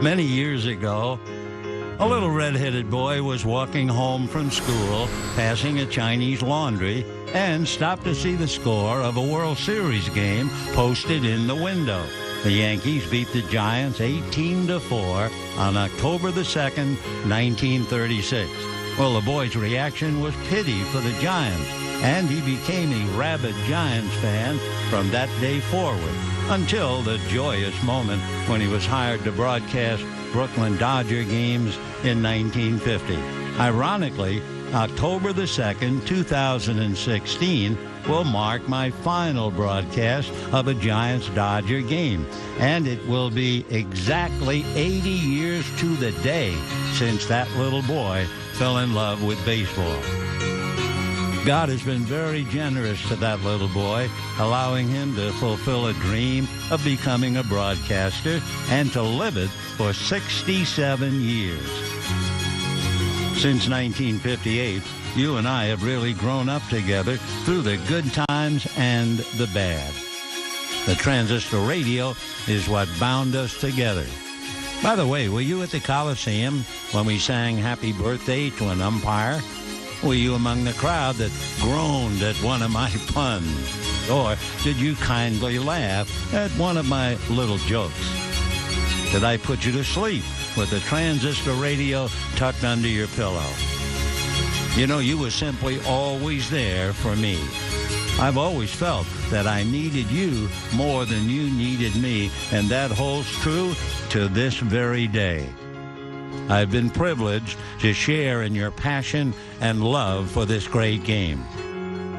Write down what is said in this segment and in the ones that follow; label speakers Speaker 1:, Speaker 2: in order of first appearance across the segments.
Speaker 1: Many years ago, a little red-headed boy was walking home from school, passing a Chinese laundry, and stopped to see the score of a World Series game posted in the window. The Yankees beat the Giants 18-4 on October the 2nd, 1936. Well, the boy's reaction was pity for the Giants, and he became a rabid Giants fan from that day forward, until the joyous moment when he was hired to broadcast Brooklyn Dodger games in 1950. Ironically, October the 2nd, 2016 will mark my final broadcast of a Giants-Dodger game, and it will be exactly 80 years to the day since that little boy fell in love with baseball. God has been very generous to that little boy, allowing him to fulfill a dream of becoming a broadcaster and to live it for 67 years. Since 1958, you and I have really grown up together through the good times and the bad. The transistor radio is what bound us together. By the way, were you at the Coliseum when we sang Happy Birthday to an umpire? Were you among the crowd that groaned at one of my puns? Or did you kindly laugh at one of my little jokes? Did I put you to sleep with the transistor radio tucked under your pillow? You know, you were simply always there for me. I've always felt that I needed you more than you needed me, and that holds true to this very day. I've been privileged to share in your passion and love for this great game.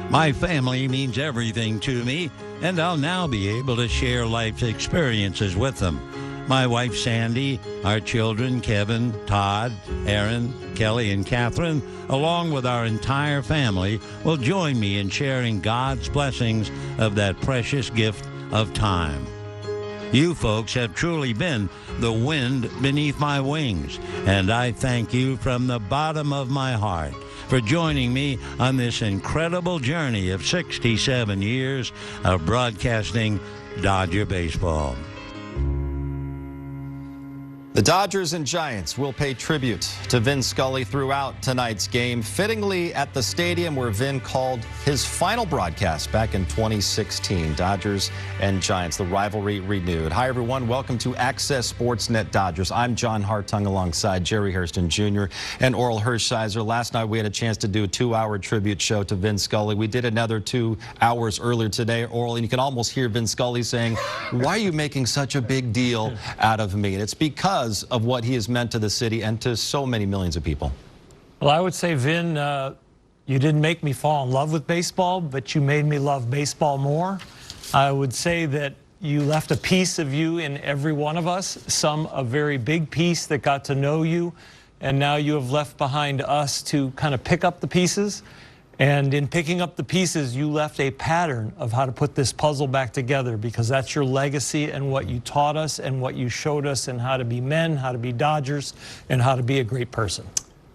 Speaker 1: My family means everything to me, and I'll now be able to share life's experiences with them. My wife, Sandy, our children, Kevin, Todd, Aaron, Kelly, and Catherine, along with our entire family, will join me in sharing God's blessings of that precious gift of time. You folks have truly been the wind beneath my wings, and I thank you from the bottom of my heart for joining me on this incredible journey of 67 years of broadcasting Dodger baseball.
Speaker 2: The Dodgers and Giants will pay tribute to Vin Scully throughout tonight's game, fittingly at the stadium where Vin called his final broadcast back in 2016. Dodgers and Giants, the rivalry renewed. Hi, everyone. Welcome to Access Sportsnet Dodgers. I'm John Hartung alongside Jerry Hairston Jr. and Oral Hershiser. Last night, we had a chance to do a 2-hour tribute show to Vin Scully. We did another 2 hours earlier today, Oral, and you can almost hear Vin Scully saying, "Why are you making such a big deal out of me?" And it's because of what he has meant to the city and to so many millions of people.
Speaker 3: Well, I would say, Vin, you didn't make me fall in love with baseball, but you made me love baseball more. I would say that you left a piece of you in every one of us, some a very big piece that got to know you, and now you have left behind us to kind of pick up the pieces. And in picking up the pieces, you left a pattern of how to put this puzzle back together, because that's your legacy and what you taught us and what you showed us, and how to be men, how to be Dodgers, and how to be a great person.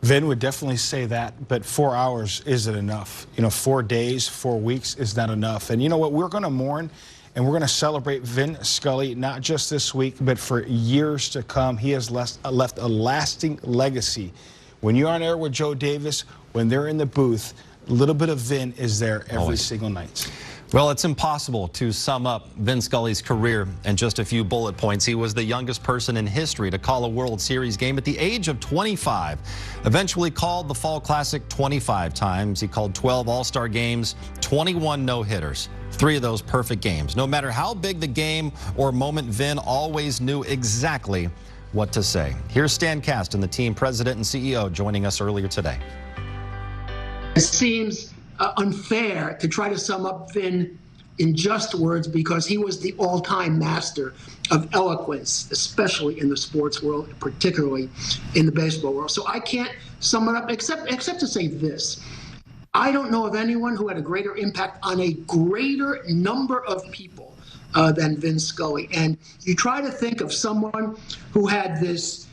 Speaker 4: Vin would definitely say that, but 4 hours isn't enough. 4 days, 4 weeks is not enough. And you know what? We're going to mourn and we're going to celebrate Vin Scully, not just this week, but for years to come. He has left a lasting legacy. When you're on air with Joe Davis, when they're in the booth, a little bit of Vin is there every single night.
Speaker 2: Well, it's impossible to sum up Vin Scully's career in just a few bullet points. He was the youngest person in history to call a World Series game at the age of 25. Eventually called the Fall Classic 25 times. He called 12 All-Star games, 21 no-hitters. 3 of those perfect games. No matter how big the game or moment, Vin always knew exactly what to say. Here's Stan Kasten, the team president and CEO, joining us earlier today.
Speaker 5: It seems unfair to try to sum up Vin in just words, because he was the all-time master of eloquence, especially in the sports world, particularly in the baseball world. So I can't sum it up except to say this. I don't know of anyone who had a greater impact on a greater number of people than Vin Scully. And you try to think of someone who had this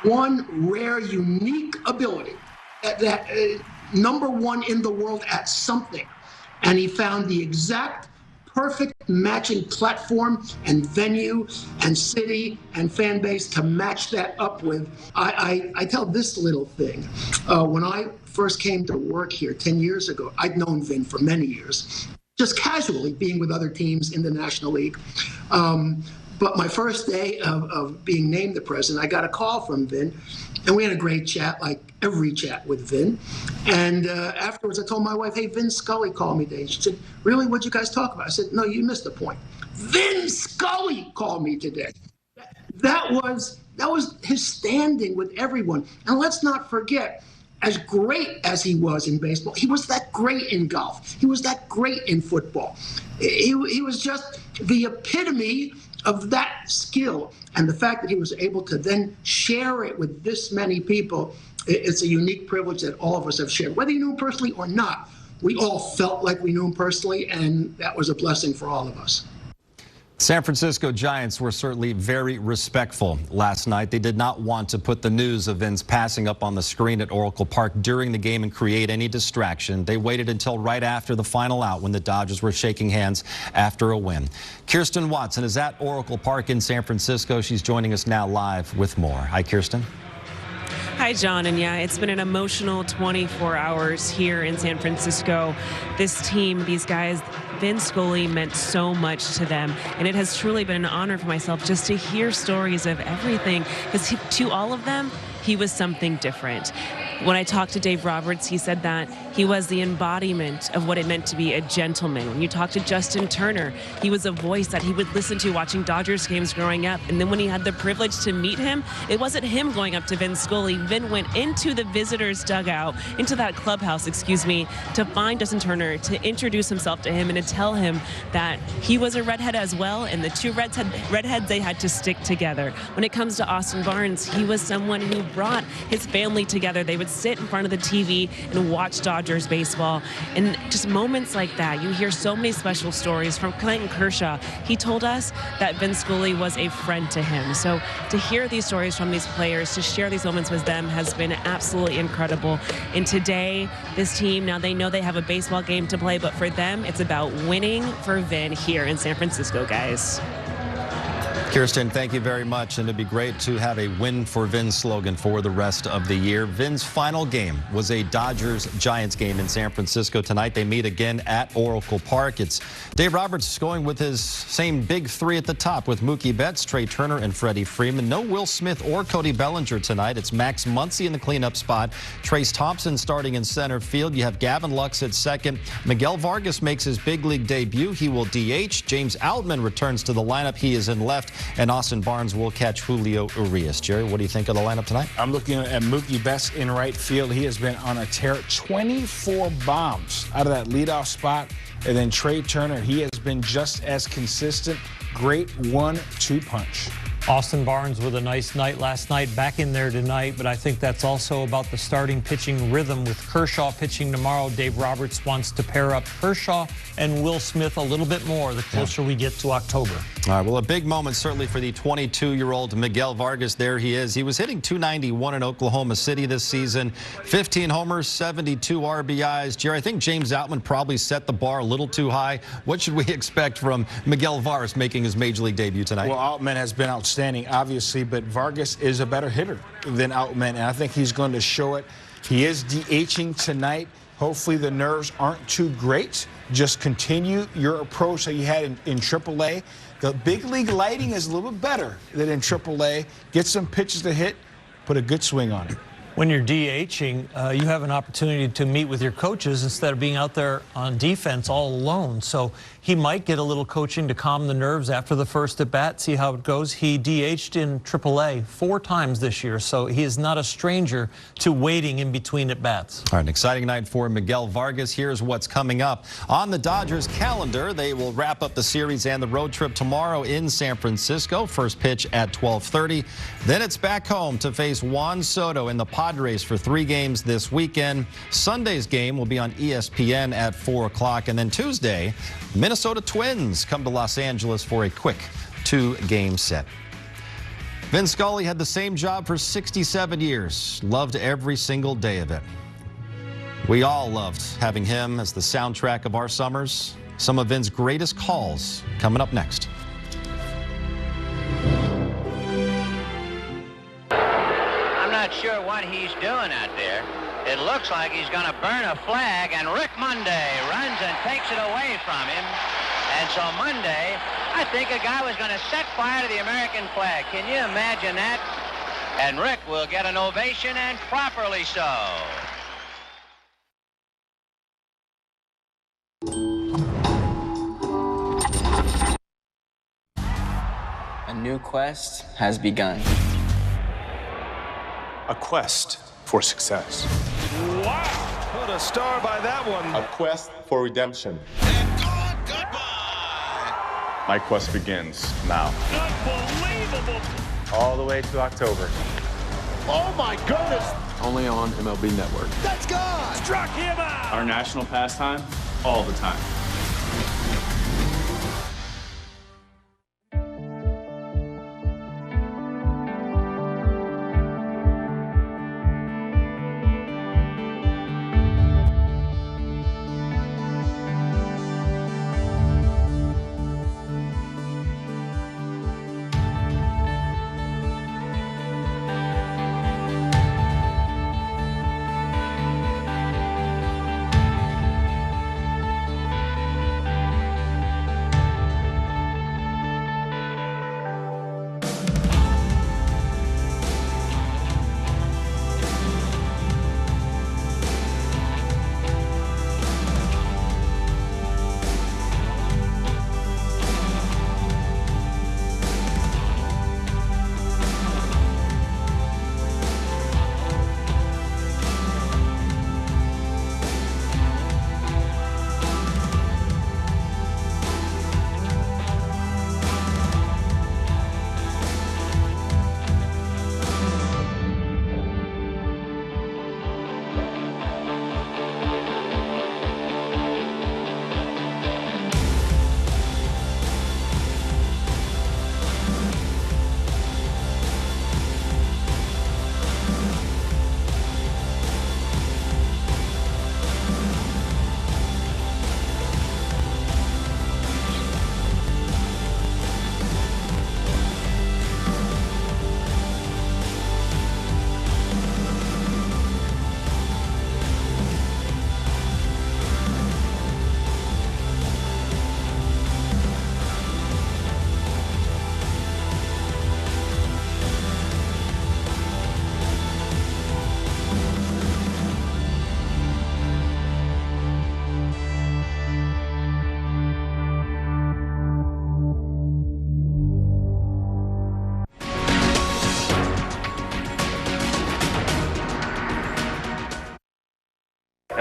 Speaker 5: one rare, unique ability that number one in the world at something, and he found the exact perfect matching platform and venue and city and fan base to match that up with. I tell this little thing. When I first came to work here 10 years ago, I'd known Vin for many years, just casually being with other teams in the National League. But my first day of being named the president, I got a call from Vin, and we had a great chat, like every chat with Vin. And afterwards, I told my wife, hey, Vin Scully called me today. She said, really, what'd you guys talk about? I said, no, you missed the point. Vin Scully called me today. That was his standing with everyone. And let's not forget, as great as he was in baseball, he was that great in golf. He was that great in football. He was just the epitome of that skill. And the fact that he was able to then share it with this many people, it's a unique privilege that all of us have shared. Whether you knew him personally or not, we all felt like we knew him personally, and that was a blessing for all of us.
Speaker 2: San Francisco Giants were certainly very respectful last night. They did not want to put the news of Vin's passing up on the screen at Oracle Park during the game and create any distraction. They waited until right after the final out when the Dodgers were shaking hands after a win. Kirsten Watson is at Oracle Park in San Francisco. She's joining us now live with more. Hi, Kirsten.
Speaker 6: Hi, John. And yeah, it's been an emotional 24 hours here in San Francisco. This team, these guys, Vin Scully meant so much to them. And it has truly been an honor for myself just to hear stories of everything. Because to all of them, he was something different. When I talked to Dave Roberts, he said that he was the embodiment of what it meant to be a gentleman. When you talk to Justin Turner, he was a voice that he would listen to watching Dodgers games growing up. And then when he had the privilege to meet him, it wasn't him going up to Vin Scully. Vin went into the visitors' dugout, into that clubhouse, to find Justin Turner, to introduce himself to him and to tell him that he was a redhead as well, and the two redheads, they had to stick together. When it comes to Austin Barnes, he was someone who brought his family together. They would sit in front of the TV and watch Dodgers baseball. And just moments like that, you hear so many special stories from Clayton Kershaw. He told us that Vin Scully was a friend to him. So to hear these stories from these players, to share these moments with them has been absolutely incredible. And today, this team, now they know they have a baseball game to play, but for them, it's about winning for Vin here in San Francisco, guys.
Speaker 2: Kirsten, thank you very much, and it'd be great to have a win for Vin slogan for the rest of the year. Vin's final game was a Dodgers-Giants game in San Francisco tonight. They meet again at Oracle Park. It's Dave Roberts going with his same big three at the top with Mookie Betts, Trey Turner, and Freddie Freeman. No Will Smith or Cody Bellinger tonight. It's Max Muncy in the cleanup spot. Trace Thompson starting in center field. You have Gavin Lux at second. Miguel Vargas makes his big league debut. He will DH. James Outman returns to the lineup. He is in left. And Austin Barnes will catch Julio Urias. Jerry, what do you think of the lineup tonight?
Speaker 4: I'm looking at Mookie Betts in right field. He has been on a tear. 24 bombs out of that leadoff spot. And then Trey Turner, he has been just as consistent. Great 1-2 punch.
Speaker 3: Austin Barnes with a nice night last night, back in there tonight, but I think that's also about the starting pitching rhythm with Kershaw pitching tomorrow. Dave Roberts wants to pair up Kershaw and Will Smith a little bit more the closer we get to October.
Speaker 2: All right, well, a big moment certainly for the 22-year-old Miguel Vargas. There he is. He was hitting .291 in Oklahoma City this season. 15 homers, 72 RBIs. Jerry, I think James Outman probably set the bar a little too high. What should we expect from Miguel Vargas making his Major League debut tonight?
Speaker 4: Well, Outman has been outstanding, obviously, but Vargas is a better hitter than Outman, and I think he's going to show it. He is DHing tonight. Hopefully the nerves aren't too great. Just continue your approach that you had in AAA. The big league lighting is a little bit better than in AAA. Get some pitches to hit, put a good swing on it.
Speaker 3: When you're DHing, you have an opportunity to meet with your coaches instead of being out there on defense all alone. So he might get a little coaching to calm the nerves after the first at bat, see how it goes. He DH'd in AAA 4 times this year, so he is not a stranger to waiting in between at bats.
Speaker 2: All right, an exciting night for Miguel Vargas. Here's what's coming up on the Dodgers calendar. They will wrap up the series and the road trip tomorrow in San Francisco. First pitch at 12:30. Then it's back home to face Juan Soto in the Padres for 3 games this weekend. Sunday's game will be on ESPN at 4 o'clock. And then Tuesday, Minnesota Twins come to Los Angeles for a quick 2-game set. Vin Scully had the same job for 67 years. Loved every single day of it. We all loved having him as the soundtrack of our summers Some of Vin's greatest calls coming up next.
Speaker 7: I'm not sure what he's doing out there. It looks like he's going to burn a flag, and Rick Monday runs and takes it away from him. And so Monday, I think a guy was going to set fire to the American flag. Can you imagine that? And Rick will get an ovation, and properly so.
Speaker 8: A new quest has begun.
Speaker 9: A quest for success.
Speaker 10: Wow! What a star by that one.
Speaker 11: A quest for redemption.
Speaker 10: And gone, goodbye!
Speaker 11: My quest begins now.
Speaker 10: Unbelievable!
Speaker 11: All the way to October.
Speaker 10: Oh my goodness!
Speaker 11: Only on MLB Network.
Speaker 10: That's gone! Struck him out!
Speaker 9: Our national pastime, all the time.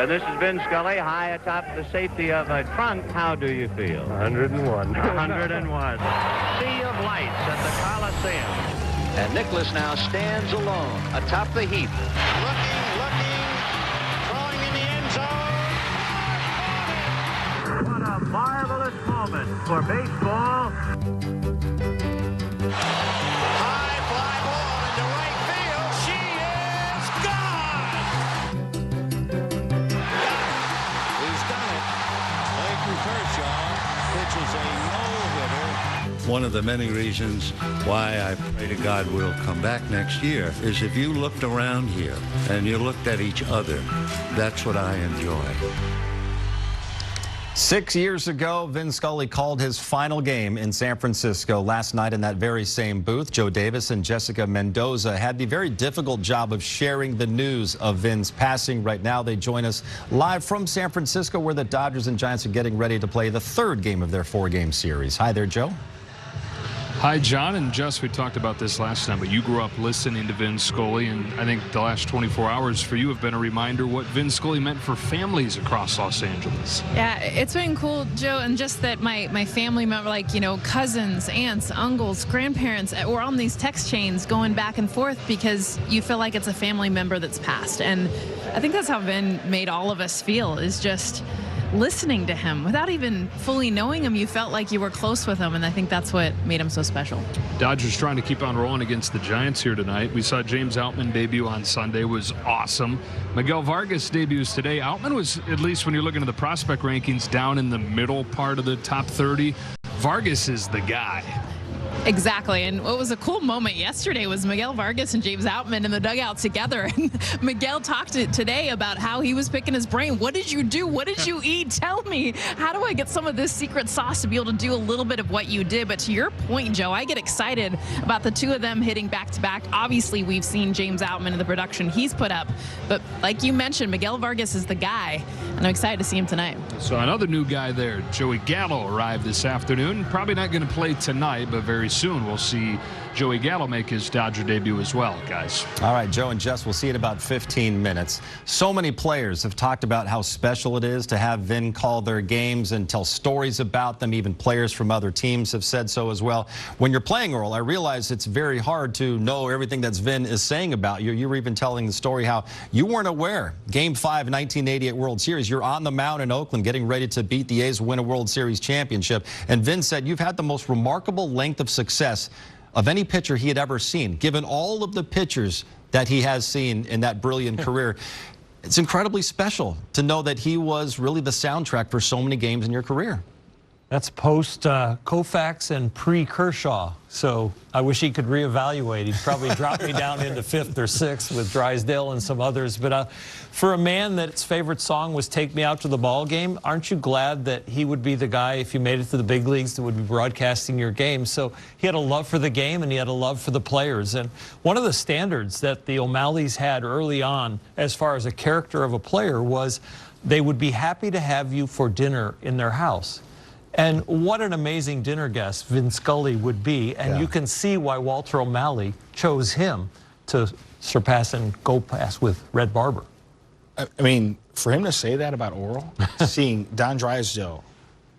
Speaker 7: This is Vin Scully, high atop the safety of a trunk. How do you feel?
Speaker 12: 101.
Speaker 7: 101. Sea of lights at the Coliseum. And Nicholas now stands alone atop the heap.
Speaker 10: Looking, throwing in the end zone.
Speaker 7: What a marvelous moment for baseball.
Speaker 10: High fly ball into right field. She is gone. He's done it. Clayton Kershaw pitches a no-hitter.
Speaker 1: One of the many reasons why I pray to God we'll come back next year is if you looked around here and you looked at each other, that's what I enjoy.
Speaker 2: 6 years ago, Vin Scully called his final game in San Francisco. Last night in that very same booth, Joe Davis and Jessica Mendoza had the very difficult job of sharing the news of Vin's passing. Right now, they join us live from San Francisco, where the Dodgers and Giants are getting ready to play the third game of their four-game series. Hi there, Joe.
Speaker 13: Hi, John and Jess. We talked about this last time, but you grew up listening to Vin Scully, and I think the last 24 hours for you have been a reminder what Vin Scully meant for families across Los Angeles.
Speaker 14: Yeah, it's been cool, Joe, and just that my family member, like, you know, cousins, aunts, uncles, grandparents, we're on these text chains going back and forth because you feel like it's a family member that's passed. And I think that's how Vin made all of us feel, is just listening to him. Without even fully knowing him, you felt like you were close with him, and I think that's what made him so special.
Speaker 13: Dodgers trying to keep on rolling against the Giants here tonight. We saw James Outman debut on Sunday, was awesome. Miguel Vargas debuts today. Outman was, at least when you're looking at the prospect rankings, down in the middle part of the top 30. Vargas is the guy.
Speaker 14: Exactly, and what was a cool moment yesterday was Miguel Vargas and James Outman in the dugout together. And Miguel talked today about how he was picking his brain. What did you do? What did you eat? Tell me. How do I get some of this secret sauce to be able to do a little bit of what you did? But to your point, Joe, I get excited about the two of them hitting back-to-back. Obviously, we've seen James Outman in the production he's put up. But like you mentioned, Miguel Vargas is the guy, and I'm excited to see him tonight.
Speaker 13: So another new guy there, Joey Gallo, arrived this afternoon. Probably not going to play tonight, but very soon we'll see Joey Gallo make his Dodger debut as well, guys.
Speaker 2: All right, Joe and Jess, we'll see in about 15 minutes. So many players have talked about how special it is to have Vin call their games and tell stories about them. Even players from other teams have said so as well. When you're playing, Earl, I realize it's very hard to know everything that Vin is saying about you. You were even telling the story how you weren't aware. Game 5, 1988 World Series, you're on the mound in Oakland getting ready to beat the A's, win a World Series championship. And Vin said you've had the most remarkable length of success of any pitcher he had ever seen, given all of the pitchers that he has seen in that brilliant career. It's incredibly special to know that he was really the soundtrack for so many games in your career.
Speaker 3: That's post Koufax and pre-Kershaw, so I wish he could reevaluate. He'd probably drop me down into 5th or 6th with Drysdale and some others. But for a man that's favorite song was Take Me Out to the Ball Game, aren't you glad that he would be the guy, if you made it to the big leagues, that would be broadcasting your game? So he had a love for the game, and he had a love for the players. And one of the standards that the O'Malleys had early on as far as a character of a player was they would be happy to have you for dinner in their house. And what an amazing dinner guest Vin Scully would be. And you can see why Walter O'Malley chose him to surpass and go past with Red Barber.
Speaker 4: I mean, for him to say that about Oral, seeing Don Drysdale,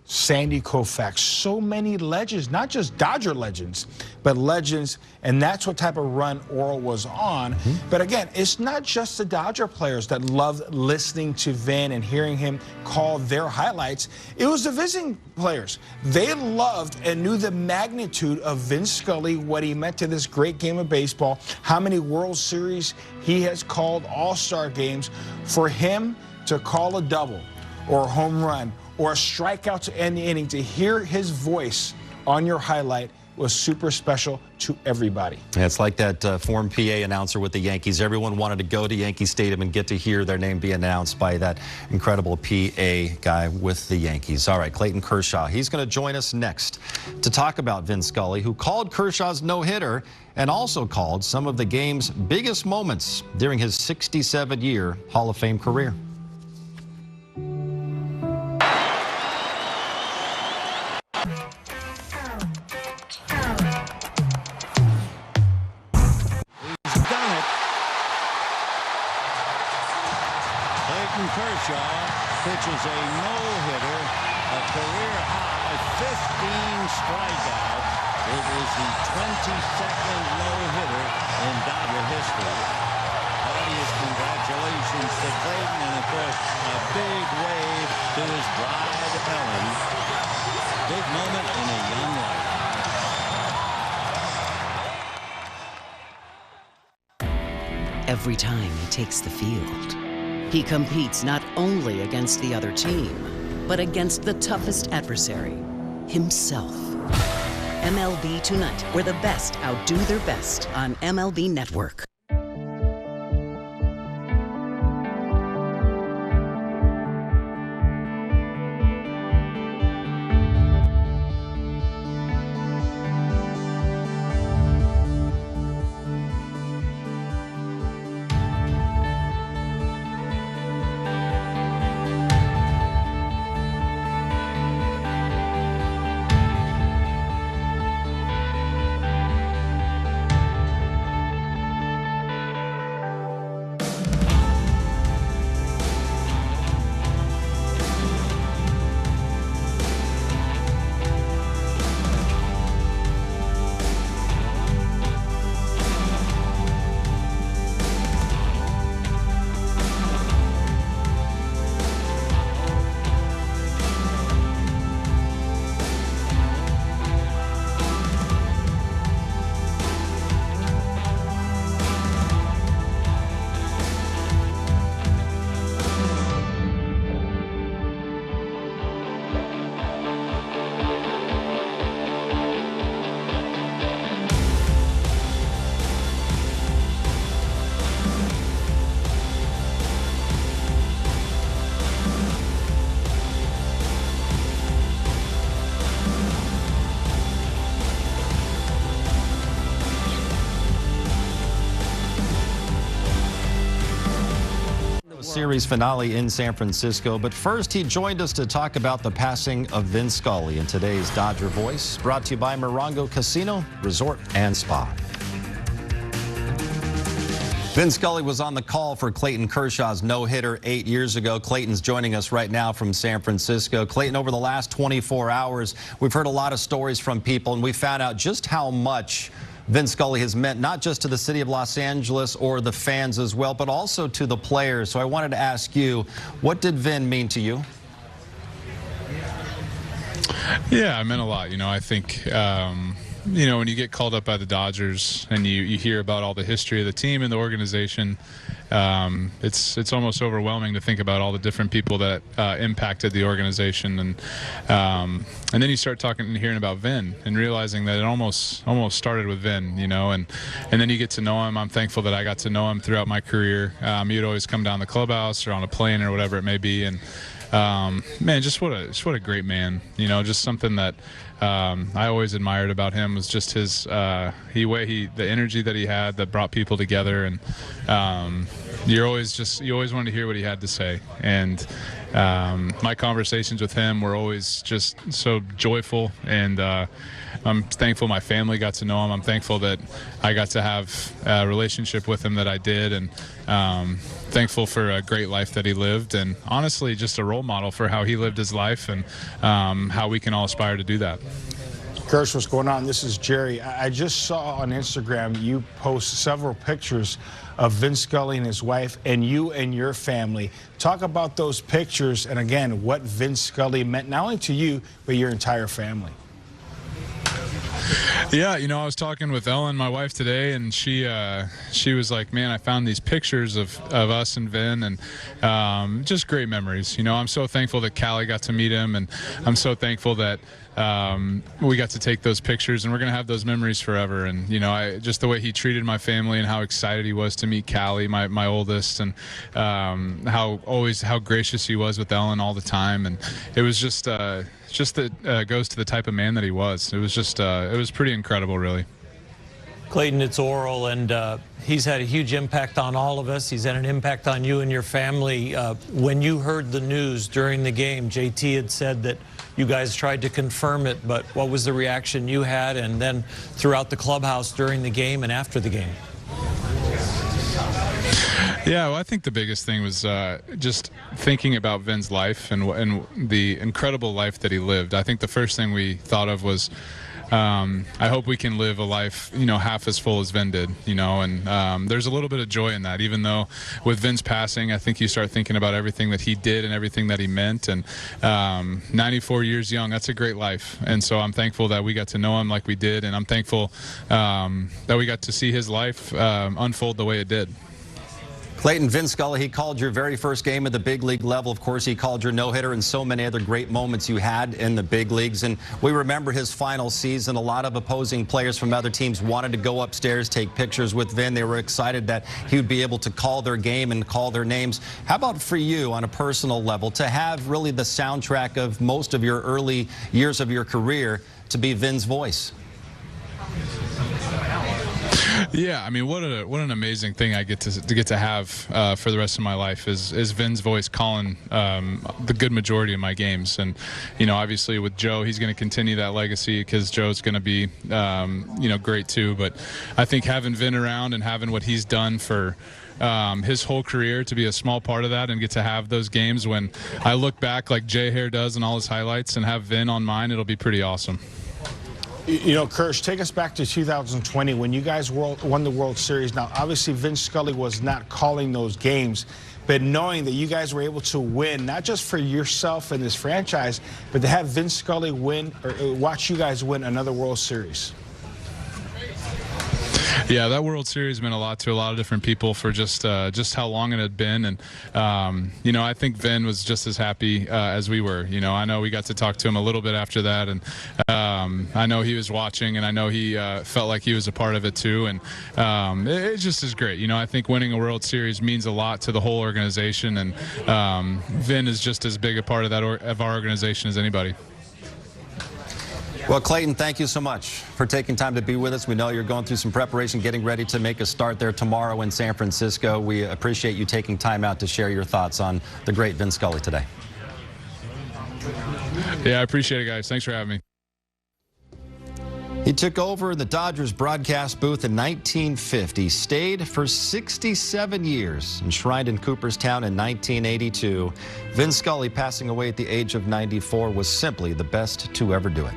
Speaker 4: Sandy Koufax, so many legends, not just Dodger legends, but legends, and that's what type of run Oral was on. But again, it's not just the Dodger players that loved listening to Vin and hearing him call their highlights. It was the visiting players. They loved and knew the magnitude of Vin Scully, what he meant to this great game of baseball, how many World Series he has called, all-star games. For him to call a double or a home run or a strikeout to end the inning, to hear his voice on your highlight was super special to everybody.
Speaker 2: Yeah, it's like that former PA announcer with the Yankees. Everyone wanted to go to Yankee Stadium and get to hear their name be announced by that incredible PA guy with the Yankees. All right, Clayton Kershaw. He's going to join us next to talk about Vin Scully, who called Kershaw's no-hitter and also called some of the game's biggest moments during his 67-year Hall of Fame career.
Speaker 1: Kershaw pitches a no-hitter, a career-high 15 strikeouts. It is the 22nd no-hitter in Dodger history. Obvious congratulations to Clayton, and of course, a big wave to his bride, Ellen. Big moment in a young life.
Speaker 12: Every time he takes the field, he competes not only against the other team, but against the toughest adversary, himself. MLB Tonight, where the best outdo their best on MLB Network.
Speaker 2: Series finale in San Francisco. But first, he joined us to talk about the passing of Vin Scully in today's Dodger Voice, brought to you by Morongo Casino, Resort and Spa. Vin Scully was on the call for Clayton Kershaw's no-hitter 8 years ago. Clayton's joining us right now from San Francisco. Clayton, over the last 24 hours, we've heard a lot of stories from people, and we found out just how much Vin Scully has meant, not just to the city of Los Angeles or the fans as well, but also to the players. So I wanted to ask you, what did Vin mean to you?
Speaker 15: Yeah, it meant a lot. You know, I think, you know, when you get called up by the Dodgers and you hear about all the history of the team and the organization, it's almost overwhelming to think about all the different people that impacted the organization, and then you start talking and hearing about Vin and realizing that it almost started with Vin, you know, and then you get to know him. I'm thankful that I got to know him throughout my career. He'd always come down the clubhouse or on a plane or whatever it may be, and man, just what a great man, you know. Just something that I always admired about him was just his the energy that he had that brought people together, and you always wanted to hear what he had to say. And my conversations with him were always just so joyful, and I'm thankful my family got to know him. I'm thankful that I got to have a relationship with him that I did, and thankful for a great life that he lived, and honestly just a role model for how he lived his life, and how we can all aspire to do that.
Speaker 4: Kirsch, what's going on? This is Jerry. I just saw on Instagram you post several pictures of Vin Scully and his wife and you and your family. Talk about those pictures and, again, what Vin Scully meant not only to you, but your entire family.
Speaker 15: Yeah, you know, I was talking with Ellen, my wife, today, and she was like, man, I found these pictures of us and Vin, and just great memories. You know, I'm so thankful that Callie got to meet him, and I'm so thankful that we got to take those pictures, and we're going to have those memories forever. And, you know, just the way he treated my family and how excited he was to meet Callie, my oldest, and how gracious he was with Ellen all the time. And it was just that goes to the type of man that he was. It was just, it was pretty incredible, really.
Speaker 3: Clayton, it's Oral, and he's had a huge impact on all of us. He's had an impact on you and your family. When you heard the news during the game, JT had said that you guys tried to confirm it, but what was the reaction you had, and then throughout the clubhouse during the game and after the game?
Speaker 15: Yeah, well, I think the biggest thing was just thinking about Vin's life and the incredible life that he lived. I think the first thing we thought of was, I hope we can live a life, you know, half as full as Vin did, you know, and there's a little bit of joy in that, even though with Vin's passing, I think you start thinking about everything that he did and everything that he meant, and 94 years young, that's a great life. And so I'm thankful that we got to know him like we did, and I'm thankful that we got to see his life unfold the way it did.
Speaker 2: Clayton, Vin Scully, he called your very first game at the big league level. Of course, he called your no-hitter and so many other great moments you had in the big leagues. And we remember his final season. A lot of opposing players from other teams wanted to go upstairs, take pictures with Vin. They were excited that he would be able to call their game and call their names. How about for you on a personal level to have really the soundtrack of most of your early years of your career to be Vin's voice?
Speaker 15: Yeah, I mean, what an amazing thing I get to have for the rest of my life is Vin's voice calling the good majority of my games. And, you know, obviously with Joe, he's going to continue that legacy because Joe's going to be, you know, great too. But I think having Vin around and having what he's done for his whole career, to be a small part of that and get to have those games when I look back like Jay Hare does in all his highlights and have Vin on mine, it'll be pretty awesome.
Speaker 4: You know, Kirsch, take us back to 2020 when you guys won the World Series. Now, obviously, Vin Scully was not calling those games, but knowing that you guys were able to win, not just for yourself and this franchise, but to have Vin Scully win or watch you guys win another World Series.
Speaker 15: Yeah, that World Series meant a lot to a lot of different people for just how long it had been. And, you know, I think Vin was just as happy as we were. You know, I know we got to talk to him a little bit after that, and I know he was watching, and I know he felt like he was a part of it too. And it just is great. You know, I think winning a World Series means a lot to the whole organization, and Vin is just as big a part of that of our organization as anybody.
Speaker 2: Well, Clayton, thank you so much for taking time to be with us. We know you're going through some preparation, getting ready to make a start there tomorrow in San Francisco. We appreciate you taking time out to share your thoughts on the great Vin Scully today.
Speaker 15: Yeah, I appreciate it, guys. Thanks for having me.
Speaker 2: He took over the Dodgers broadcast booth in 1950, stayed for 67 years, enshrined in Cooperstown in 1982. Vin Scully, passing away at the age of 94, was simply the best to ever do it.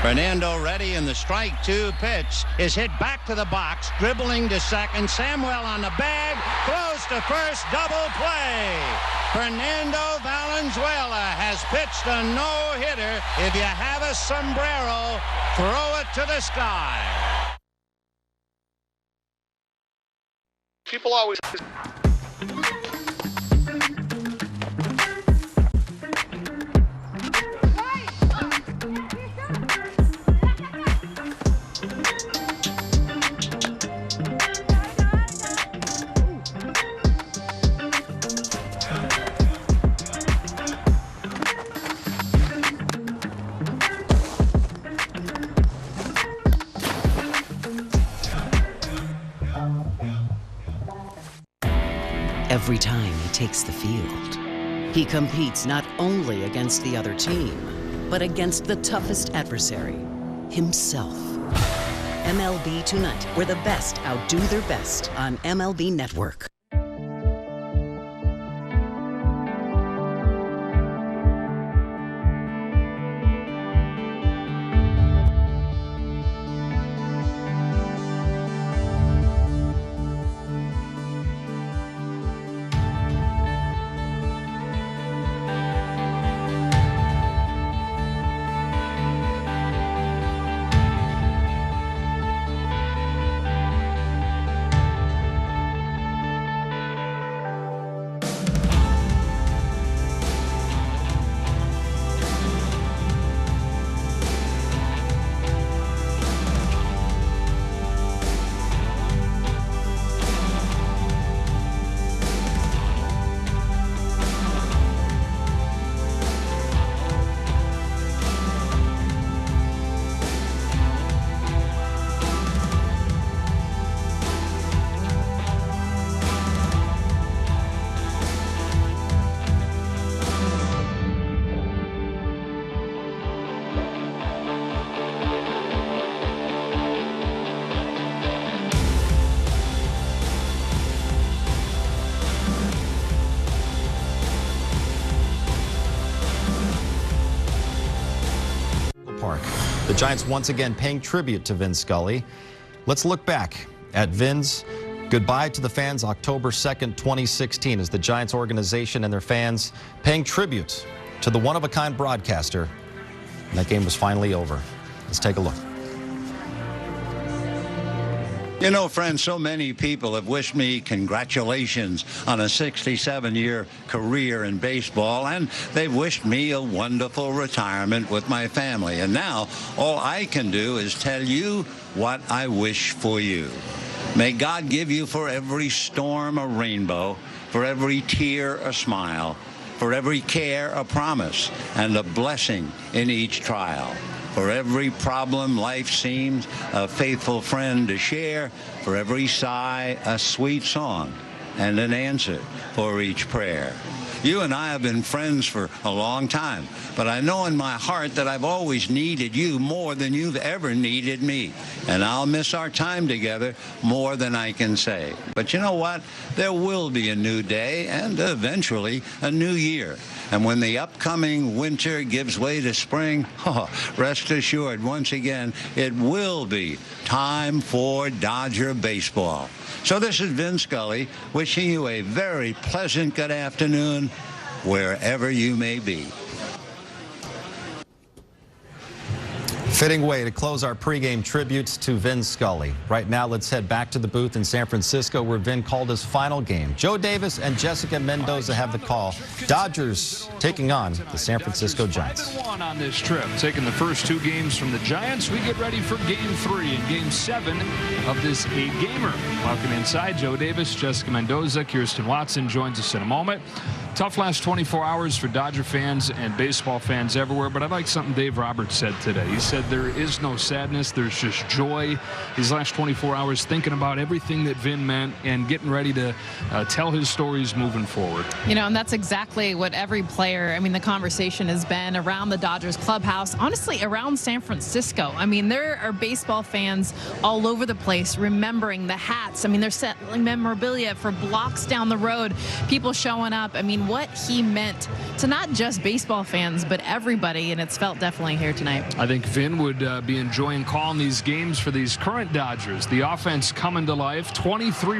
Speaker 7: Fernando ready, and the strike two pitch is hit back to the box, dribbling to second. Samuel on the bag, throws to first, double play. Fernando Valenzuela has pitched a no-hitter. If you have a sombrero, throw it to the sky.
Speaker 10: People always...
Speaker 12: Every time he takes the field, he competes not only against the other team, but against the toughest adversary, himself. MLB Tonight, where the best outdo their best on MLB Network.
Speaker 2: The Giants once again paying tribute to Vin Scully. Let's look back at Vin's goodbye to the fans October 2nd, 2016, as the Giants organization and their fans paying tribute to the one-of-a-kind broadcaster. And that game was finally over. Let's take a look.
Speaker 16: You know, friends, so many people have wished me congratulations on a 67-year career in baseball, and they've wished me a wonderful retirement with my family. And now all I can do is tell you what I wish for you. May God give you for every storm a rainbow, for every tear a smile, for every care a promise, and a blessing in each trial. For every problem life seems a faithful friend to share, for every sigh a sweet song, and an answer for each prayer. You and I have been friends for a long time, but I know in my heart that I've always needed you more than you've ever needed me. And I'll miss our time together more than I can say. But you know what? There will be a new day and eventually a new year. And when the upcoming winter gives way to spring, rest assured, once again, it will be time for Dodger baseball. So this is Vin Scully wishing you a very pleasant good afternoon wherever you may be.
Speaker 2: Fitting way to close our pregame tributes to Vin Scully. Right now, let's head back to the booth in San Francisco where Vin called his final game. Joe Davis and Jessica Mendoza have the call. Dodgers taking on the San Francisco Giants.
Speaker 13: 7-1 on this trip. Taking the first two games from the Giants, we get ready for Game 3 and Game 7 of this 8-gamer. Welcome inside. Joe Davis, Jessica Mendoza, Kirsten Watson joins us in a moment. Tough last 24 hours for Dodger fans and baseball fans everywhere, but I like something Dave Roberts said today. He said there is no sadness, there's just joy. These last 24 hours thinking about everything that Vin meant and getting ready to tell his stories moving forward.
Speaker 14: You know, and that's exactly what every player, I mean, the conversation has been around the Dodgers clubhouse, honestly, around San Francisco. I mean, there are baseball fans all over the place remembering the hats. I mean, they're selling memorabilia for blocks down the road, people showing up. I mean, what he meant to not just baseball fans, but everybody, and it's felt definitely here tonight.
Speaker 13: I think Vin would be enjoying calling these games for these current Dodgers. The offense coming to life, 24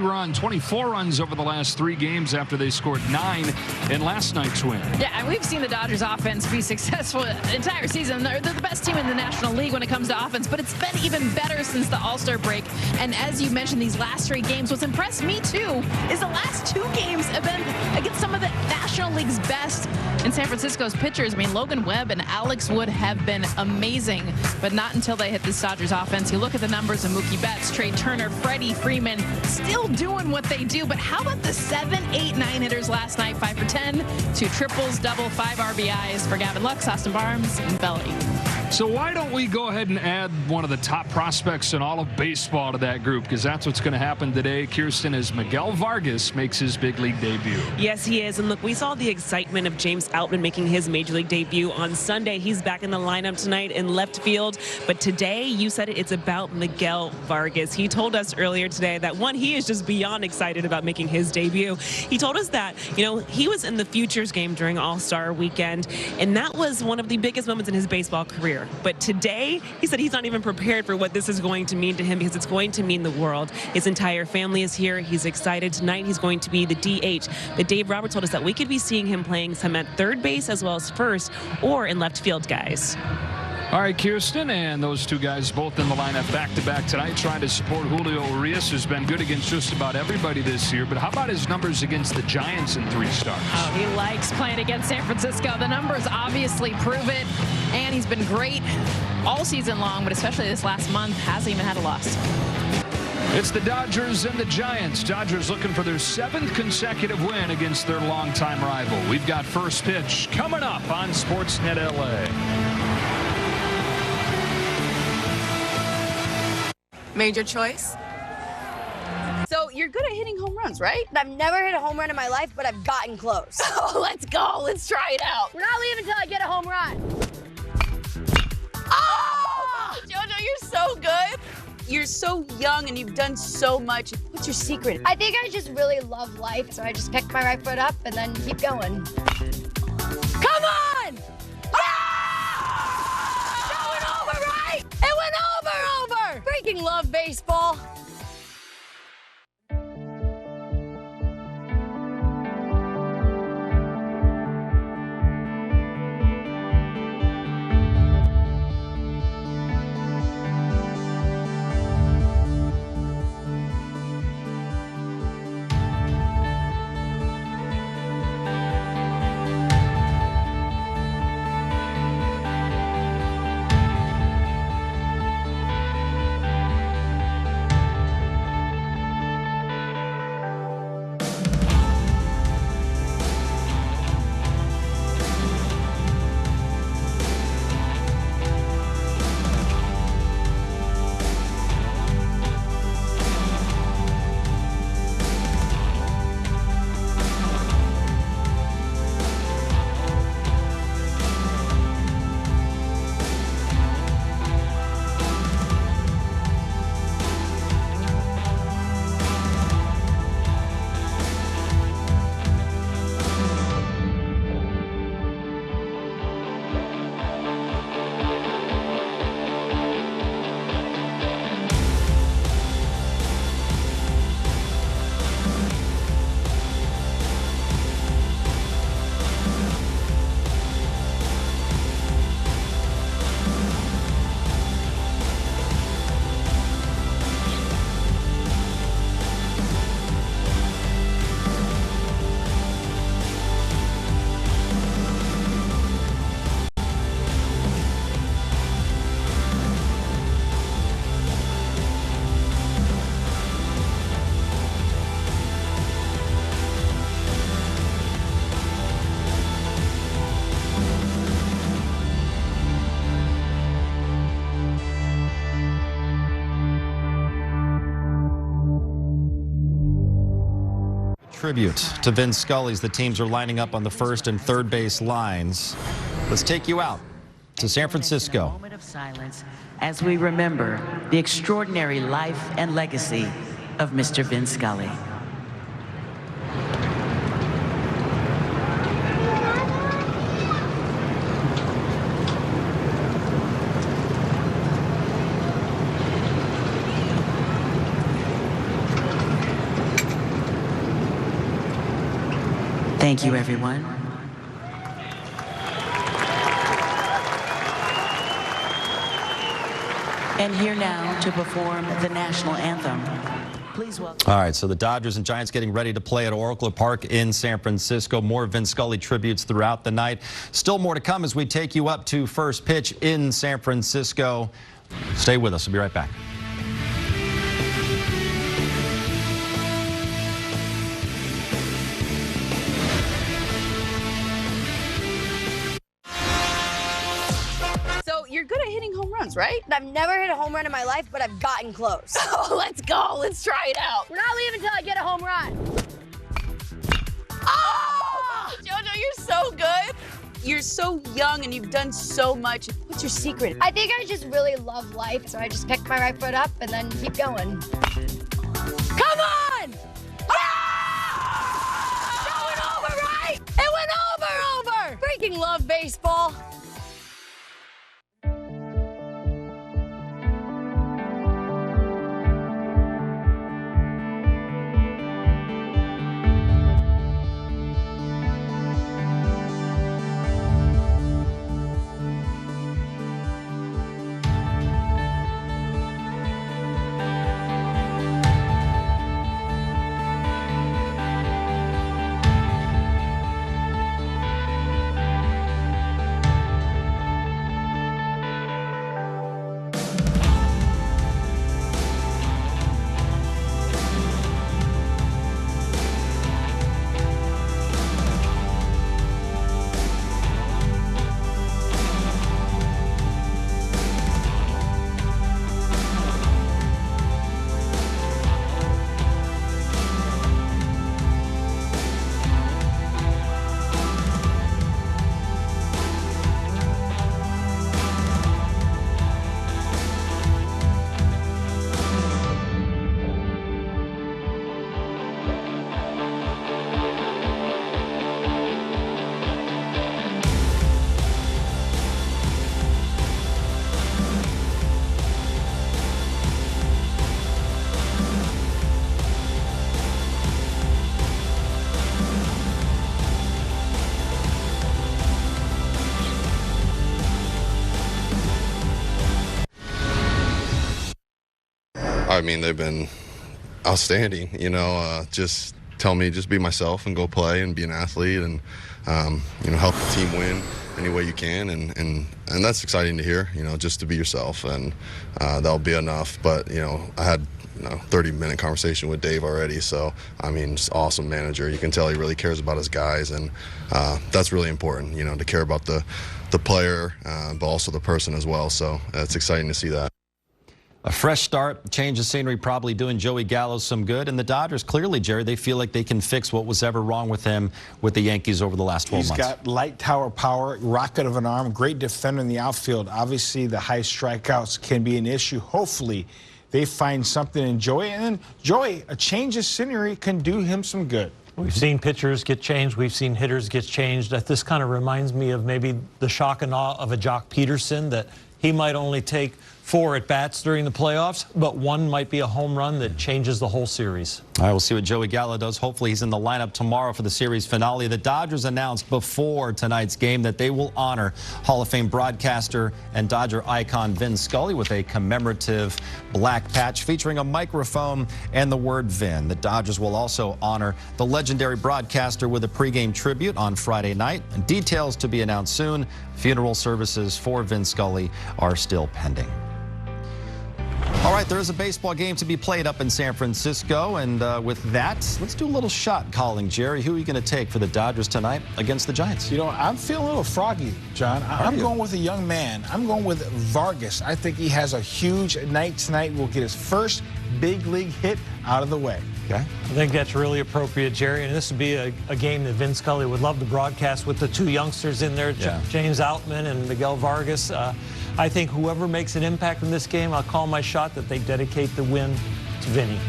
Speaker 13: runs over the last 3 games after they scored 9 in last night's win.
Speaker 14: Yeah, and we've seen the Dodgers offense be successful the entire season. They're the best team in the National League when it comes to offense, but it's been even better since the All-Star break. And as you mentioned, these last 3 games, what's impressed me too is the last 2 games have been against some of the National League's best in San Francisco's pitchers. I mean, Logan Webb and Alex Wood have been amazing, but not until they hit this Dodgers offense. You look at the numbers of Mookie Betts, Trey Turner, Freddie Freeman, still doing what they do. But how about the 7, 8, 9 hitters last night? 5 for 10, 2 triples, double, 5 RBIs for Gavin Lux, Austin Barnes, and Belly.
Speaker 13: So why don't we go ahead and add one of the top prospects in all of baseball to that group? Because that's what's going to happen today, Kirsten, as Miguel Vargas makes his big league debut.
Speaker 6: Yes, he is. And look, we saw the excitement of James Outman making his major league debut on Sunday. He's back in the lineup tonight in left field. But today, you said it, it's about Miguel Vargas. He told us earlier today that, one, he is just beyond excited about making his debut. He told us that, you know, he was in the Futures game during All-Star Weekend, and that was one of the biggest moments in his baseball career. But today, he said he's not even prepared for what this is going to mean to him, because it's going to mean the world. His entire family is here. He's excited. Tonight, he's going to be the DH. But Dave Roberts told us that we could be seeing him playing some at third base as well as first or in left field, guys.
Speaker 13: All right, Kirsten, and those 2 guys both in the lineup back-to-back tonight, trying to support Julio Urias, who's been good against just about everybody this year. But how about his numbers against the Giants in 3 starts?
Speaker 14: Oh, he likes playing against San Francisco. The numbers obviously prove it, and he's been great all season long, but especially this last month, hasn't even had a loss.
Speaker 13: It's the Dodgers and the Giants. Dodgers looking for their 7th consecutive win against their longtime rival. We've got first pitch coming up on Sportsnet LA.
Speaker 17: Major choice. So you're good at hitting home runs, right?
Speaker 18: I've never hit a home run in my life, but I've gotten close.
Speaker 17: Oh, let's go. Let's try it out.
Speaker 18: We're not leaving until I get a home run.
Speaker 17: Oh! JoJo, you're so good. You're so young and you've done so much. What's your secret?
Speaker 18: I think I just really love life, so I just pick my right foot up and then keep going. Come on! That went over, right? It went over! Freaking love baseball.
Speaker 2: tribute to Vin Scully as the teams are lining up on the first and third base lines. Let's take you out to San Francisco.
Speaker 19: A moment of silence as we remember the extraordinary life and legacy of Mr. Vin Scully. Thank you, everyone. And here now to perform the national anthem. Please welcome.
Speaker 2: All right, so the Dodgers and Giants getting ready to play at Oracle Park in San Francisco. More Vin Scully tributes throughout the night. Still more to come as we take you up to first pitch in San Francisco. Stay with us. We'll be right back.
Speaker 17: You're good at hitting home runs, right?
Speaker 18: I've never hit a home run in my life, but I've gotten close.
Speaker 17: Oh, let's go. Let's try it out.
Speaker 18: We're not leaving until I get a home run.
Speaker 17: Oh! JoJo, you're so good. You're so young and you've done so much. What's your secret?
Speaker 18: I think I just really love life, so I just pick my right foot up and then keep going.
Speaker 17: Come on! Ah! That went over, right? It went over!
Speaker 18: Freaking love baseball.
Speaker 20: I mean, they've been outstanding, you know, just tell me just be myself and go play and be an athlete and, you know, help the team win any way you can. And that's exciting to hear, you know, just to be yourself, and that'll be enough. But, you know, I had, 30-minute conversation with Dave already. So, I mean, just awesome manager. You can tell he really cares about his guys, and that's really important, you know, to care about the player, but also the person as well. So it's exciting to see that.
Speaker 2: A fresh start, change of scenery, probably doing Joey Gallo some good. And the Dodgers, clearly, Jerry, they feel like they can fix what was ever wrong with him with the Yankees over the last 12 months.
Speaker 4: He's got light tower power, rocket of an arm, great defender in the outfield. Obviously, the high strikeouts can be an issue. Hopefully, they find something in Joey. And then, Joey, a change of scenery can do him some good.
Speaker 3: We've seen pitchers get changed. We've seen hitters get changed. This kind of reminds me of maybe the shock and awe of a Jock Peterson, that he might only take 4 at-bats during the playoffs, but one might be a home run that changes the whole series.
Speaker 2: All right, we'll see what Joey Gallo does. Hopefully he's in the lineup tomorrow for the series finale. The Dodgers announced before tonight's game that they will honor Hall of Fame broadcaster and Dodger icon Vin Scully with a commemorative black patch featuring a microphone and the word Vin. The Dodgers will also honor the legendary broadcaster with a pregame tribute on Friday night. Details to be announced soon. Funeral services for Vin Scully are still pending. All right, there is a baseball game to be played up in San Francisco, and with that, let's do a little shot calling. Jerry, who are you going to take for the Dodgers tonight against the Giants?
Speaker 4: You know, I'm feeling a little froggy, John. I'm going with a young man. I'm going with Vargas. I think he has a huge night tonight. Will get his first big league hit out of the way.
Speaker 2: Okay.
Speaker 3: I think that's really appropriate, Jerry. And this would be a game that Vin Scully would love to broadcast with the two youngsters in there, James Outman and Miguel Vargas. I think whoever makes an impact in this game, I'll call my shot that they dedicate the win to Vinny.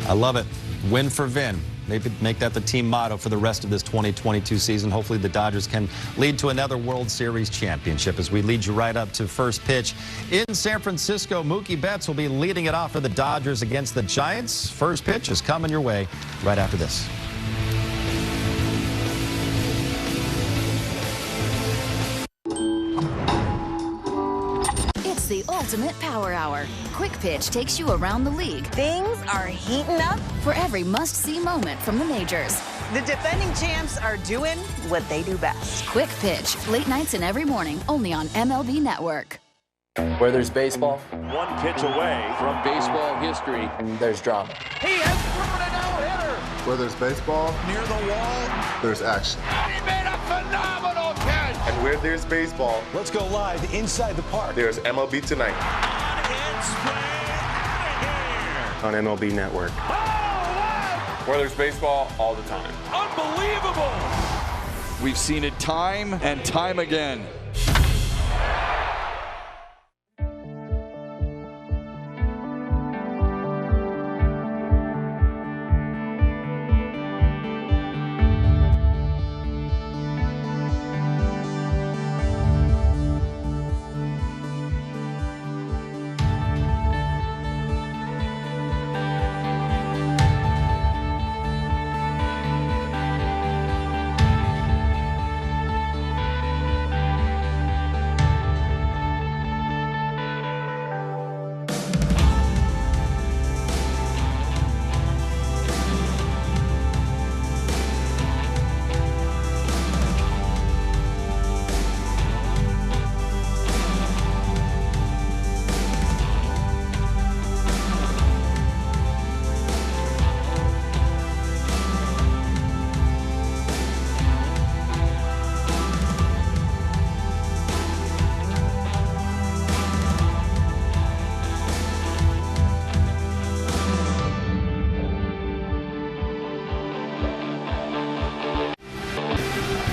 Speaker 2: I love it. Win for Vin. Maybe make that the team motto for the rest of this 2022 season. Hopefully the Dodgers can lead to another World Series championship. As we lead you right up to first pitch in San Francisco, Mookie Betts will be leading it off for the Dodgers against the Giants. First pitch is coming your way right after this.
Speaker 21: The ultimate power hour. Quick Pitch takes you around the league. Things are heating up for every must-see moment from the majors.
Speaker 22: The defending champs are doing what they do best.
Speaker 21: Quick Pitch, late nights and every morning, only on MLB Network.
Speaker 8: Where there's baseball,
Speaker 10: one pitch away
Speaker 8: from baseball history, there's drama.
Speaker 10: He has thrown a no-hitter.
Speaker 23: Where there's baseball,
Speaker 10: near the wall,
Speaker 23: there's action.
Speaker 10: He made a phenomenal catch.
Speaker 23: And where there's baseball,
Speaker 10: let's go live inside the park.
Speaker 23: There's MLB Tonight.
Speaker 10: On
Speaker 11: MLB Network.
Speaker 10: Oh, wow.
Speaker 11: Where there's baseball all the time.
Speaker 10: Unbelievable.
Speaker 24: We've seen it time and time again.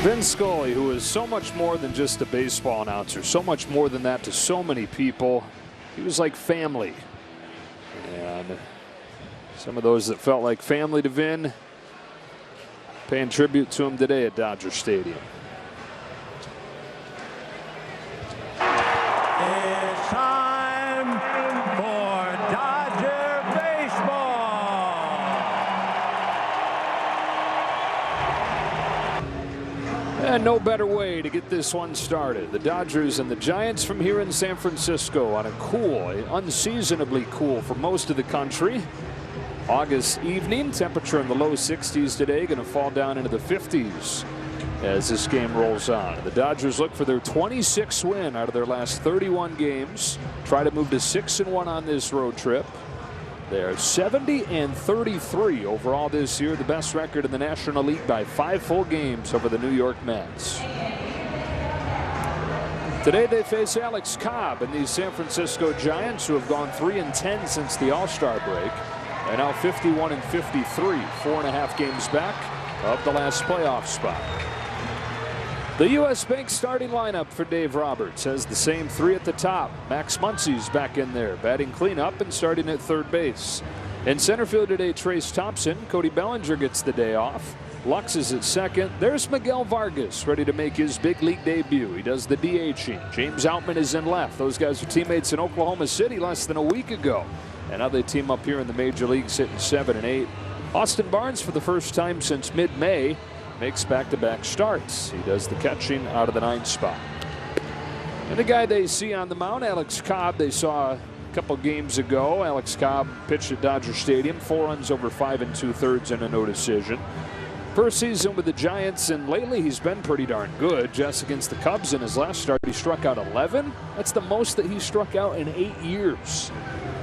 Speaker 13: Vin Scully, who is so much more than just a baseball announcer, so much more than that to so many people. He was like family. And some of those that felt like family to Vin paying tribute to him today at Dodger Stadium.
Speaker 10: It's time for Dodger baseball.
Speaker 13: And no better way to get this one started. The Dodgers and the Giants from here in San Francisco on a cool, unseasonably cool for most of the country. August evening, temperature in the low 60s today, going to fall down into the 50s as this game rolls on. The Dodgers look for their 26th win out of their last 31 games. Try to move to 6-1 on this road trip. They're 70-33 overall this year, the best record in the National League by 5 full games over the New York Mets. Today they face Alex Cobb and these San Francisco Giants, who have gone 3-10 since the All-Star break. They're now 51-53, 4.5 games back of the last playoff spot. The U.S. Bank starting lineup for Dave Roberts has the same three at the top. Max Muncy's back in there, batting cleanup and starting at third base. In center field today, Trace Thompson. Cody Bellinger gets the day off. Lux is at second. There's Miguel Vargas, ready to make his big league debut. He does the DHing. James Outman is in left. Those guys were teammates in Oklahoma City less than a week ago. And now they team up here in the major leagues, hitting 7 and 8. Austin Barnes, for the first time since mid-May, makes back-to-back starts. He does the catching out of the 9th spot. And the guy they see on the mound, Alex Cobb, they saw a couple games ago. Alex Cobb pitched at Dodger Stadium, 4 runs over 5 2/3 and a no decision. First season with the Giants, and lately he's been pretty darn good. Just against the Cubs in his last start, he struck out 11. That's the most that he struck out in 8 years.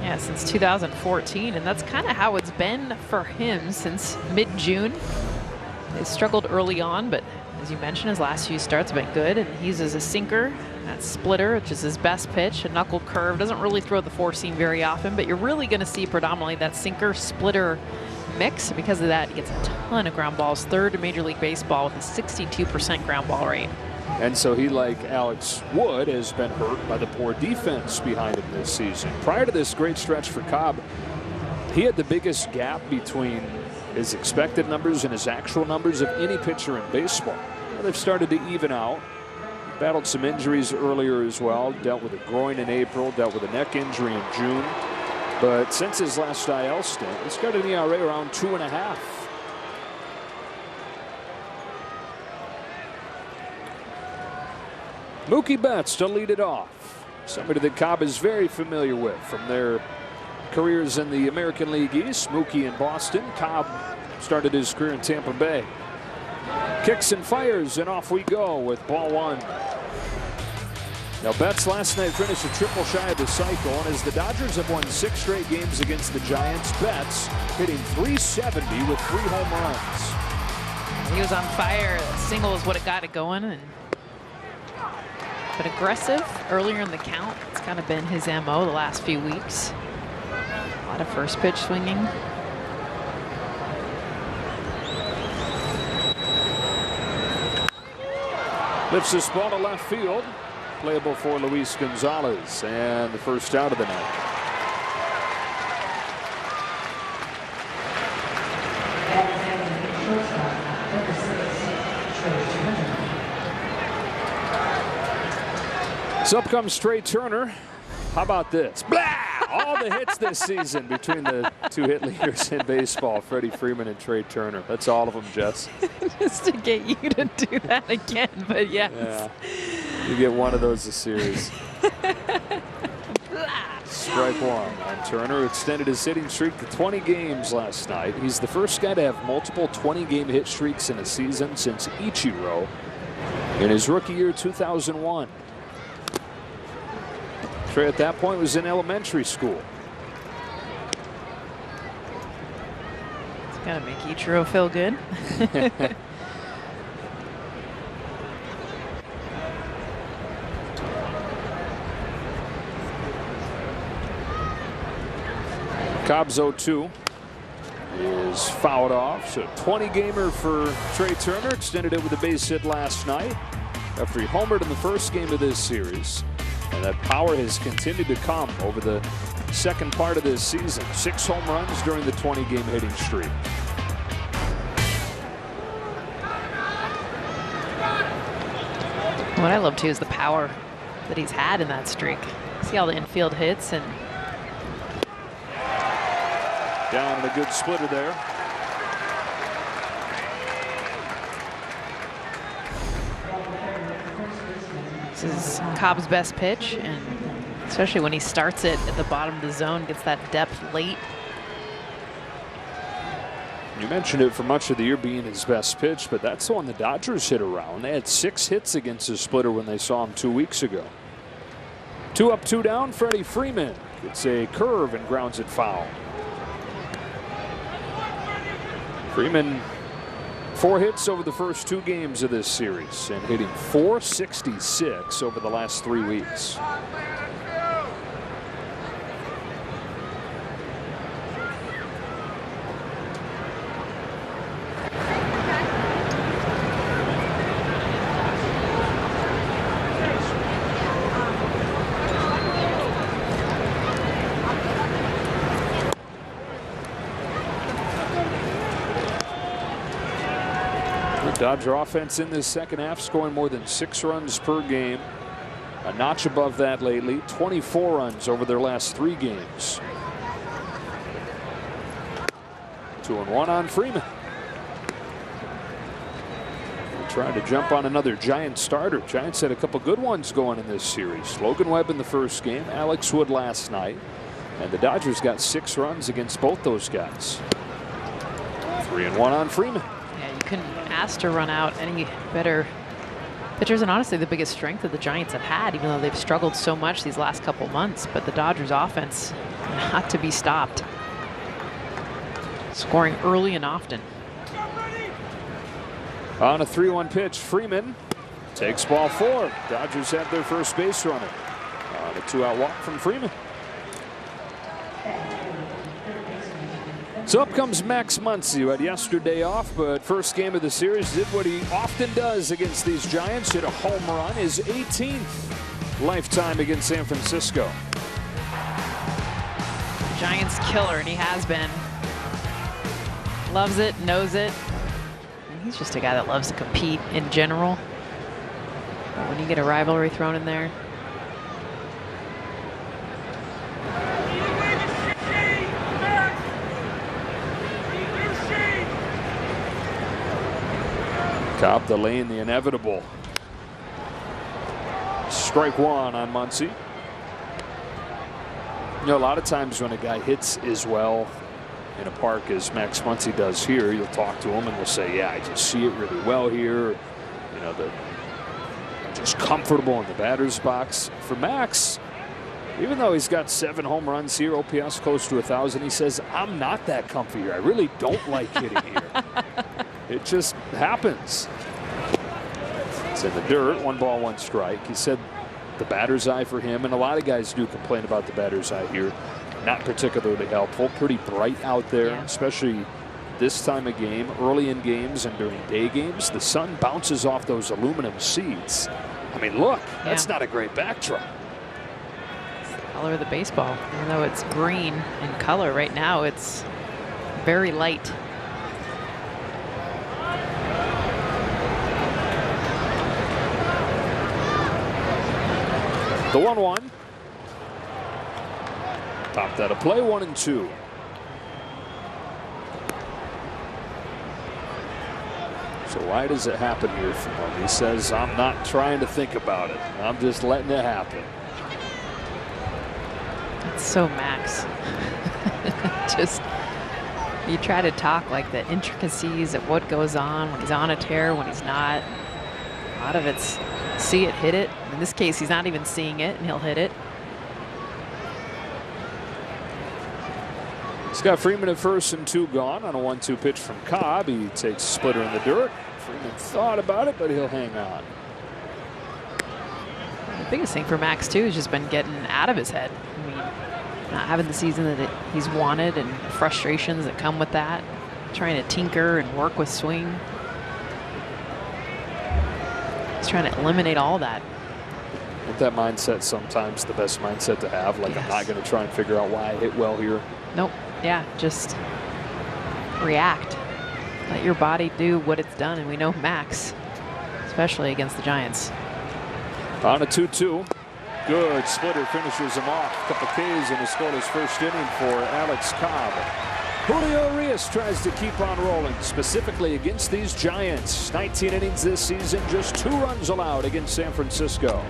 Speaker 14: Yeah, since 2014, and that's kind of how it's been for him since mid-June. They struggled early on, but as you mentioned, his last few starts have been good, and he uses a sinker, that splitter, which is his best pitch, a knuckle curve. Doesn't really throw the four-seam very often, but you're really going to see predominantly that sinker splitter
Speaker 1: mix. Because of that, he gets a ton of ground balls. Third in Major League Baseball with a 62% ground ball rate.
Speaker 13: And so he, like Alex Wood, has been hurt by the poor defense behind him this season. Prior to this great stretch for Cobb, he had the biggest gap between his expected numbers and his actual numbers of any pitcher in baseball. Well, they've started to even out. Battled some injuries earlier as well. Dealt with a groin in April. Dealt with a neck injury in June. But since his last IL stint, he's got an ERA around 2.5. Mookie Betts to lead it off. Somebody that Cobb is very familiar with from their careers in the American League East. Mookie in Boston. Cobb started his career in Tampa Bay. Kicks and fires, and off we go with ball one. Now, Betts last night finished a triple shy of the cycle, and as the Dodgers have won 6 straight games against the Giants, Betts hitting .370 with 3 home runs.
Speaker 1: He was on fire. A single is what it got it going. But aggressive earlier in the count. It's kind of been his MO the last few weeks. A lot of first pitch swinging.
Speaker 13: Lifts this ball to left field. Playable for Luis Gonzalez, and the first out of the night. So up comes Trey Turner. How about this? Blah! All the hits this season between the 2 hit leaders in baseball, Freddie Freeman and Trey Turner. That's all of them, Jess.
Speaker 1: Just to get you to do that again, but yes.
Speaker 13: Yeah. You get one of those a series. Strike one on Turner, who extended his hitting streak to 20 games last night. He's the first guy to have multiple 20-game hit streaks in a season since Ichiro in his rookie year 2001. Trey at that point was in elementary school.
Speaker 1: It's got to make Ichiro feel good.
Speaker 13: Cobb's 0-2 is fouled off. So 20-gamer for Trey Turner. Extended it with a base hit last night after he homered in the first game of this series. And that power has continued to come over the second part of this season. 6 home runs during the 20-game hitting streak.
Speaker 1: What I love too is the power that he's had in that streak. See all the infield hits and
Speaker 13: down in a good splitter there.
Speaker 1: this is Cobb's best pitch, and especially when he starts it at the bottom of the zone, gets that depth late.
Speaker 13: You mentioned it for much of the year being his best pitch, but that's the one the Dodgers hit around. They had 6 hits against his splitter when they saw him 2 weeks ago. 2 up, 2 down. Freddie Freeman gets a curve and grounds it foul. Freeman 4 hits over the first 2 games of this series and hitting .466 over the last 3 weeks. Dodger offense in this second half, scoring more than 6 runs per game. A notch above that lately. 24 runs over their last 3 games. 2-1 on Freeman. We're trying to jump on another Giant starter. Giants had a couple good ones going in this series. Logan Webb in the first game, Alex Wood last night. And the Dodgers got 6 runs against both those guys. 3-1 on Freeman.
Speaker 1: Yeah, you couldn't ask to run out any better pitchers, and honestly the biggest strength that the Giants have had, even though they've struggled so much these last couple months. But the Dodgers offense not to be stopped, scoring early and often.
Speaker 13: On a 3-1 pitch, Freeman takes ball 4. Dodgers have their first base runner on a 2-out walk from Freeman.
Speaker 5: So up comes Max Muncy, who had yesterday off, but first game of the series did what he often does against these Giants, hit a home run, his 18th lifetime against San Francisco.
Speaker 1: Giants killer, and he has been. Loves it, knows it. And he's just a guy that loves to compete in general. But when you get a rivalry thrown in there.
Speaker 5: Cobb delaying the inevitable. Strike one on Muncy. You know, a lot of times when a guy hits as well in a park as Max Muncy does here, you'll talk to him and they'll say, yeah, I just see it really well here. You know, just comfortable in the batter's box. For Max, even though he's got 7 home runs here, OPS close to 1,000, he says, I'm not that comfy here. I really don't like hitting here. It just happens. It's in the dirt, 1 ball, 1 strike. He said the batter's eye for him, and a lot of guys do complain about the batter's eye here. Not particularly helpful. Pretty bright out there, especially this time of game, early in games and during day games. The sun bounces off those aluminum seats. I mean, look, that's not a great backdrop.
Speaker 1: It's the color of the baseball. Even though it's green in color right now, it's very light.
Speaker 5: The 1-1. Popped out of play, 1-2. So why does it happen here for him? He says, I'm not trying to think about it. I'm just letting it happen.
Speaker 1: It's so Max. Just, you try to talk like the intricacies of what goes on when he's on a tear, when he's not. A lot of it's see it, hit it. In this case, he's not even seeing it, and he'll hit it.
Speaker 5: Scott Freeman at first and 2 gone on a 1-2 pitch from Cobb. He takes a splitter in the dirt. Freeman thought about it, but he'll hang on.
Speaker 1: The biggest thing for Max, too, has just been getting out of his head. I mean, not having the season that he's wanted and frustrations that come with that. Trying to tinker and work with swing. He's trying to eliminate all that.
Speaker 5: With that mindset, sometimes the best mindset to have. Like, I'm not going to try and figure out why I hit well here.
Speaker 1: Nope. Yeah, just react. Let your body do what it's done. And we know Max, especially against the Giants.
Speaker 5: On a 2-2. Good splitter finishes him off. A couple Ks in his scoreless first inning for Alex Cobb. Julio Urias tries to keep on rolling, specifically against these Giants. 19 innings this season, just 2 runs allowed against San Francisco.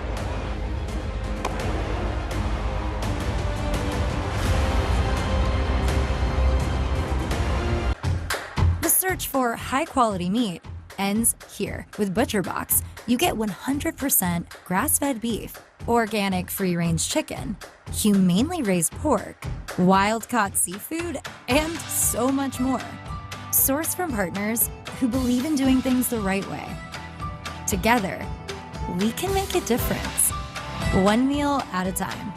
Speaker 7: The search for high-quality meat ends here. With ButcherBox, you get 100% grass-fed beef, organic free-range chicken, humanely raised pork, wild-caught seafood, and so much more. Sourced from partners who believe in doing things the right way. Together, we can make a difference. One meal at a time.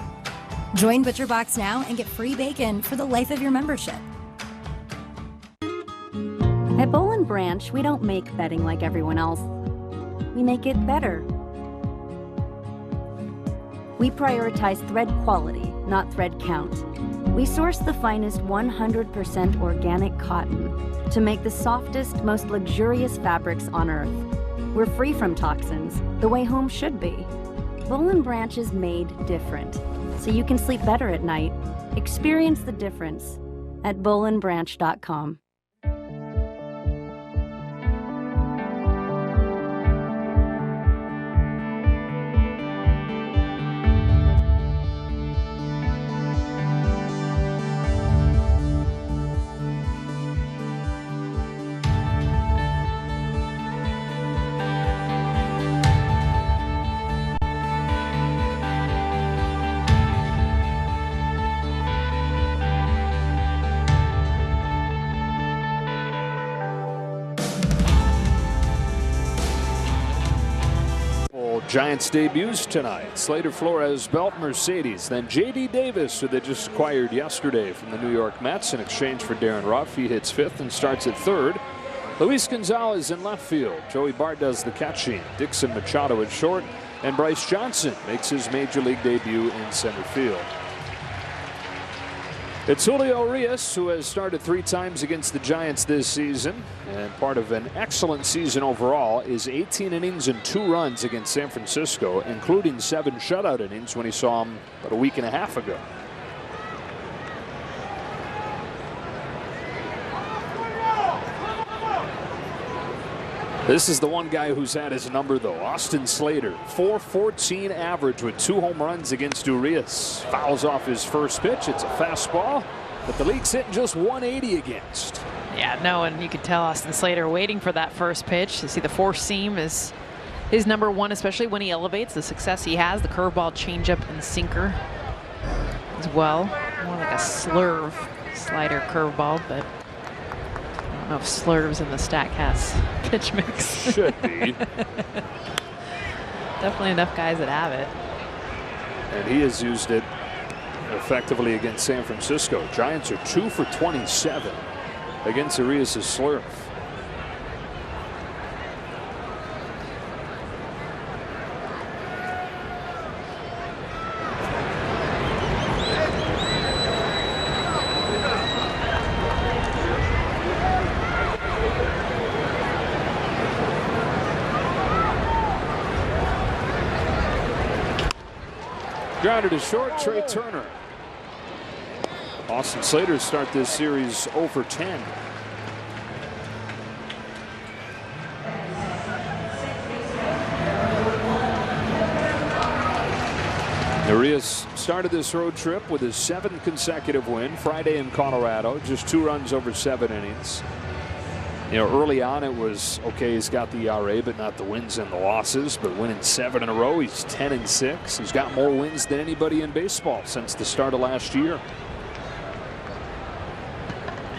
Speaker 7: Join ButcherBox now and get free bacon for the life of your membership.
Speaker 9: At Boll & Branch, we don't make bedding like everyone else. We make it better. We prioritize thread quality, not thread count. We source the finest 100% organic cotton to make the softest, most luxurious fabrics on earth. We're free from toxins, the way home should be. Boll & Branch is made different, so you can sleep better at night. Experience the difference at bollandbranch.com.
Speaker 5: Giants debuts tonight. Slater, Flores, Belt, Mercedes. Then J.D. Davis, who they just acquired yesterday from the New York Mets in exchange for Darren Ruff. He hits 5th and starts at 3rd. Luis Gonzalez in left field. Joey Bart does the catching. Dixon Machado at short. And Bryce Johnson makes his major league debut in center field. It's Julio Urias, who has started 3 times against the Giants this season, and part of an excellent season overall is 18 innings and 2 runs against San Francisco, including 7 shutout innings when he saw him about a week and a half ago. This is the one guy who's had his number, though. Austin Slater, .414 average with 2 home runs against Urias. Fouls off his first pitch. It's a fastball, but the league's hitting just 180 against.
Speaker 1: Yeah, no, and you could tell Austin Slater waiting for that first pitch. You see the 4-seam is his number 1, especially when he elevates. The success he has, the curveball, changeup, and sinker as well. More like a slurve slider curveball, but I don't know if slurves in the StatCast pitch mix.
Speaker 5: Should be.
Speaker 1: Definitely enough guys that have it.
Speaker 5: And he has used it effectively against San Francisco. Giants are 2 for 27 against Urias' slurve. Grounded to short, Trey Turner. Austin Slater start this series 0 for 10. Urias started this road trip with his 7th consecutive win Friday in Colorado, just 2 runs over 7 innings. You know, early on it was okay, he's got the ERA but not the wins and the losses, but winning 7 in a row, he's 10-6. He's got more wins than anybody in baseball since the start of last year.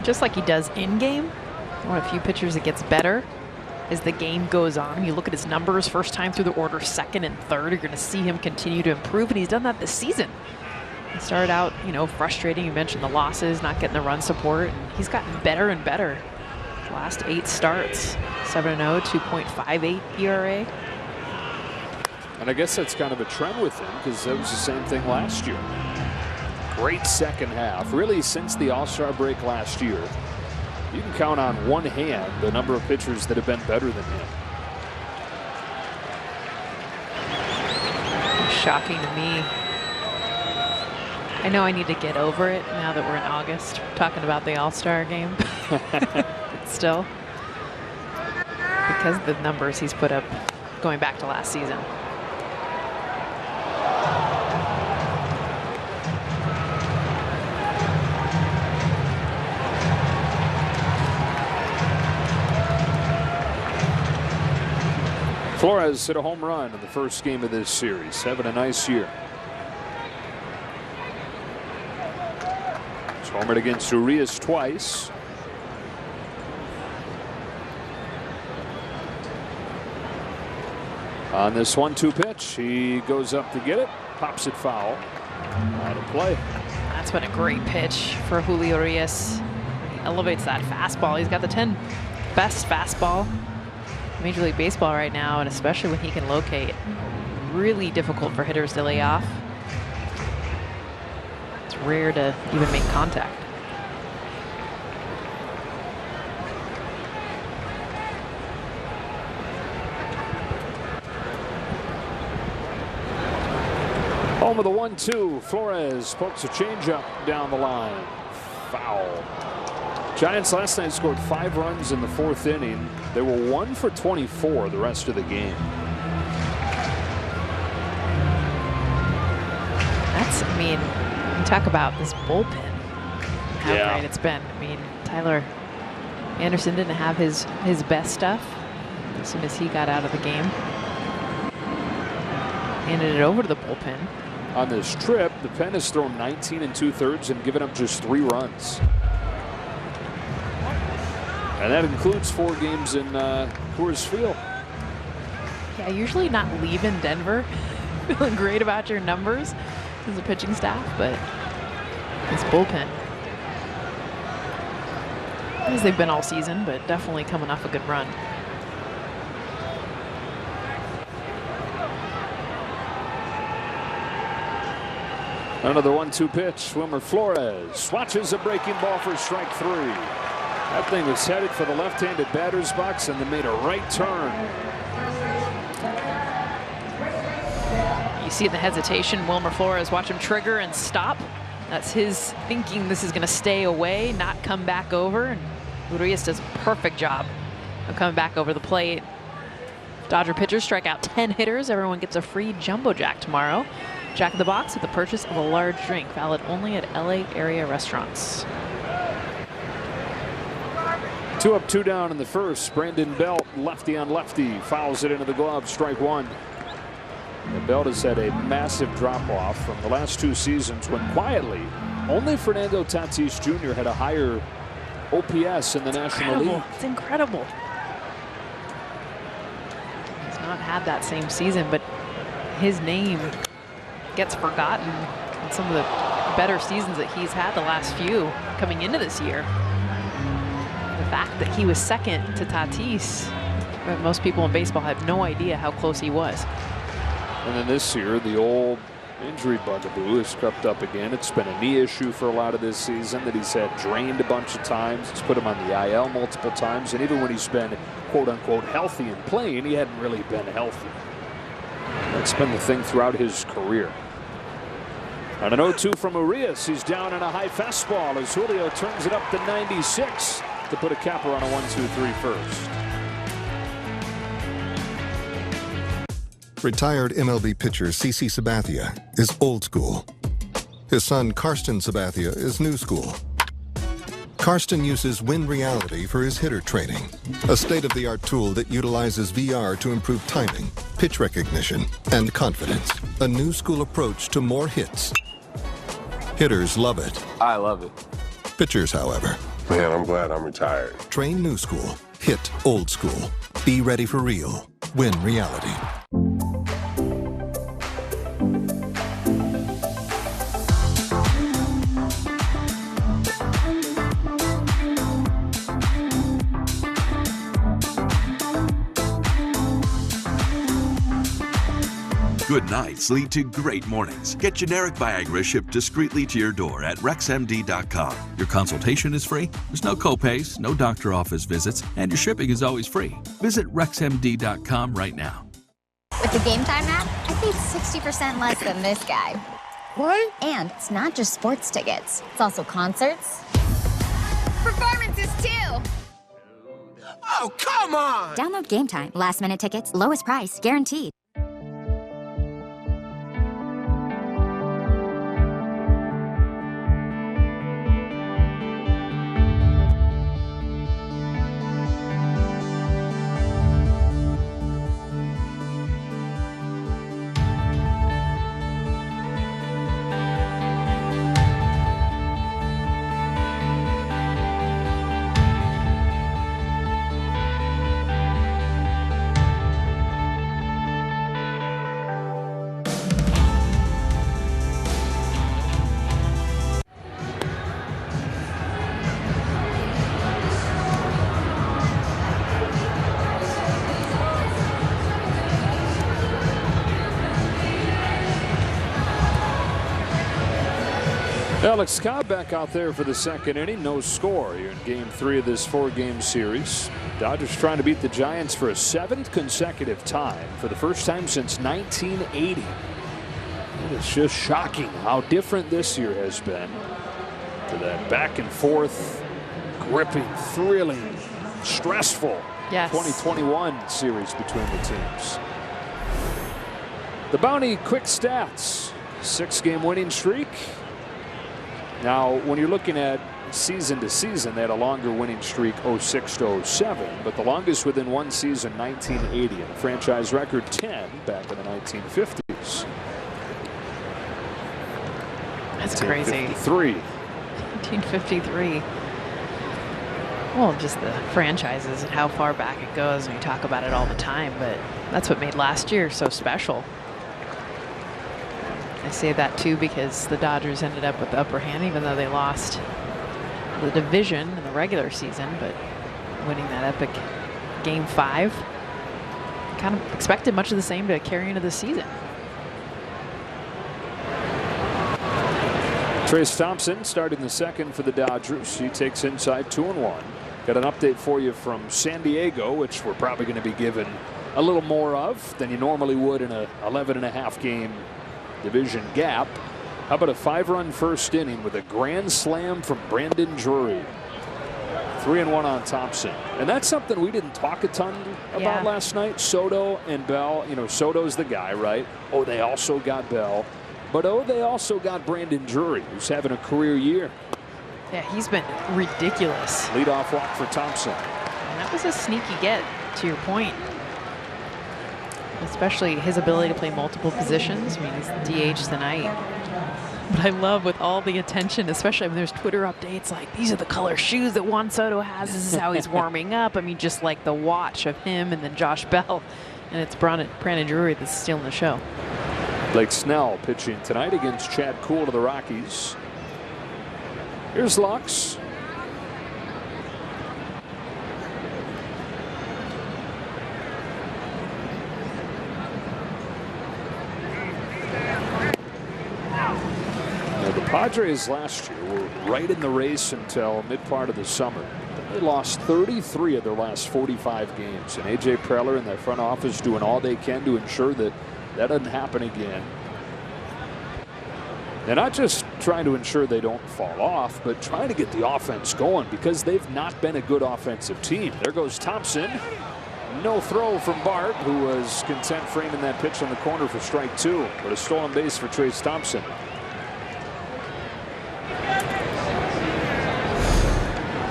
Speaker 1: Just like he does in game, one of the few pitchers that gets better as the game goes on. You look at his numbers, first time through the order, 2nd and 3rd, you're going to see him continue to improve, and he's done that this season. He started out, you know, frustrating. You mentioned the losses, not getting the run support, and he's gotten better and better. Last 8 starts, 7-0, 2.58 ERA.
Speaker 5: And I guess that's kind of a trend with him because that was the same thing last year. Great second half. Really, since the All-Star break last year, you can count on one hand the number of pitchers that have been better than him.
Speaker 1: Shocking to me. I know I need to get over it now that we're in August, talking about the All-Star game. Still, because of the numbers he's put up going back to last season.
Speaker 5: Flores hit a home run in the first game of this series, having a nice year. He's homered against Urias twice. On this 1-2 pitch, he goes up to get it, pops it foul. Out of play.
Speaker 1: That's been a great pitch for Julio Urias. He elevates that fastball. He's got the 10 best fastball in Major League Baseball right now, and especially when he can locate. Really difficult for hitters to lay off. It's rare to even make contact.
Speaker 5: Home of the 1-2. Flores pokes a changeup down the line. Foul. Giants last night scored 5 runs in the 4th inning. They were 1 for 24 the rest of the game.
Speaker 1: That's, I mean, you talk about this bullpen, how great it's been. I mean, Tyler Anderson didn't have his best stuff as soon as he got out of the game. Handed it over to the bullpen.
Speaker 5: On this trip, the pen has thrown 19 2/3 and given up just 3 runs. And that includes 4 games in Coors Field.
Speaker 1: Yeah, usually not leaving Denver feeling great about your numbers as a pitching staff, but this bullpen, as they've been all season, but definitely coming off a good run.
Speaker 5: Another 1-2 pitch. Wilmer Flores watches a breaking ball for strike 3. That thing was headed for the left-handed batter's box, and they made a right turn.
Speaker 1: You see the hesitation. Wilmer Flores, watch him trigger and stop. That's his thinking this is going to stay away, not come back over. And Urias does a perfect job of coming back over the plate. Dodger pitchers strike out 10 hitters. Everyone gets a free Jumbo Jack tomorrow. Jack in the Box with the purchase of a large drink, valid only at LA area restaurants.
Speaker 5: 2 up, 2 down in the first. Brandon Belt, lefty on lefty, fouls it into the glove, strike 1. And Belt has had a massive drop-off from the last 2 seasons when quietly only Fernando Tatis Jr. had a higher OPS in the National League.
Speaker 1: It's incredible. He's not had that same season, but his name gets forgotten in some of the better seasons that he's had the last few coming into this year. The fact that he was second to Tatis, but most people in baseball have no idea how close he was.
Speaker 5: And then this year, the old injury bugaboo has crept up again. It's been a knee issue for a lot of this season that he's had drained a bunch of times. It's put him on the IL multiple times. And even when he's been, quote unquote, healthy and playing, he hadn't really been healthy. That's been the thing throughout his career. And an 0-2 from Urias. He's down on a high fastball as Julio turns it up to 96 to put a capper on a 1-2-3 first.
Speaker 6: Retired MLB pitcher CC Sabathia is old school. His son Karsten Sabathia is new school. Karsten uses Win Reality for his hitter training, a state-of-the-art tool that utilizes VR to improve timing, pitch recognition, and confidence. A new school approach to more hits. Hitters love it.
Speaker 11: I love it.
Speaker 6: Pitchers, however.
Speaker 23: Man, I'm glad I'm retired.
Speaker 6: Train new school. Hit old school. Be ready for real. Win Reality.
Speaker 12: Good nights lead to great mornings. Get generic Viagra shipped discreetly to your door at RexMD.com. Your consultation is free. There's no copays, no doctor office visits, and your shipping is always free. Visit RexMD.com right now.
Speaker 15: With the Game Time app, I paid 60% less than this guy. What? And it's not just sports tickets. It's also concerts. Performances, too.
Speaker 10: Oh, come on!
Speaker 15: Download Game Time. Last-minute tickets, lowest price, guaranteed.
Speaker 5: Alex Cobb back out there for the second inning. No score here in Game 3 of this 4-game series. Dodgers trying to beat the Giants for a 7th consecutive time for the first time since 1980. It's just shocking how different this year has been. To that back and forth, gripping, thrilling, stressful 2021 series between the teams. The Bounty quick stats. 6-game winning streak. Now, when you're looking at season to season, they had a longer winning streak 06 to 07, but the longest within one season, 1980, and a franchise record 10 back in the 1950s.
Speaker 1: That's crazy.
Speaker 5: 1953.
Speaker 1: 1953. Well, just the franchises and how far back it goes, and we talk about it all the time, but that's what made last year so special. I say that too because the Dodgers ended up with the upper hand, even though they lost the division in the regular season, but winning that epic Game 5, kind of expected much of the same to carry into the season.
Speaker 5: Trace Thompson starting the second for the Dodgers. He takes inside 2-1. Got an update for you from San Diego, which we're probably going to be given a little more of than you normally would in a 11.5 game division gap. How about a 5-run first inning with a grand slam from Brandon Drury? 3-1 on Thompson. And that's something we didn't talk a ton about last night. Soto and Bell. You know, Soto's the guy, right? Oh, they also got Bell. But they also got Brandon Drury, who's having a career year.
Speaker 1: Yeah, he's been ridiculous.
Speaker 5: Leadoff walk for Thompson.
Speaker 1: And that was a sneaky get, to your point. Especially his ability to play multiple positions. I mean, he's DH tonight. But I love with all the attention, especially when there's Twitter updates like, these are the color shoes that Juan Soto has. This is how he's warming up. I mean, just like the watch of him and then Josh Bell. And it's Brandon Drury that's stealing the show.
Speaker 5: Blake Snell pitching tonight against Chad Kuhl to the Rockies. Here's Lux. Now, the Padres last year were right in the race until mid part of the summer. They lost 33 of their last 45 games. And A.J. Preller and their front office doing all they can to ensure that that doesn't happen again. They're not just trying to ensure they don't fall off, but trying to get the offense going because they've not been a good offensive team. There goes Thompson. No throw from Bart, who was content framing that pitch on the corner for strike 2. But a stolen base for Trace Thompson.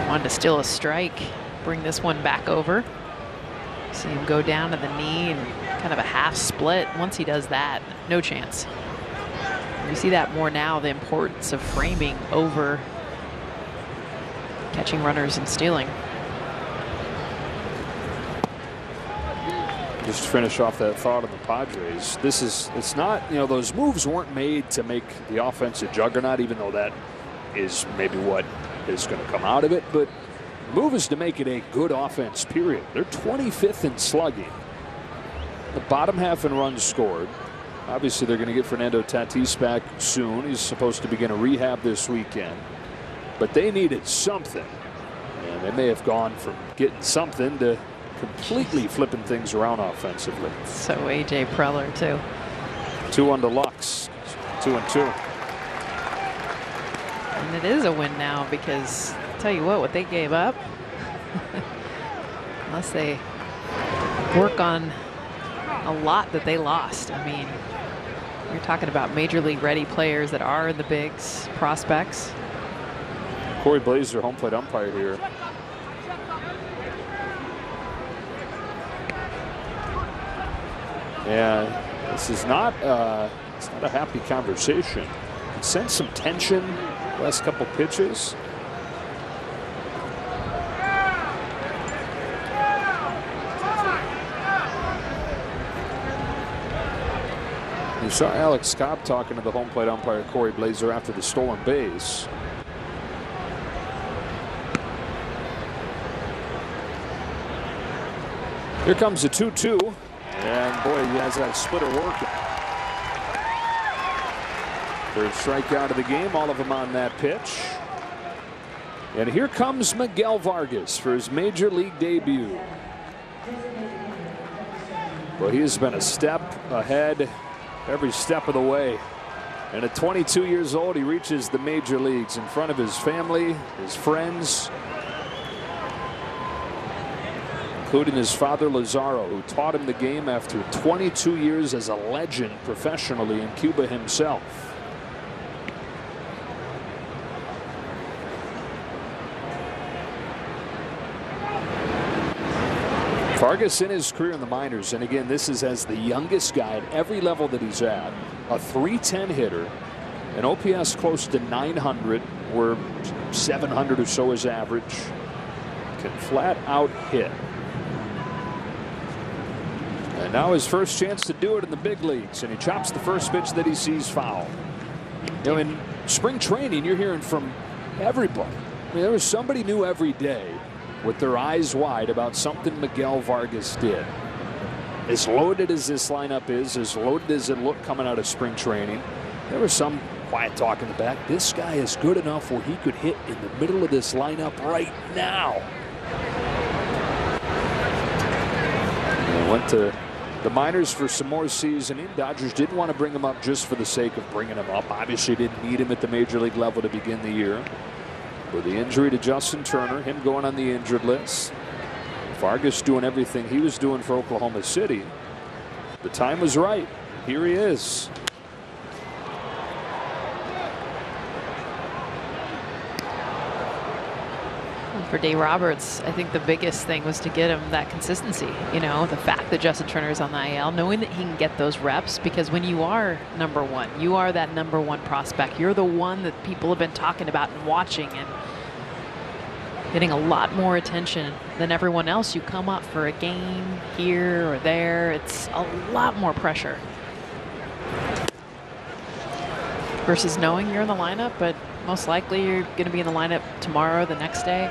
Speaker 1: Wanted to steal a strike, bring this one back over. See him go down to the knee and kind of a half split. Once he does that, no chance. You see that more now, the importance of framing over catching runners and stealing.
Speaker 5: Just to finish off that thought of the Padres, it's not, you know, those moves weren't made to make the offense a juggernaut, even though that is maybe what is going to come out of it. But the move is to make it a good offense, period. They're 25th in slugging. The bottom half in runs scored. Obviously, they're going to get Fernando Tatis back soon. He's supposed to begin a rehab this weekend. But they needed something. And they may have gone from getting something to completely flipping things around offensively.
Speaker 1: So A.J. Preller, too.
Speaker 5: 2-1 to Lux. 2-2.
Speaker 1: And it is a win now because, I'll tell you what they gave up, unless they work on a lot that they lost. I mean, you're talking about major league ready players that are in the bigs, prospects.
Speaker 5: Corey Blazer, home plate umpire here. And this is not it's not a happy conversation. It sent some tension last couple pitches. You saw Alex Cobb talking to the home plate umpire Corey Blazer after the stolen base. Here comes the 2-2. And boy, he has that splitter working. Third strikeout of the game, all of them on that pitch. And here comes Miguel Vargas for his major league debut. Well, he has been a step ahead every step of the way. And at 22 years old, he reaches the major leagues in front of his family, his friends, including his father Lazaro, who taught him the game after 22 years as a legend professionally in Cuba himself. Vargas in his career in the minors, and again, this is as the youngest guy at every level that he's at, a .310 hitter, an OPS close to 900, where 700 or so is average. can flat out hit. And now his first chance to do it in the big leagues, and he chops the first pitch that he sees foul. You know, in spring training, you're hearing from everybody. I mean, there was somebody new every day with their eyes wide about something Miguel Vargas did. As loaded as this lineup is, as loaded as it looked coming out of spring training, there was some quiet talk in the back. This guy is good enough where he could hit in the middle of this lineup right now. They went to the minors for some more seasoning. Dodgers didn't want to bring him up just for the sake of bringing him up. Obviously didn't need him at the major league level to begin the year. With the injury to Justin Turner, him going on the injured list, Vargas doing everything he was doing for Oklahoma City. The time was right. Here he is.
Speaker 1: For Dave Roberts, I think the biggest thing was to get him that consistency. You know, the fact that Justin Turner is on the IL, knowing that he can get those reps, because when you are number one, you are that number one prospect. You're the one that people have been talking about and watching and getting a lot more attention than everyone else. You come up for a game here or there, it's a lot more pressure versus knowing you're in the lineup, but most likely you're going to be in the lineup tomorrow, the next day.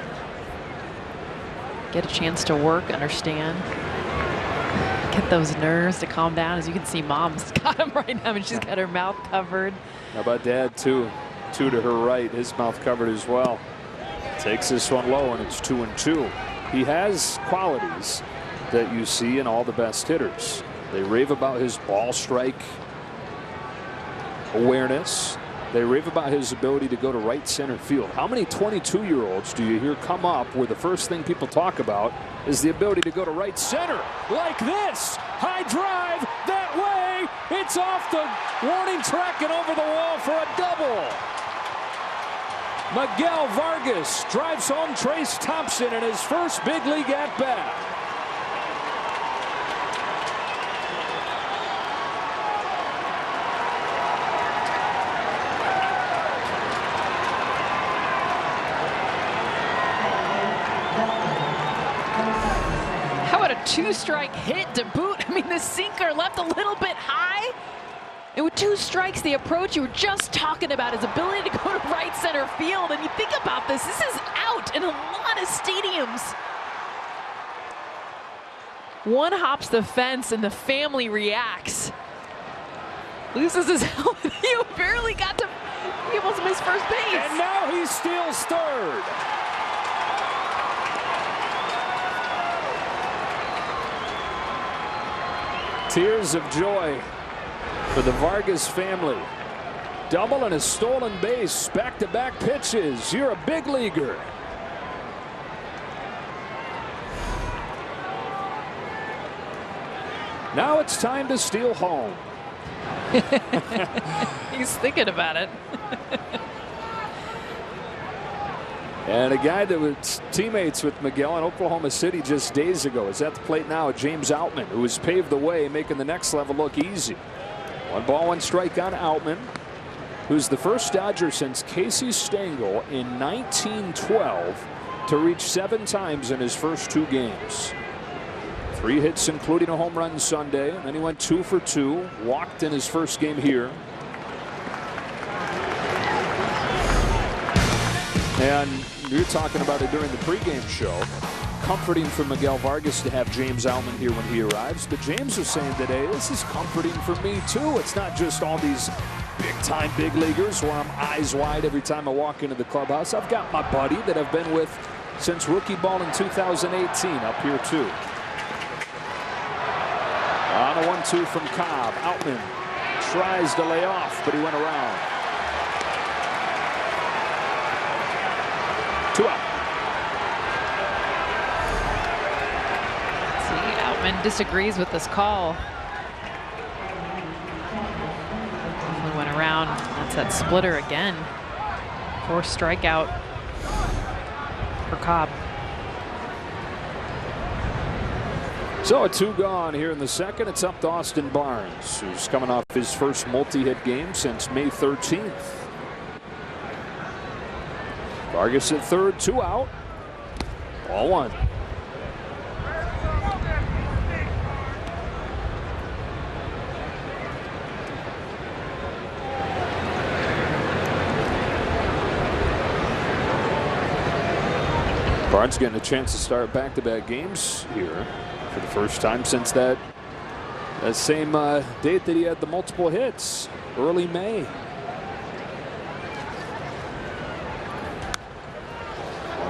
Speaker 1: Get a chance to work, understand, get those nerves to calm down. As you can see, Mom's got him right now, and she's got her mouth covered.
Speaker 5: How about Dad, too? Two to her right, his mouth covered as well. Takes this one low, and it's 2-2. He has qualities that you see in all the best hitters. They rave about his ball strike awareness. They rave about his ability to go to right center field. How many 22-year-olds do you hear come up where the first thing people talk about is the ability to go to right center? Like this. High drive that way. It's off the warning track and over the wall for a double. Miguel Vargas drives home Trace Thompson in his first big league at-bat.
Speaker 1: Two-strike hit to boot. I mean, the sinker left a little bit high. And with 2 strikes, the approach you were just talking about, his ability to go to right center field. And you think about this is out in a lot of stadiums. One hops the fence and the family reacts. Loses his helmet. He barely got to, he almost missed first base.
Speaker 5: And now he steals third. Tears of joy for the Vargas family. Double and a stolen base, back-to-back pitches. You're a big leaguer. Now it's time to steal home.
Speaker 1: He's thinking about it.
Speaker 5: And a guy that was teammates with Miguel in Oklahoma City just days ago is at the plate now, James Outman, who has paved the way, making the next level look easy. 1 ball, 1 strike on Outman, who's the first Dodger since Casey Stengel in 1912 to reach 7 times in his first 2 games. 3 hits, including a home run Sunday, and then he went 2 for 2, walked in his first game here. And you're talking about it during the pregame show. Comforting for Miguel Vargas to have James Outman here when he arrives. But James was saying today, this is comforting for me too. It's not just all these big-time big leaguers where I'm eyes wide every time I walk into the clubhouse. I've got my buddy that I've been with since rookie ball in 2018 up here too. On a 1-2 from Cobb. Outman tries to lay off, but he went around. 2 out.
Speaker 1: See, Outman disagrees with this call. He went around. That's that splitter again. 4th strikeout for Cobb.
Speaker 5: So a 2 gone here in the second. It's up to Austin Barnes, who's coming off his first multi-hit game since May 13th. Vargas at third, 2 out. Ball one. Barnes getting a chance to start back-to-back games here for the first time since that same date that he had the multiple hits, early May.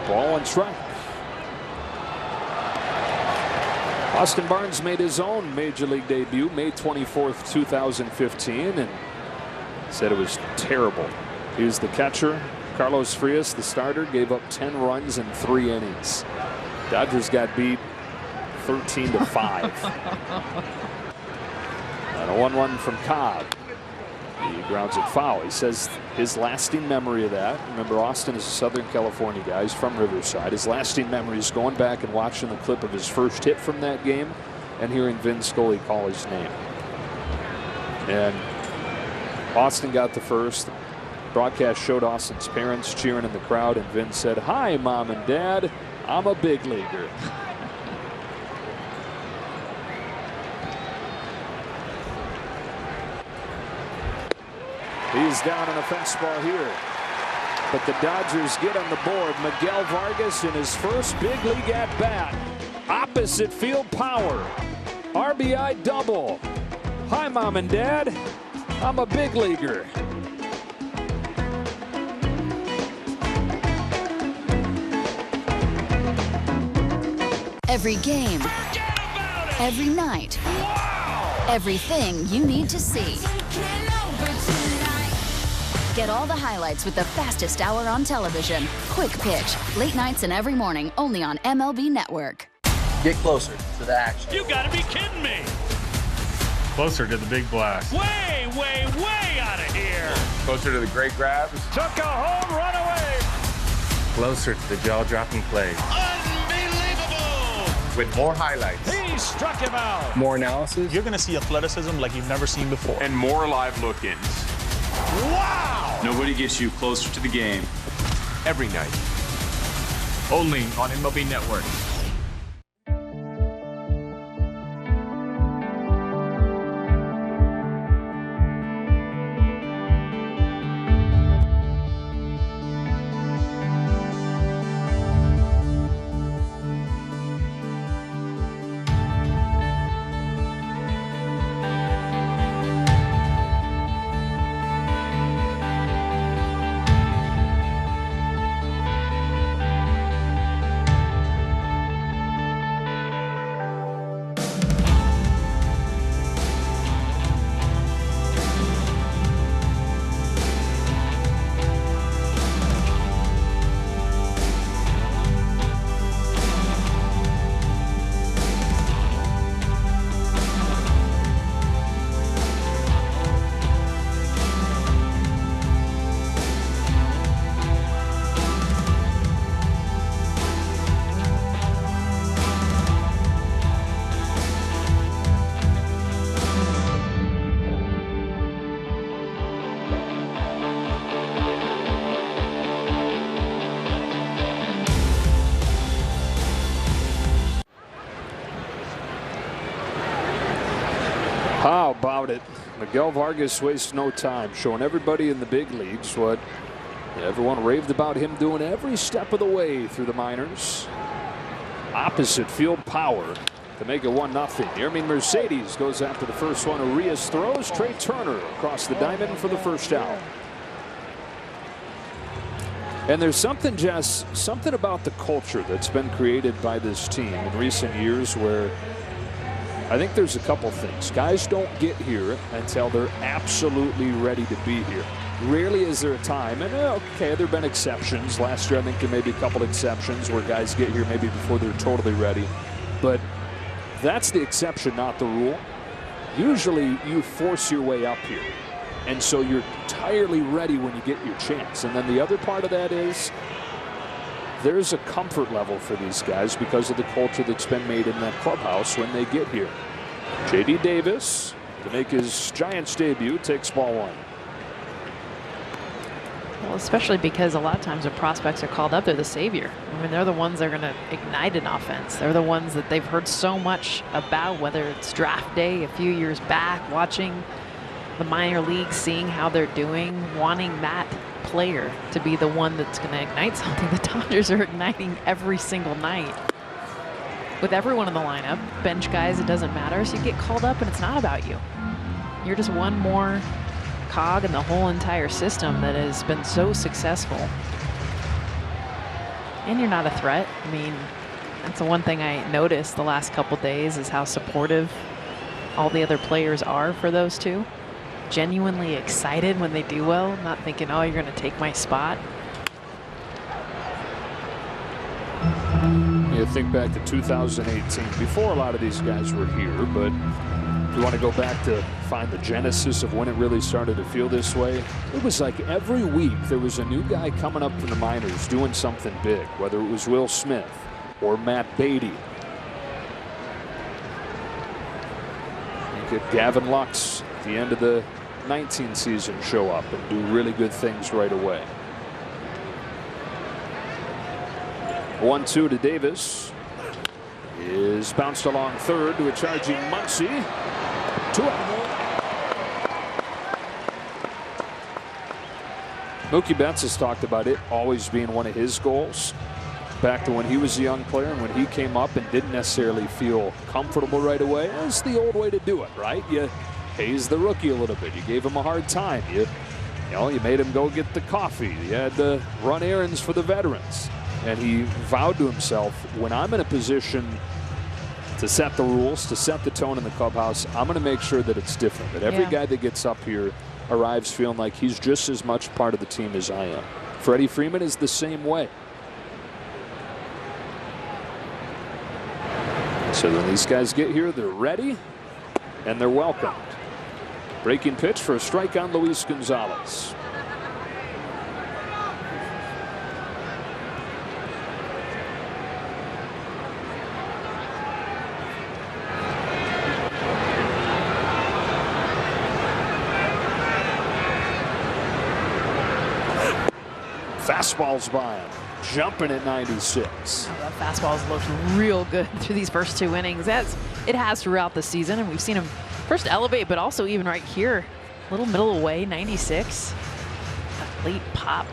Speaker 5: Ball one strike. Austin Barnes made his own major league debut May 24th, 2015, and said it was terrible. He was the catcher. Carlos Frias, the starter, gave up 10 runs in 3 innings. Dodgers got beat 13-5. And a 1-1 from Cobb. He grounds it foul. He says his lasting memory of that, remember Austin is a Southern California guy, he's from Riverside. His lasting memory is going back and watching the clip of his first hit from that game and hearing Vin Scully call his name. And Austin got the first. The broadcast showed Austin's parents cheering in the crowd, and Vin said, "Hi, Mom and Dad, I'm a big leaguer." He's down on a fence ball here. But the Dodgers get on the board. Miguel Vargas in his first big league at bat. Opposite field power. RBI double. Hi, Mom and Dad. I'm a big leaguer.
Speaker 21: Every game. Every night. Wow. Everything you need to see. Get all the highlights with the fastest hour on television. Quick Pitch, late nights and every morning, only on MLB Network.
Speaker 16: Get closer to the action.
Speaker 10: You gotta be kidding me.
Speaker 17: Closer to the big blast.
Speaker 10: Way, way, way out of here.
Speaker 11: Closer to the great grabs.
Speaker 10: Took a home run away.
Speaker 17: Closer to the jaw-dropping plays.
Speaker 10: Unbelievable.
Speaker 17: With more highlights.
Speaker 10: He struck him out.
Speaker 17: More analysis.
Speaker 18: You're going to see athleticism like you've never seen before.
Speaker 11: And more live look-ins.
Speaker 10: Wow.
Speaker 19: Nobody gets you closer to the game.
Speaker 17: Every night. Only on MLB Network.
Speaker 5: How about it? Miguel Vargas wastes no time, showing everybody in the big leagues what everyone raved about him doing every step of the way through the minors. Opposite field power to make it 1-0. Yermin Mercedes goes after the first one. Urias throws. Trey Turner across the diamond for the first out. And there's something, Jess, something about the culture that's been created by this team in recent years where I think there's a couple things. Guys don't get here until they're absolutely ready to be here. Rarely is there a time, and okay, there have been exceptions. Last year, I think there may be a couple exceptions where guys get here maybe before they're totally ready. But that's the exception, not the rule. Usually, you force your way up here. And so you're entirely ready when you get your chance. And then the other part of that is there's a comfort level for these guys because of the culture that's been made in that clubhouse when they get here. J.D. Davis, to make his Giants debut, takes ball one.
Speaker 1: Well, especially because a lot of times when prospects are called up, they're the savior. I mean, they're the ones that are going to ignite an offense. They're the ones that they've heard so much about, whether it's draft day a few years back, watching the minor leagues, seeing how they're doing, wanting that player to be the one that's going to ignite something. The Dodgers are igniting every single night with everyone in the lineup. Bench guys, it doesn't matter. So you get called up and it's not about you. You're just one more cog in the whole entire system that has been so successful. And you're not a threat. I mean, that's the one thing I noticed the last couple days is how supportive all the other players are for those two. Genuinely excited when they do well, not thinking, oh, you're going to take my spot.
Speaker 5: You think back to 2018, before a lot of these guys were here, but you want to go back to find the genesis of when it really started to feel this way. It was like every week there was a new guy coming up from the minors doing something big, whether it was Will Smith or Matt Beatty. You get Gavin Lux at the end of the 19 season show up and do really good things right away. 1-2 to Davis. Is bounced along third to a charging Muncy. 2-out. Mookie Betts has talked about it always being one of his goals. Back to when he was a young player and when he came up and didn't necessarily feel comfortable right away. That's the old way to do it, right? You haze the rookie a little bit. You gave him a hard time. You made him go get the coffee. You had to run errands for the veterans. And he vowed to himself, when I'm in a position to set the rules, to set the tone in the clubhouse, I'm going to make sure that it's different. That every guy that gets up here arrives feeling like he's just as much part of the team as I am. Freddie Freeman is the same way. So when these guys get here, they're ready and they're welcomed. Breaking pitch for a strike on Luis Gonzalez. Fastball's by him, jumping at 96.
Speaker 1: Oh, that fastball's looked real good through these first two innings. It has throughout the season, and we've seen him first elevate, but also even right here, a little middle away, 96. That late pop.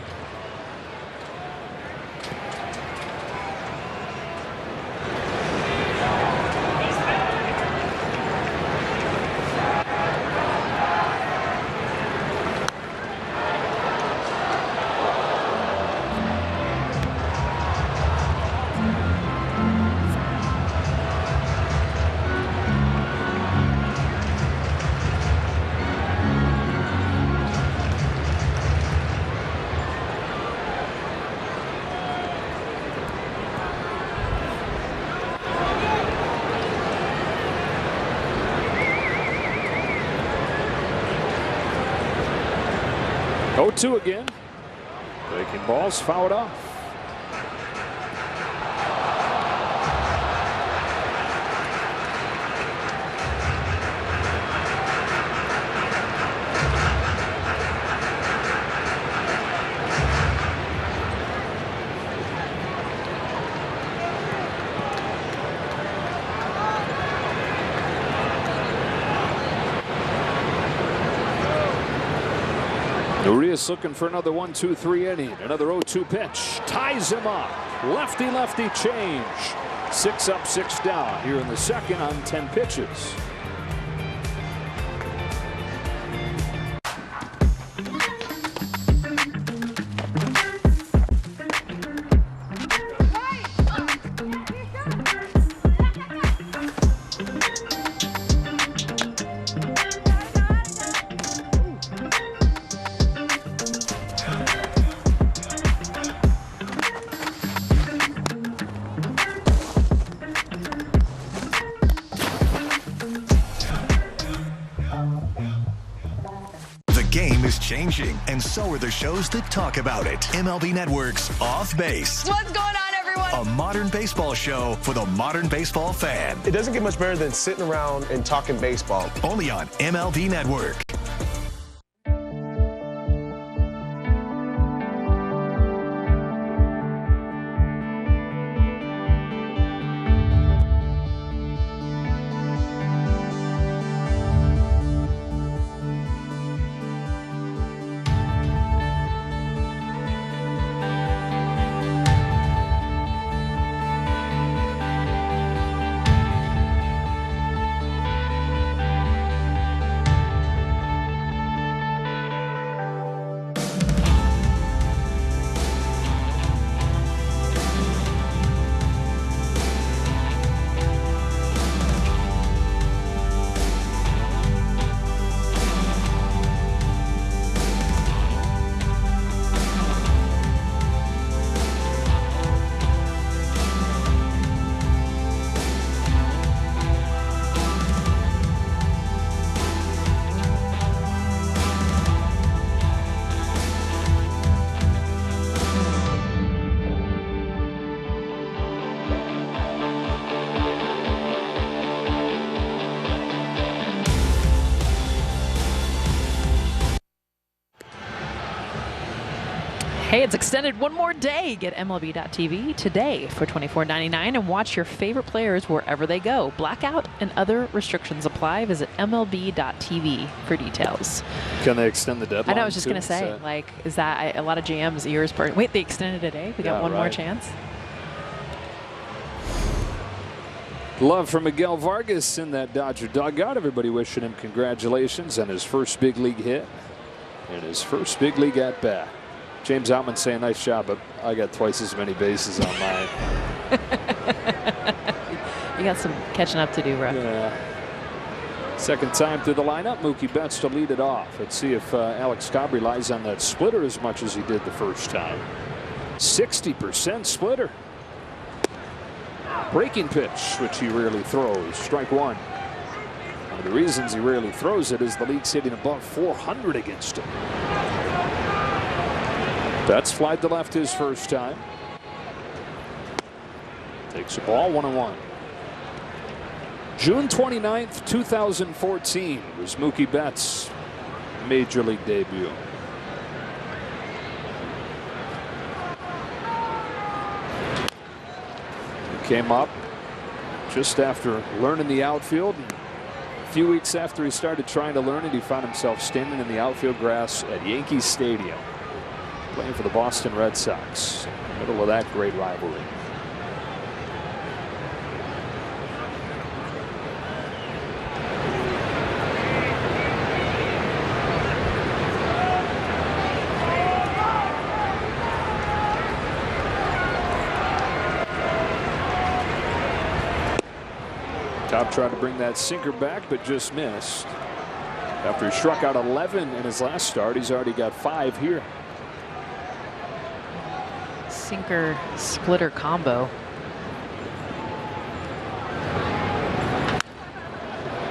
Speaker 1: Two again. Breaking balls fouled off. Urias looking for another 1-2-3 inning. Another 0-2 pitch. Ties him up. Lefty change. 6 up, 6 down here in the second on 10 pitches.
Speaker 2: Changing, and so are the shows that talk about it. MLB Network's Off Base.
Speaker 3: What's going on, everyone?
Speaker 2: A modern baseball show for the modern baseball fan.
Speaker 4: It doesn't get much better than sitting around and talking baseball.
Speaker 2: Only on MLB Network.
Speaker 1: Hey, it's extended one more day. Get MLB.tv today for $24.99 and watch your favorite players wherever they go. Blackout and other restrictions apply. Visit MLB.tv for details.
Speaker 5: Can they extend the deadline?
Speaker 1: I know, I was just going to say, is that a lot of GMs ears part? Wait, they extended a day? We got one more chance?
Speaker 5: Love for Miguel Vargas in that Dodger dugout. Everybody wishing him congratulations on his first big league hit and his first big league at bat. James Outman saying, nice job, but I got twice as many bases on mine.
Speaker 1: You got some catching up to do, bro.
Speaker 5: Yeah. Second time through the lineup, Mookie Betts to lead it off. Let's see if Alex Cobb relies on that splitter as much as he did the first time. 60% splitter. Breaking pitch, which he rarely throws. Strike one. One of the reasons he rarely throws it is the league's hitting above 400 against him. Betts flied to left his first time. Takes a ball, 1-1. June 29th, 2014 was Mookie Betts' major league debut. He came up just after learning the outfield. And a few weeks after he started trying to learn it, he found himself standing in the outfield grass at Yankee Stadium, playing for the Boston Red Sox, in the middle of that great rivalry. Cobb tried to bring that sinker back, but just missed. After he struck out 11 in his last start, he's already got 5 here.
Speaker 1: Sinker splitter combo.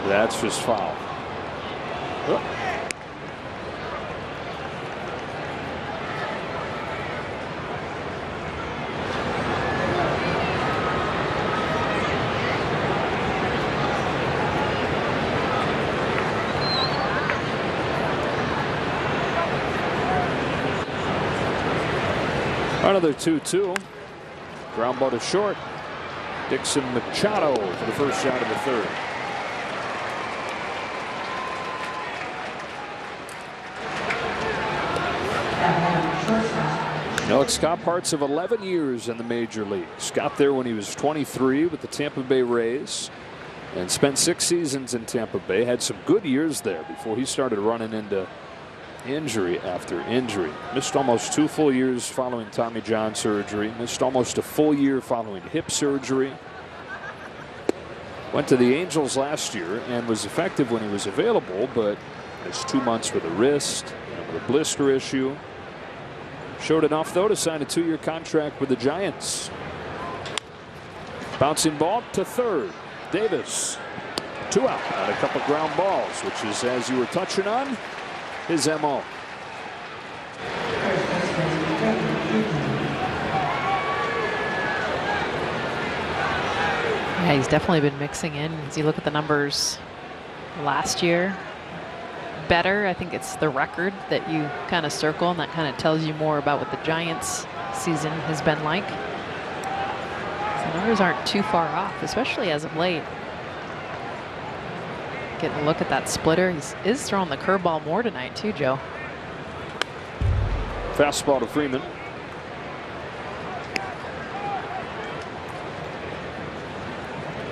Speaker 5: That's just foul. Oh. Another 2-2. Ground ball to short. Dixon Machado for the first out of the third. Alex Cobb, parts of 11 years in the major leagues. Got there when he was 23 with the Tampa Bay Rays and spent 6 seasons in Tampa Bay. Had some good years there before he started running into injury after injury. Missed almost 2 full years following Tommy John surgery. Missed almost a full year following hip surgery. Went to the Angels last year and was effective when he was available, but missed 2 months with a wrist, with a blister issue. Showed enough though to sign a 2-year contract with the Giants. Bouncing ball to third. Davis. 2 out on a couple ground balls, which is, as you were touching on, his MO.
Speaker 1: Yeah, he's definitely been mixing in. As you look at the numbers last year, better. I think it's the record that you kind of circle, and that kind of tells you more about what the Giants season has been like. The numbers aren't too far off, especially as of late. Getting a look at that splitter. He is throwing the curveball more tonight too, Joe.
Speaker 5: Fastball to Freeman.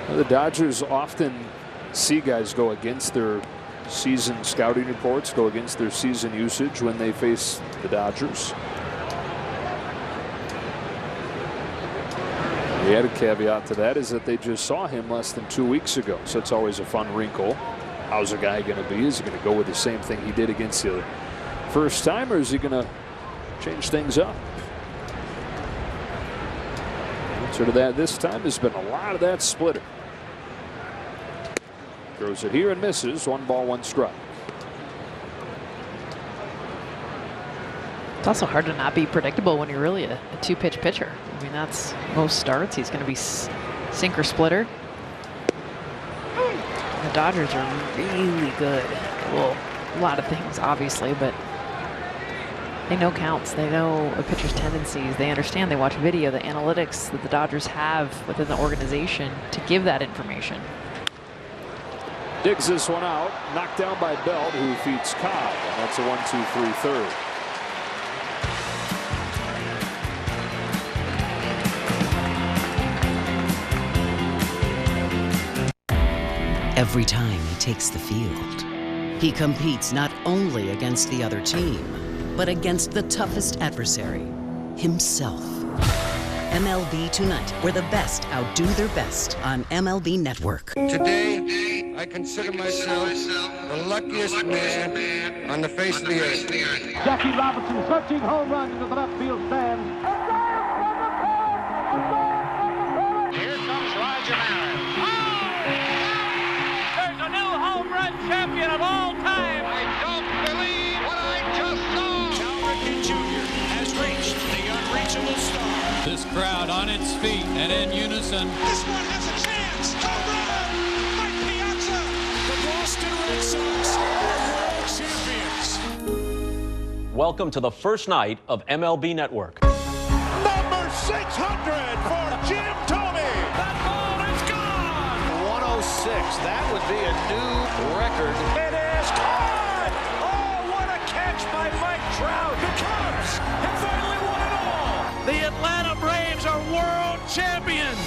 Speaker 5: Well, the Dodgers often see guys go against their season scouting reports, go against their season usage when they face the Dodgers. The added caveat to that is that they just saw him less than 2 weeks ago, so it's always a fun wrinkle. How's a guy going to be? Is he going to go with the same thing he did against the first time, or is he going to change things up? Answer to that this time has been a lot of that splitter. Throws it here and misses. 1 ball, 1 strike.
Speaker 1: It's also hard to not be predictable when you're really a 2-pitch pitcher. I mean, that's most starts. He's going to be sinker splitter. The Dodgers are really good. Well, a lot of things, obviously, but They know counts. They know a pitcher's tendencies. They understand. They watch video, the analytics that the Dodgers have within the organization to give that information.
Speaker 5: Digs this one out, knocked down by Belt, who feeds Cobb, and that's a 1-2-3 third.
Speaker 3: Every time he takes the field, he competes not only against the other team, but against the toughest adversary, himself. MLB Tonight, where the best outdo their best on MLB Network.
Speaker 8: Today, I consider myself the luckiest man on the face of the earth.
Speaker 10: Jackie Robinson searching home run into the left field stand. Here comes Roger Maris. There's a new home run champion of all time. I don't believe what I just saw. Cal Ripken Jr. has reached the unreachable star.
Speaker 20: This crowd on its feet and in unison.
Speaker 10: This one has a chance. Home run! Mike Piazza! The Boston Red Sox are world champions.
Speaker 22: Welcome to the first night of MLB Network.
Speaker 10: Number 600 for Jim Thome. That ball is gone.
Speaker 8: 106. That would be a new record.
Speaker 10: It is caught. Oh, what a catch by Mike Trout. The Cubs have finally won it all. The Atlanta Braves are world champions.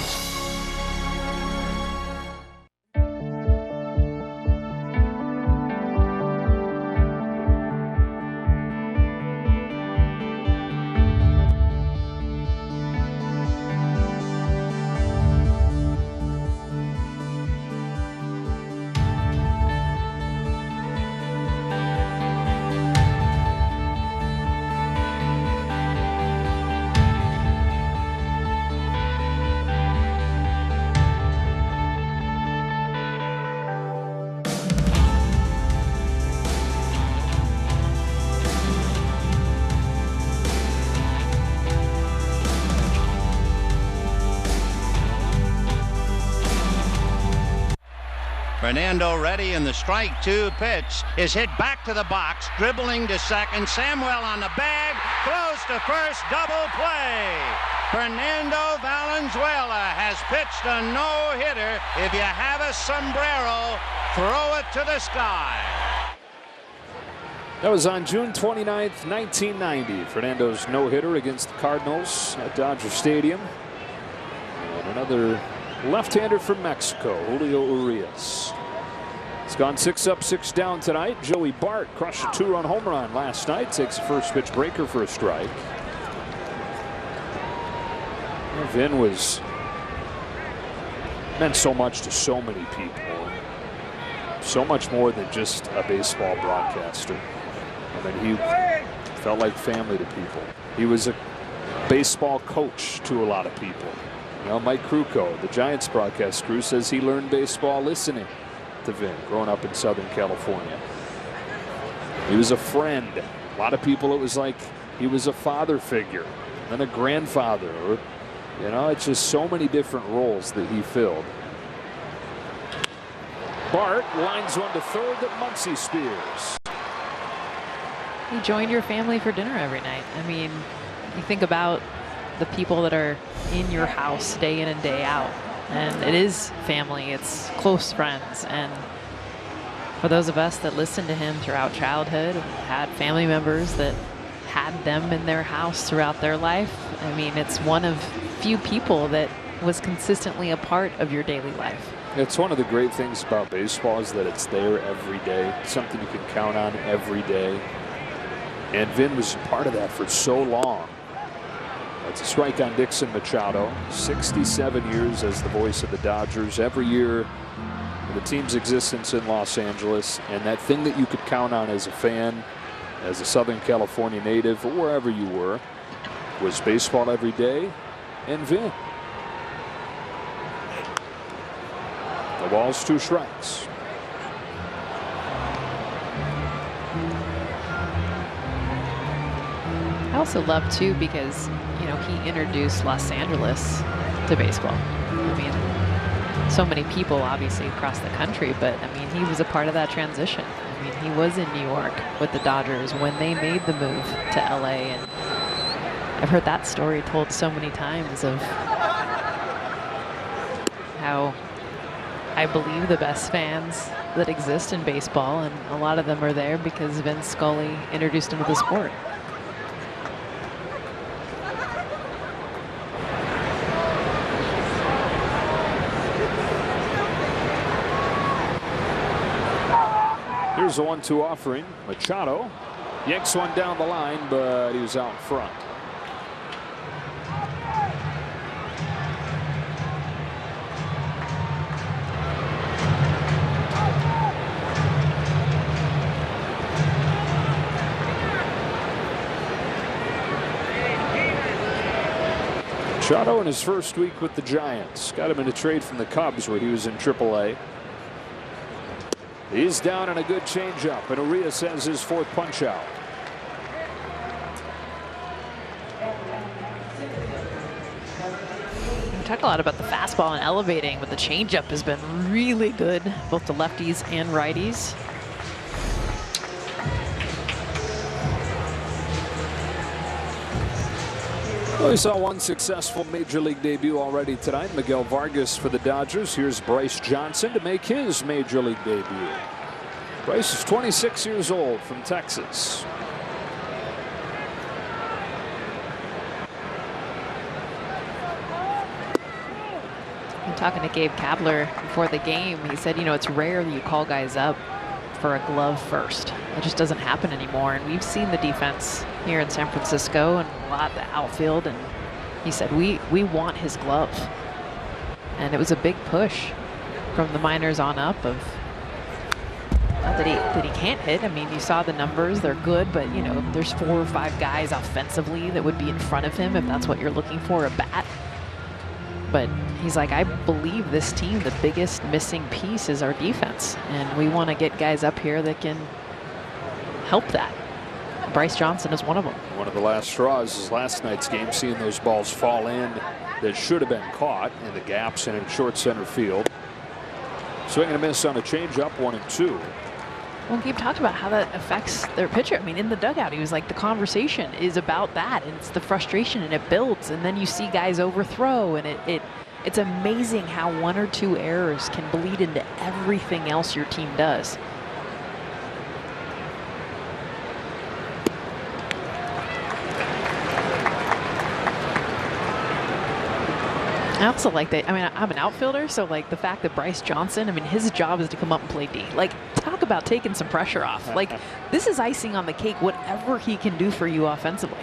Speaker 25: Fernando ready, and the strike two pitch is hit back to the box, dribbling to second. Samuel on the bag, throws to first, double play. Fernando Valenzuela has pitched a no-hitter. If you have a sombrero, throw it to the sky.
Speaker 5: That was on June 29th, 1990. Fernando's no-hitter against the Cardinals at Dodger Stadium. And another left-hander from Mexico, Julio Urias. It's gone 6 up, 6 down tonight. Joey Bart crushed a 2-run home run last night. Takes a first pitch breaker for a strike. Vin meant so much to so many people. So much more than just a baseball broadcaster. I mean, he felt like family to people. He was a baseball coach to a lot of people. You know, Mike Krukow, the Giants broadcast crew, says he learned baseball listening to Vin, growing up in Southern California. He was a friend. A lot of people, it was like he was a father figure, then a grandfather, or, you know, it's just so many different roles that he filled. Bart lines one to third that Muncy spears.
Speaker 1: You joined your family for dinner every night. I mean, you think about the people that are in your house day in and day out, and it is family, it's close friends. And for those of us that listened to him throughout childhood, had family members that had them in their house throughout their life, I mean, it's one of few people that was consistently a part of your daily life.
Speaker 5: It's one of the great things about baseball is that it's there every day, it's something you can count on every day. And Vin was part of that for so long. That's a strike on Dixon Machado. 67 years as the voice of the Dodgers. Every year of the team's existence in Los Angeles. And that thing that you could count on as a fan, as a Southern California native, or wherever you were, was baseball every day and Vin. The ball's 2 strikes.
Speaker 1: I also love too because, you know, he introduced Los Angeles to baseball. I mean, so many people obviously across the country, but I mean, he was a part of that transition. I mean, he was in New York with the Dodgers when they made the move to LA, and I've heard that story told so many times of how I believe the best fans that exist in baseball, and a lot of them are there because Vin Scully introduced him to the sport.
Speaker 5: Here's a 1-2 offering. Machado yanks one down the line, but he was out front. Machado in his first week with the Giants. Got him in a trade from the Cubs where he was in AAA. He's down in a good changeup, and Urias has his 4th punch out.
Speaker 1: We talk a lot about the fastball and elevating, but the changeup has been really good, both to lefties and righties.
Speaker 5: Well, we saw one successful Major League debut already tonight. Miguel Vargas for the Dodgers. Here's Bryce Johnson to make his Major League debut. Bryce is 26 years old from Texas.
Speaker 1: I'm talking to Gabe Kapler before the game. He said, you know, it's rare that you call guys up for a glove first. It just doesn't happen anymore. And we've seen the defense here in San Francisco and a lot of the outfield. And he said, we want his glove. And it was a big push from the minors on up of, not that he can't hit. I mean, you saw the numbers, they're good, but you know, there's 4 or 5 guys offensively that would be in front of him if that's what you're looking for, a bat. But he's like, I believe this team, the biggest missing piece is our defense. And we want to get guys up here that can help that. Bryce Johnson is one of them.
Speaker 5: One of the last straws is last night's game, seeing those balls fall in that should have been caught in the gaps and in short center field. Swing and a miss on a changeup, 1-2.
Speaker 1: Well, Gabe talked about how that affects their pitcher. I mean, in the dugout, he was like, the conversation is about that, and it's the frustration, and it builds, and then you see guys overthrow, and it's amazing how 1 or 2 errors can bleed into everything else your team does. I also like that. I mean, I'm an outfielder, so like the fact that Bryce Johnson, I mean, his job is to come up and play D. Like, talk about taking some pressure off. Like, this is icing on the cake, whatever he can do for you offensively.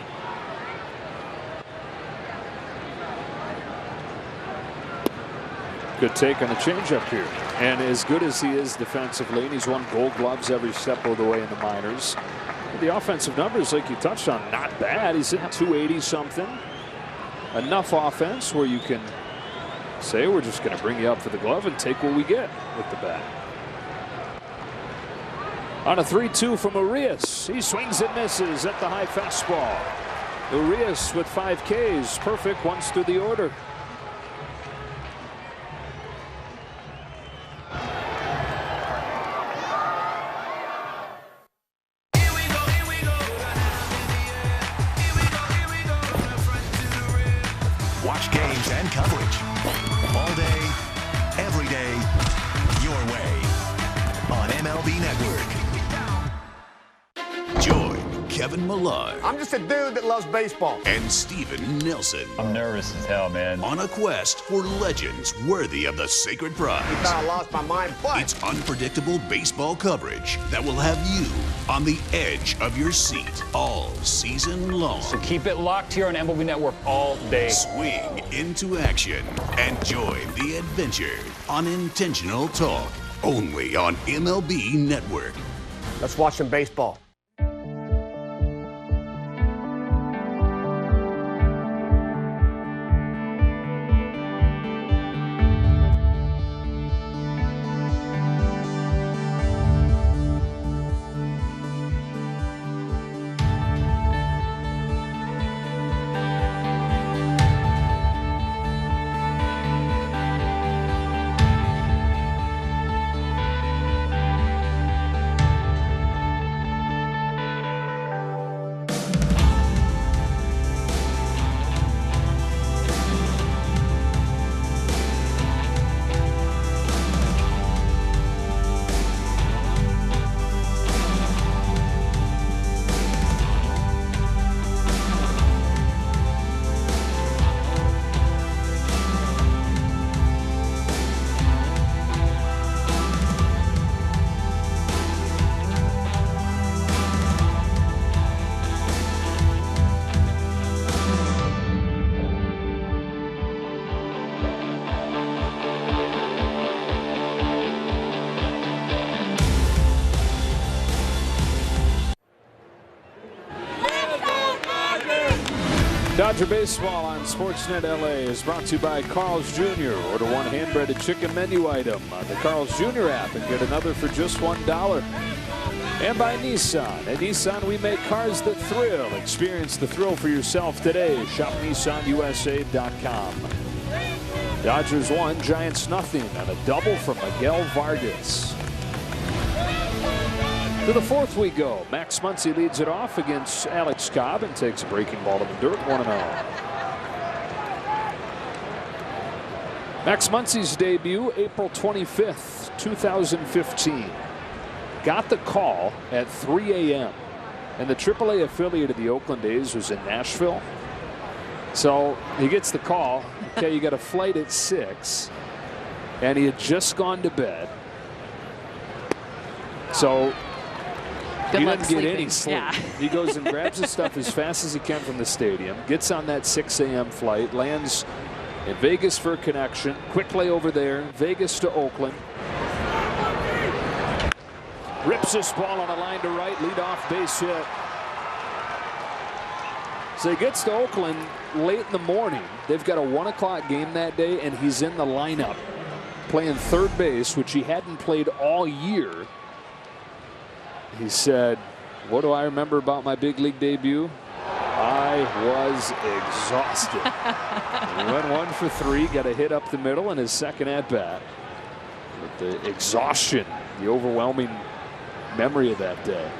Speaker 5: Good take on the changeup here. And as good as he is defensively, and he's won Gold Gloves every step of the way in the minors, the offensive numbers, like you touched on, not bad. He's hitting 280 something. Enough offense where you can say, we're just going to bring you up for the glove and take what we get with the bat. On a 3-2 from Urias. He swings and misses at the high fastball. Urias with 5 Ks. Perfect once through the order.
Speaker 2: Watch games and coverage all day, every day, your way on MLB Network.
Speaker 7: Join Kevin Millar.
Speaker 4: I'm just a dude that loves baseball.
Speaker 7: And Steven Nelson.
Speaker 17: I'm nervous as hell, man.
Speaker 7: On a quest for legends worthy of the sacred prize.
Speaker 4: You thought I lost my mind, but
Speaker 7: it's unpredictable baseball coverage that will have you on the edge of your seat all season long.
Speaker 17: So keep it locked here on MLB Network all day.
Speaker 7: Swing into action and join the adventure on Intentional Talk, only on MLB Network.
Speaker 4: Let's watch some baseball.
Speaker 5: Dodger Baseball on Sportsnet LA is brought to you by Carl's Jr. Order one hand-breaded chicken menu item on the Carl's Jr. app and get another for just $1. And by Nissan. At Nissan, we make cars that thrill. Experience the thrill for yourself today. Shop NissanUSA.com. Dodgers 1, Giants nothing on a double from Miguel Vargas. To the fourth we go. Max Muncy leads it off against Alex Cobb and takes a breaking ball to the dirt, 1-0. Max Muncy's debut, April 25th, 2015. Got the call at 3 a.m. and the AAA affiliate of the Oakland A's was in Nashville. So he gets the call. Okay, you got a flight at 6, and he had just gone to bed. So he didn't get any sleep. Yeah. He goes and grabs his stuff as fast as he can from the stadium, gets on that 6 a.m. flight, lands in Vegas for a connection. Quick layover there, Vegas to Oakland. Rips this ball on a line to right, leadoff base hit. So he gets to Oakland late in the morning. They've got a 1 o'clock game that day, and he's in the lineup playing third base, which he hadn't played all year. He said, "What do I remember about my big league debut? I was exhausted." He went 1 for 3, got a hit up the middle in his second at bat. With the exhaustion, the overwhelming memory of that day.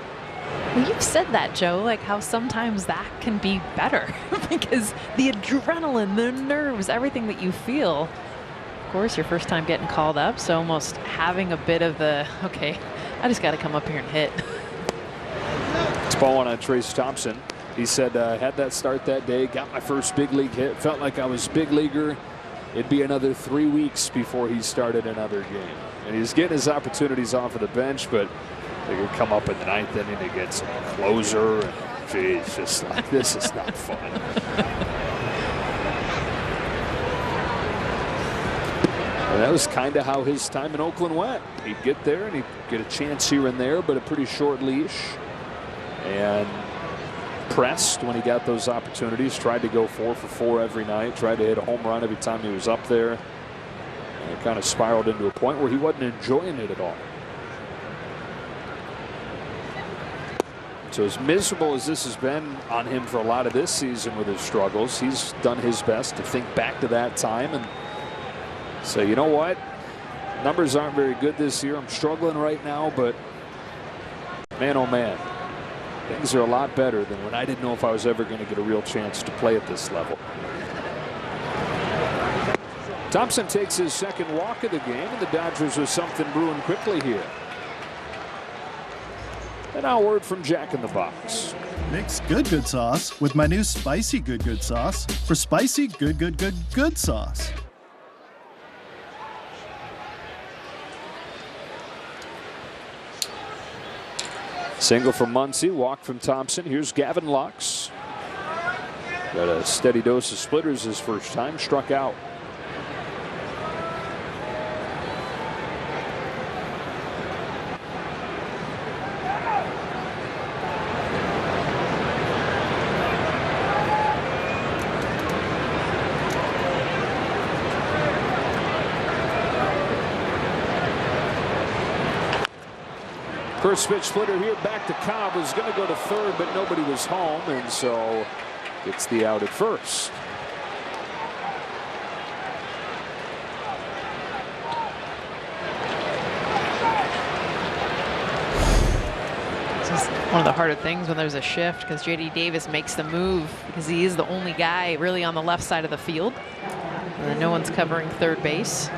Speaker 1: Well, you've said that, Joe, like how sometimes that can be better because the adrenaline, the nerves, everything that you feel. Of course, your first time getting called up, so almost having a bit of the, okay, I just got to come up here and hit.
Speaker 5: It's ball one on Trace Thompson. He said, had that start that day, got my first big league hit, felt like I was big leaguer. It'd be another 3 weeks before he started another game. And he's getting his opportunities off of the bench, but they could come up in the 9th inning against some closer. And geez, just like, this is not fun. And that was kind of how his time in Oakland went. He'd get there and he'd get a chance here and there, but a pretty short leash. And pressed when he got those opportunities. Tried to go 4 for 4 every night. Tried to hit a home run every time he was up there. And it kind of spiraled into a point where he wasn't enjoying it at all. So as miserable as this has been on him for a lot of this season with his struggles, he's done his best to think back to that time and say, you know what? Numbers aren't very good this year. I'm struggling right now, but man, oh man, things are a lot better than when I didn't know if I was ever going to get a real chance to play at this level. Thompson takes his second walk of the game, and the Dodgers with something brewing quickly here. And now a word from Jack in the Box.
Speaker 9: Mix good sauce with my new spicy good sauce for spicy good sauce.
Speaker 5: Single from Muncy, walk from Thompson. Here's Gavin Lux. Got a steady dose of splitters his first time, struck out. First pitch splitter here, back to Cobb. Was going to go to third, but nobody was home, and so gets the out at first.
Speaker 1: This is one of the harder things when there's a shift because J.D. Davis makes the move because he is the only guy really on the left side of the field. And no one's covering third base.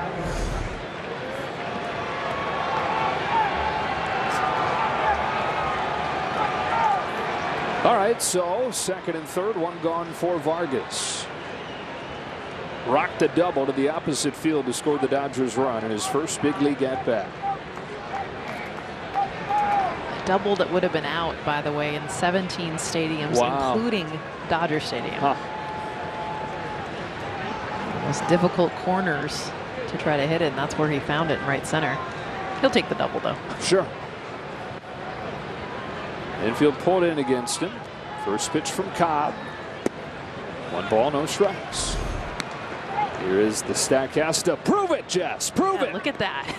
Speaker 5: All right, so second and third, one gone for Vargas. Rocked a double to the opposite field to score the Dodgers run in his first big league at bat.
Speaker 1: A double that would have been out, by the way, in 17 stadiums,
Speaker 5: wow,
Speaker 1: including Dodger Stadium.
Speaker 5: Huh.
Speaker 1: Most difficult corners to try to hit it, and that's where he found it in right center. He'll take the double, though.
Speaker 5: Sure. Infield pulled in against him. First pitch from Cobb. 1 ball, no strikes. Here is the Statcast. Prove it, Jess. Prove it.
Speaker 1: Look at that.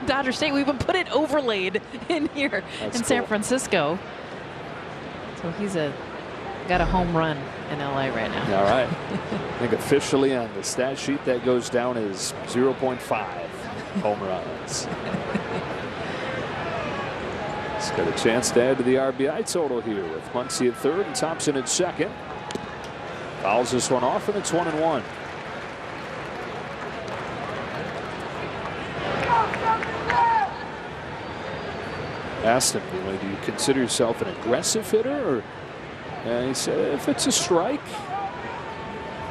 Speaker 1: Dodger State, we even put it overlaid in here in San Francisco. So he's got a home run in LA right now.
Speaker 5: All right. I think officially on the stat sheet that goes down as 0.5 home runs. He's got a chance to add to the RBI total here with Muncy at third and Thompson at second. Fouls this one off, and it's 1-1. Asked him, do you consider yourself an aggressive hitter? And he said, if it's a strike,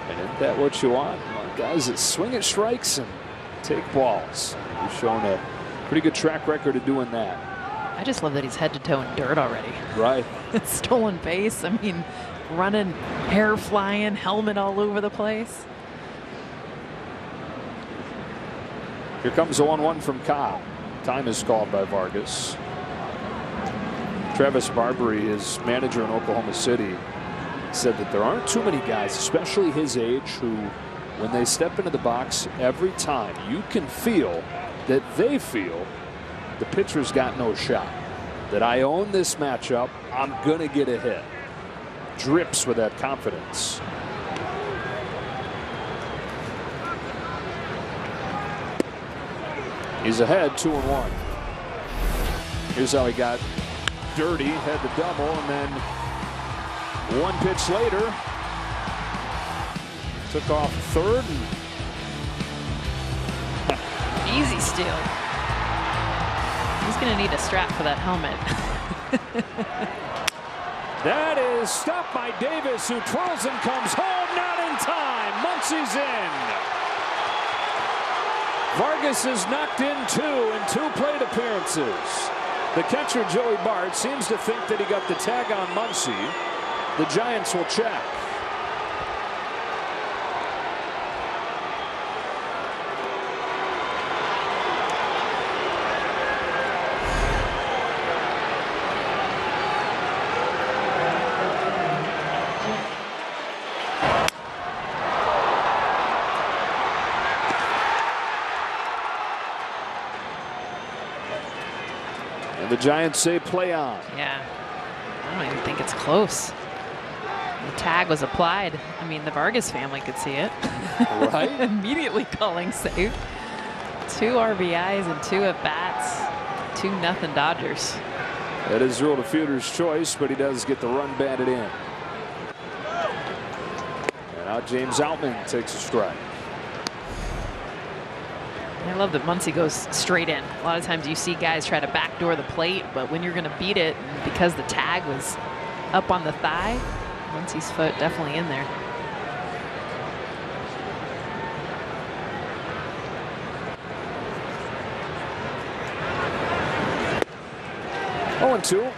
Speaker 5: and isn't that what you want? Well, guys that swing at strikes and take balls. He's shown a pretty good track record of doing that.
Speaker 1: I just love that he's head to toe in dirt already.
Speaker 5: Right.
Speaker 1: Stolen base. I mean, running, hair flying, helmet all over the place.
Speaker 5: Here comes the 1-1 from Cobb. Time is called by Vargas. Travis Barbery, his manager in Oklahoma City, said that there aren't too many guys, especially his age, who, when they step into the box every time, you can feel that they feel the pitcher's got no shot. That I own this matchup, I'm going to get a hit. Drips with that confidence. He's ahead 2-1. Here's how he got dirty, had the double, and then 1 pitch later took off third.
Speaker 1: Easy steal. He's going to need a strap for that helmet.
Speaker 5: That is stopped by Davis, who twirls and comes home, not in time. Muncy's in. Vargas is knocked in 2 in 2 plate appearances. The catcher, Joey Bart, seems to think that he got the tag on Muncy. The Giants will check. The Giants say play on.
Speaker 1: Yeah, I don't even think it's close. The tag was applied. I mean, the Vargas family could see it.
Speaker 5: Right.
Speaker 1: Immediately calling save. 2 RBIs and 2 at bats. 2-0 Dodgers.
Speaker 5: That is ruled a fielder's choice, but he does get the run batted in. And now James Outman takes a strike.
Speaker 1: I love that Muncy goes straight in. A lot of times you see guys try to backdoor the plate, but when you're going to beat it, because the tag was up on the thigh, Muncy's foot definitely in there.
Speaker 5: Oh, 0-2.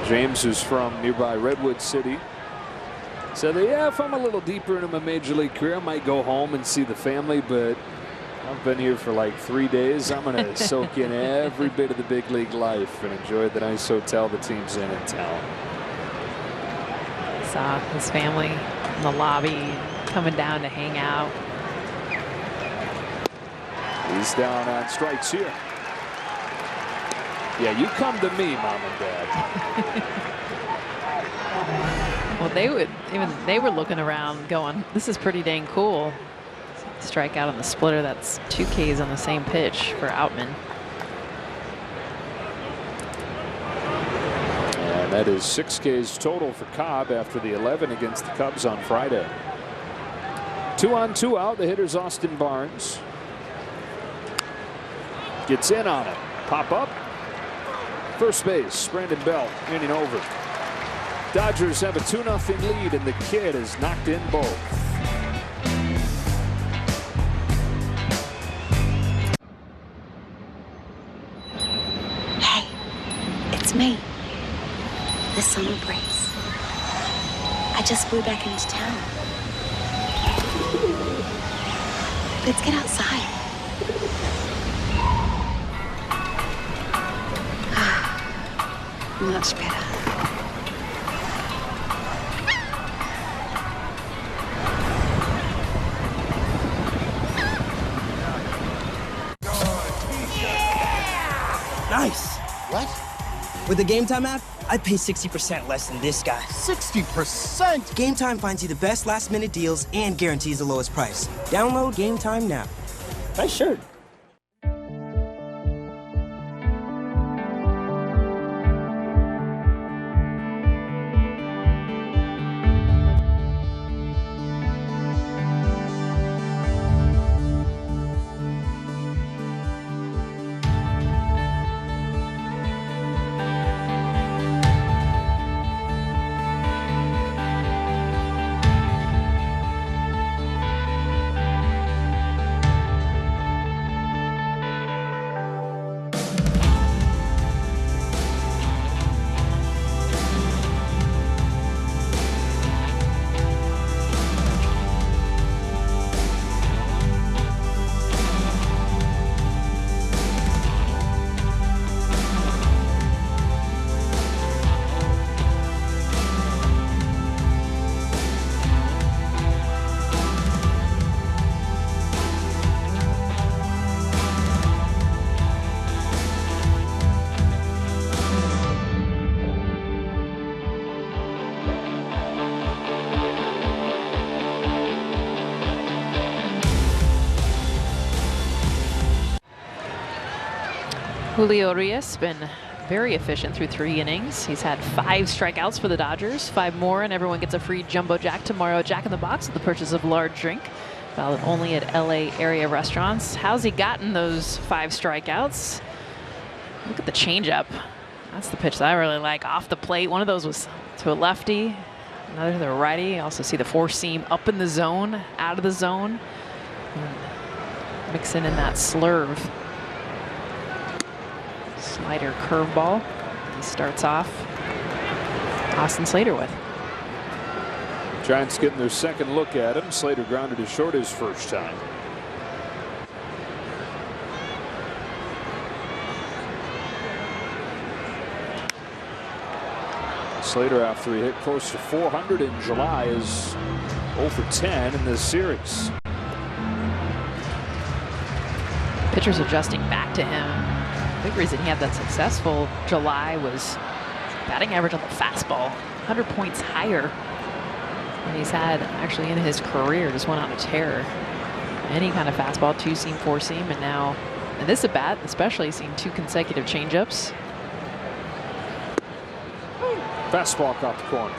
Speaker 5: James, who's from nearby Redwood City, said that, yeah, if I'm a little deeper into my major league career, I might go home and see the family, but I've been here for like 3 days. I'm going to soak in every bit of the big league life and enjoy the nice hotel the team's in town.
Speaker 1: Saw his family in the lobby coming down to hang out.
Speaker 5: He's down on strikes here. Yeah, you come to me, Mom and Dad.
Speaker 1: Well, they were looking around going, this is pretty dang cool. Strike out on the splitter. That's 2 Ks on the same pitch for Outman.
Speaker 5: And that is 6 Ks total for Cobb after the 11 against the Cubs on Friday. 2 on 2 out. The hitter's Austin Barnes. Gets in on it. Pop up. First base, Brandon Belt inning over. Dodgers have a 2-0 lead, and the kid has knocked in both.
Speaker 6: It's me. The summer breeze. I just flew back into town. Let's get outside. Much better.
Speaker 13: Nice.
Speaker 4: What?
Speaker 13: With the Game Time app, I pay 60% less than this guy.
Speaker 4: 60%?
Speaker 13: Game Time finds you the best last-minute deals and guarantees the lowest price. Download Game Time now. Nice shirt.
Speaker 1: Julio Urias been very efficient through 3 innings. He's had 5 strikeouts for the Dodgers, 5 more, and everyone gets a free Jumbo Jack tomorrow at Jack in the Box with the purchase of large drink. Valid only at LA area restaurants. How's he gotten those 5 strikeouts? Look at the changeup. That's the pitch that I really like. Off the plate. One of those was to a lefty, another to the righty. You also see the 4-seam up in the zone, out of the zone. Mixing in that slurve. Slider curveball. He starts off Austin Slater with.
Speaker 5: Giants getting their second look at him. Slater grounded to short his first time. Slater, after he hit close to 400 in July, is 0 for 10 in this series.
Speaker 1: Pitchers adjusting back to him. The big reason he had that successful July was batting average on the fastball, 100 points higher than he's had actually in his career. Just went on a tear. Any kind of fastball, 2-seam, 4-seam, and now in this at bat, especially seen 2 consecutive changeups.
Speaker 5: Fastball caught the corner.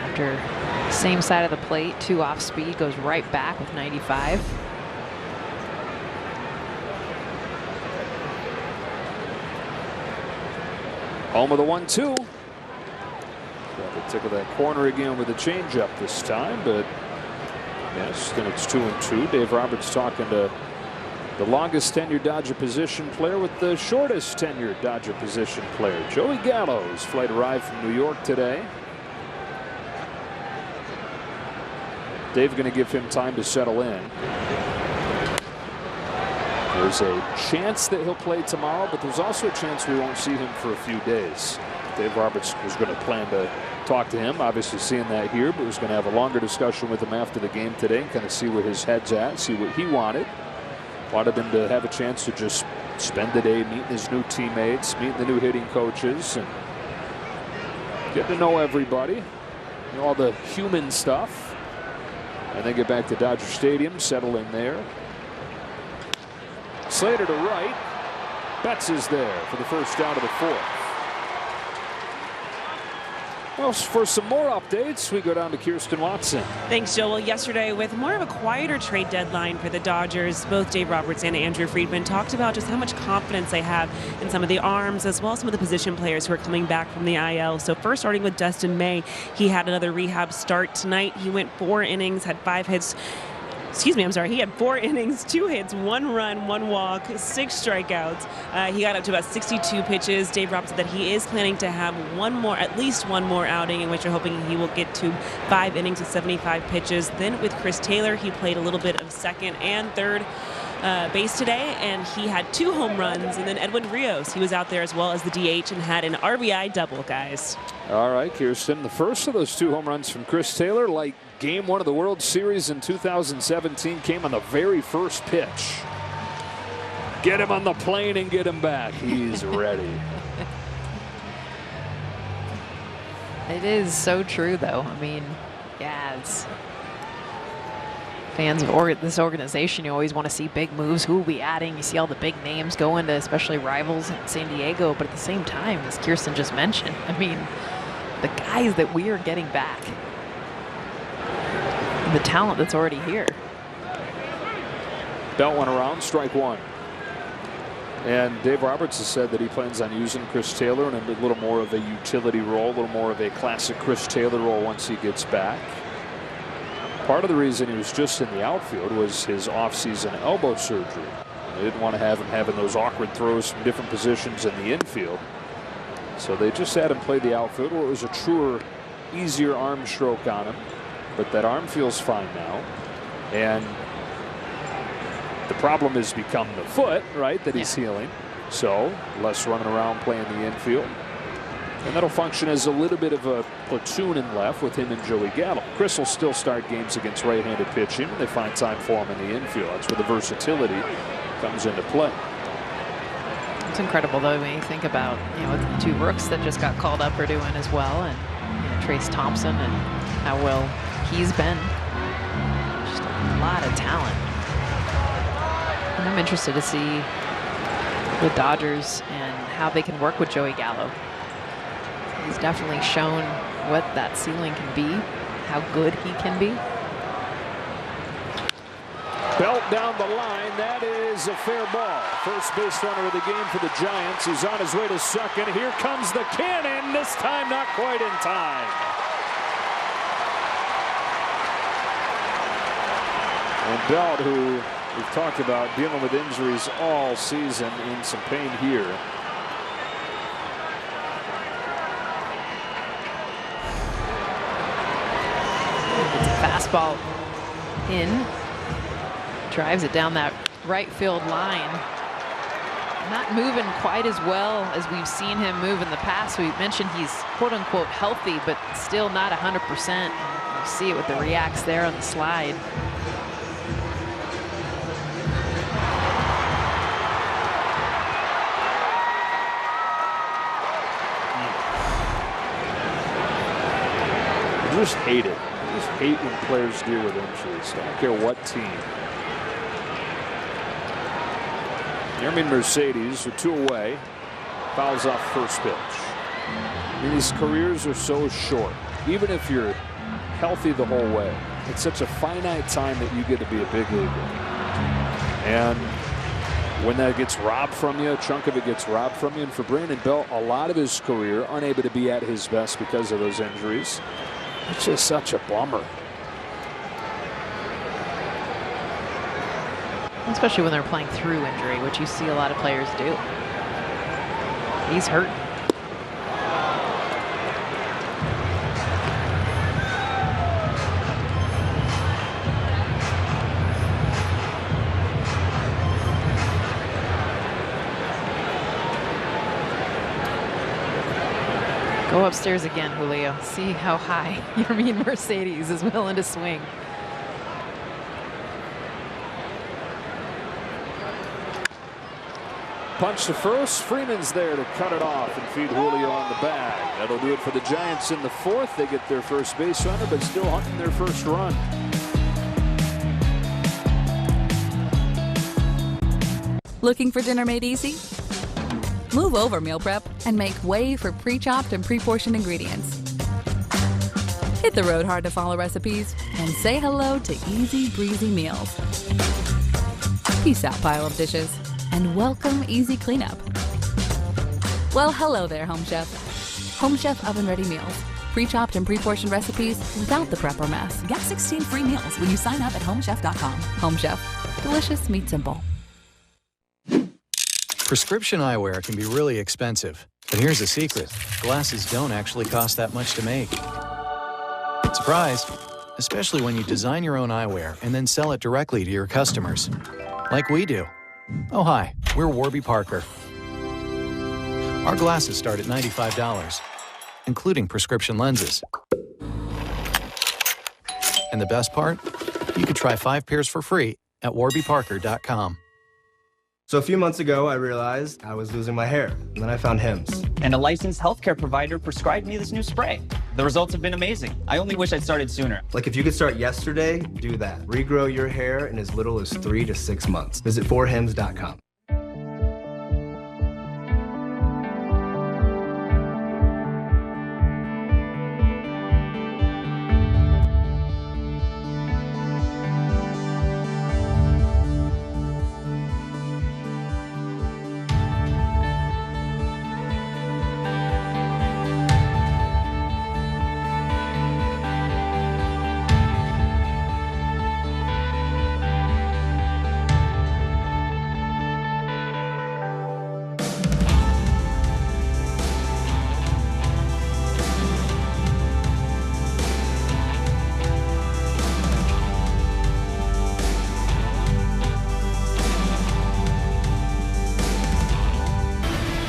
Speaker 1: After same side of the plate, 2 off speed, goes right back with 95.
Speaker 5: Home of the 1-2. Got to tickle that corner again with a changeup this time, but yes, then it's 2-2. Dave Roberts talking to the longest tenured Dodger position player with the shortest tenured Dodger position player. Joey Gallo's flight arrived from New York today. Dave going to give him time to settle in. There's a chance that he'll play tomorrow, but there's also a chance we won't see him for a few days. Dave Roberts was going to plan to talk to him, obviously seeing that here, but was going to have a longer discussion with him after the game today and kind of see where his head's at, see what he wanted. Wanted him to have a chance to just spend the day meeting his new teammates, meeting the new hitting coaches, and get to know everybody, you know, all the human stuff. And then get back to Dodger Stadium, settle in there. Slater to right. Betts is there for the first out of the 4th. Well, for some more updates, we go down to Kirsten Watson.
Speaker 14: Thanks, Joe. Well, yesterday, with more of a quieter trade deadline for the Dodgers, both Dave Roberts and Andrew Friedman talked about just how much confidence they have in some of the arms, as well as some of the position players who are coming back from the IL. So first, starting with Dustin May, he had another rehab start tonight. He went 4 innings, had 5 hits, He had 4 innings, 2 hits, 1 run, 1 walk, 6 strikeouts. He got up to about 62 pitches. Dave Roberts said that he is planning to have at least one more outing in which they're hoping he will get to 5 innings of 75 pitches. Then with Chris Taylor, he played a little bit of second and third base today, and he had 2 home runs. And then Edwin Rios, he was out there as well as the DH and had an RBI double, guys.
Speaker 5: All right, Kirsten, the first of those 2 home runs from Chris Taylor, like Game 1 of the World Series in 2017, came on the very first pitch. Get him on the plane and get him back. He's ready.
Speaker 1: It is so true, though. I mean, yeah, it's fans of this organization, you always want to see big moves. Who will we adding? You see all the big names going to especially rivals in San Diego. But at the same time, as Kirsten just mentioned, I mean, the guys that we are getting back, the talent that's already here.
Speaker 5: Belt went around, strike 1. And Dave Roberts has said that he plans on using Chris Taylor in a little more of a utility role, a little more of a classic Chris Taylor role once he gets back. Part of the reason he was just in the outfield was his offseason elbow surgery. They didn't want to have him having those awkward throws from different positions in the infield. So they just had him play the outfield where it was a truer, easier arm stroke on him. But that arm feels fine now. And the problem has become the foot, right, that he's healing. So less running around playing the infield. And that'll function as a little bit of a platoon in left with him and Joey Gallo. Chris will still start games against right-handed pitching when they find time for him in the infield. That's where the versatility comes into play.
Speaker 1: It's incredible, though, when you think about, what the 2 rooks that just got called up are doing as well, and Trace Thompson and how well he's been. Just a lot of talent. And I'm interested to see the Dodgers and how they can work with Joey Gallo. He's definitely shown what that ceiling can be, how good he can be.
Speaker 5: Belt down the line. That is a fair ball. First base runner of the game for the Giants. He's on his way to second. Here comes the cannon. This time not quite in time. And Belt, who we've talked about dealing with injuries all season, in some pain here.
Speaker 1: Fastball in, drives it down that right field line. Not moving quite as well as we've seen him move in the past. We mentioned he's quote unquote healthy, but still not 100%. You see it with the reacts there on the slide.
Speaker 5: I just hate it. I just hate when players deal with injuries. I don't care what team. Yermin Mercedes with 2 away, fouls off first pitch. I mean, these careers are so short. Even if you're healthy the whole way, it's such a finite time that you get to be a big leaguer. And when that gets robbed from you, a chunk of it gets robbed from you. And for Brandon Belt, a lot of his career unable to be at his best because of those injuries. It's just such a bummer.
Speaker 1: Especially when they're playing through injury, which you see a lot of players do. He's hurt. Go upstairs again, Julio. See how high Yermin Mercedes is willing to swing.
Speaker 5: Punch to first. Freeman's there to cut it off and feed Julio on the bag. That'll do it for the Giants in the 4th. They get their first base runner, but still hunting their first run.
Speaker 12: Looking for dinner made easy? Move over meal prep and make way for pre-chopped and pre-portioned ingredients. Hit the road hard to follow recipes and say hello to easy breezy meals. Peace out, pile of dishes, and welcome easy cleanup. Well, hello there, Home Chef. Home Chef oven ready meals. pre-chopped and pre-portioned recipes without the prep or mess.
Speaker 15: Get 16 free meals when you sign up at homechef.com.
Speaker 12: Home Chef. Delicious meat simple.
Speaker 16: Prescription eyewear can be really expensive. But here's the secret. Glasses don't actually cost that much to make. Surprise! Especially when you design your own eyewear and then sell it directly to your customers. Like we do. Oh, hi. We're Warby Parker. Our glasses start at $95, including prescription lenses. And the best part? You could try 5 pairs for free at warbyparker.com.
Speaker 21: So a few months ago, I realized I was losing my hair, and then I found Hims.
Speaker 23: And a licensed healthcare provider prescribed me this new spray. The results have been amazing. I only wish I'd started sooner.
Speaker 21: Like if you could start yesterday, do that. Regrow your hair in as little as 3 to 6 months. Visit forhims.com.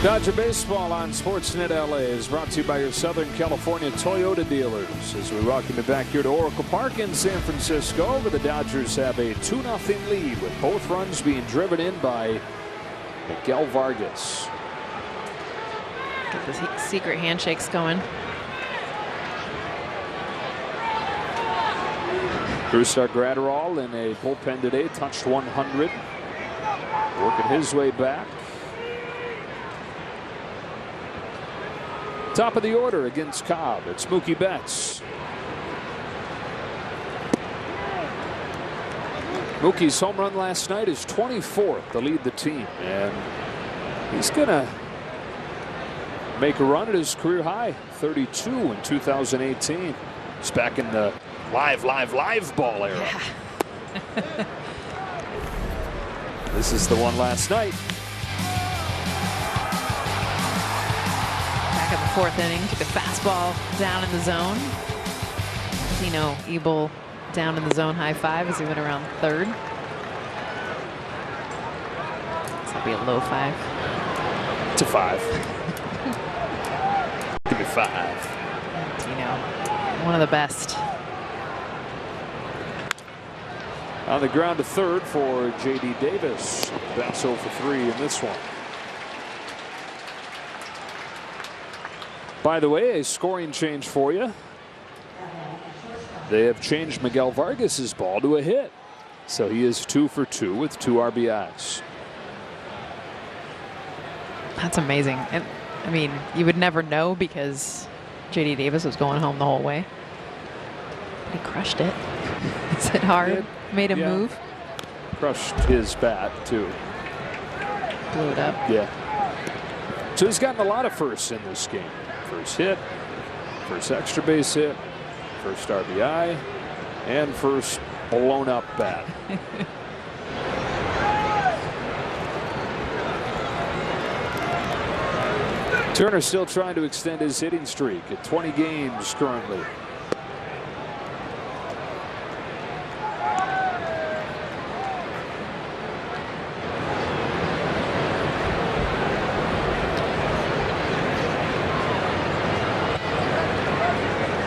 Speaker 5: Dodger Baseball on Sportsnet LA is brought to you by your Southern California Toyota dealers. As we welcome you back here to Oracle Park in San Francisco, where the Dodgers have a 2-0 lead with both runs being driven in by Miguel Vargas.
Speaker 1: Get the secret handshakes going.
Speaker 5: Brusdar Graterol in a bullpen today, touched 100. Working his way back. Top of the order against Cobb. It's Mookie Betts. Mookie's home run last night is 24th to lead the team. And he's going to make a run at his career high, 32 in 2018. He's back in the live ball era. Yeah. This is the one last night.
Speaker 1: Back in the 4th inning, took a fastball down in the zone. Tino Ebel down in the zone, high five as he went around 3rd. This will be a low 5.
Speaker 5: To 5. Give me 5.
Speaker 1: Tino, one of the best.
Speaker 5: On the ground to 3rd for J.D. Davis. That's 0 for 3 in this one. By the way, a scoring change for you. They have changed Miguel Vargas's ball to a hit. So he is 2 for 2 with 2 RBIs.
Speaker 1: That's amazing. And I mean, you would never know because J.D. Davis was going home the whole way. But he crushed it. Is it hard? Made him move.
Speaker 5: Crushed his bat too.
Speaker 1: Blew it up.
Speaker 5: Yeah. So he's gotten a lot of firsts in this game. First hit, first extra base hit, first RBI, and first blown up bat. Turner still trying to extend his hitting streak at 20 games currently.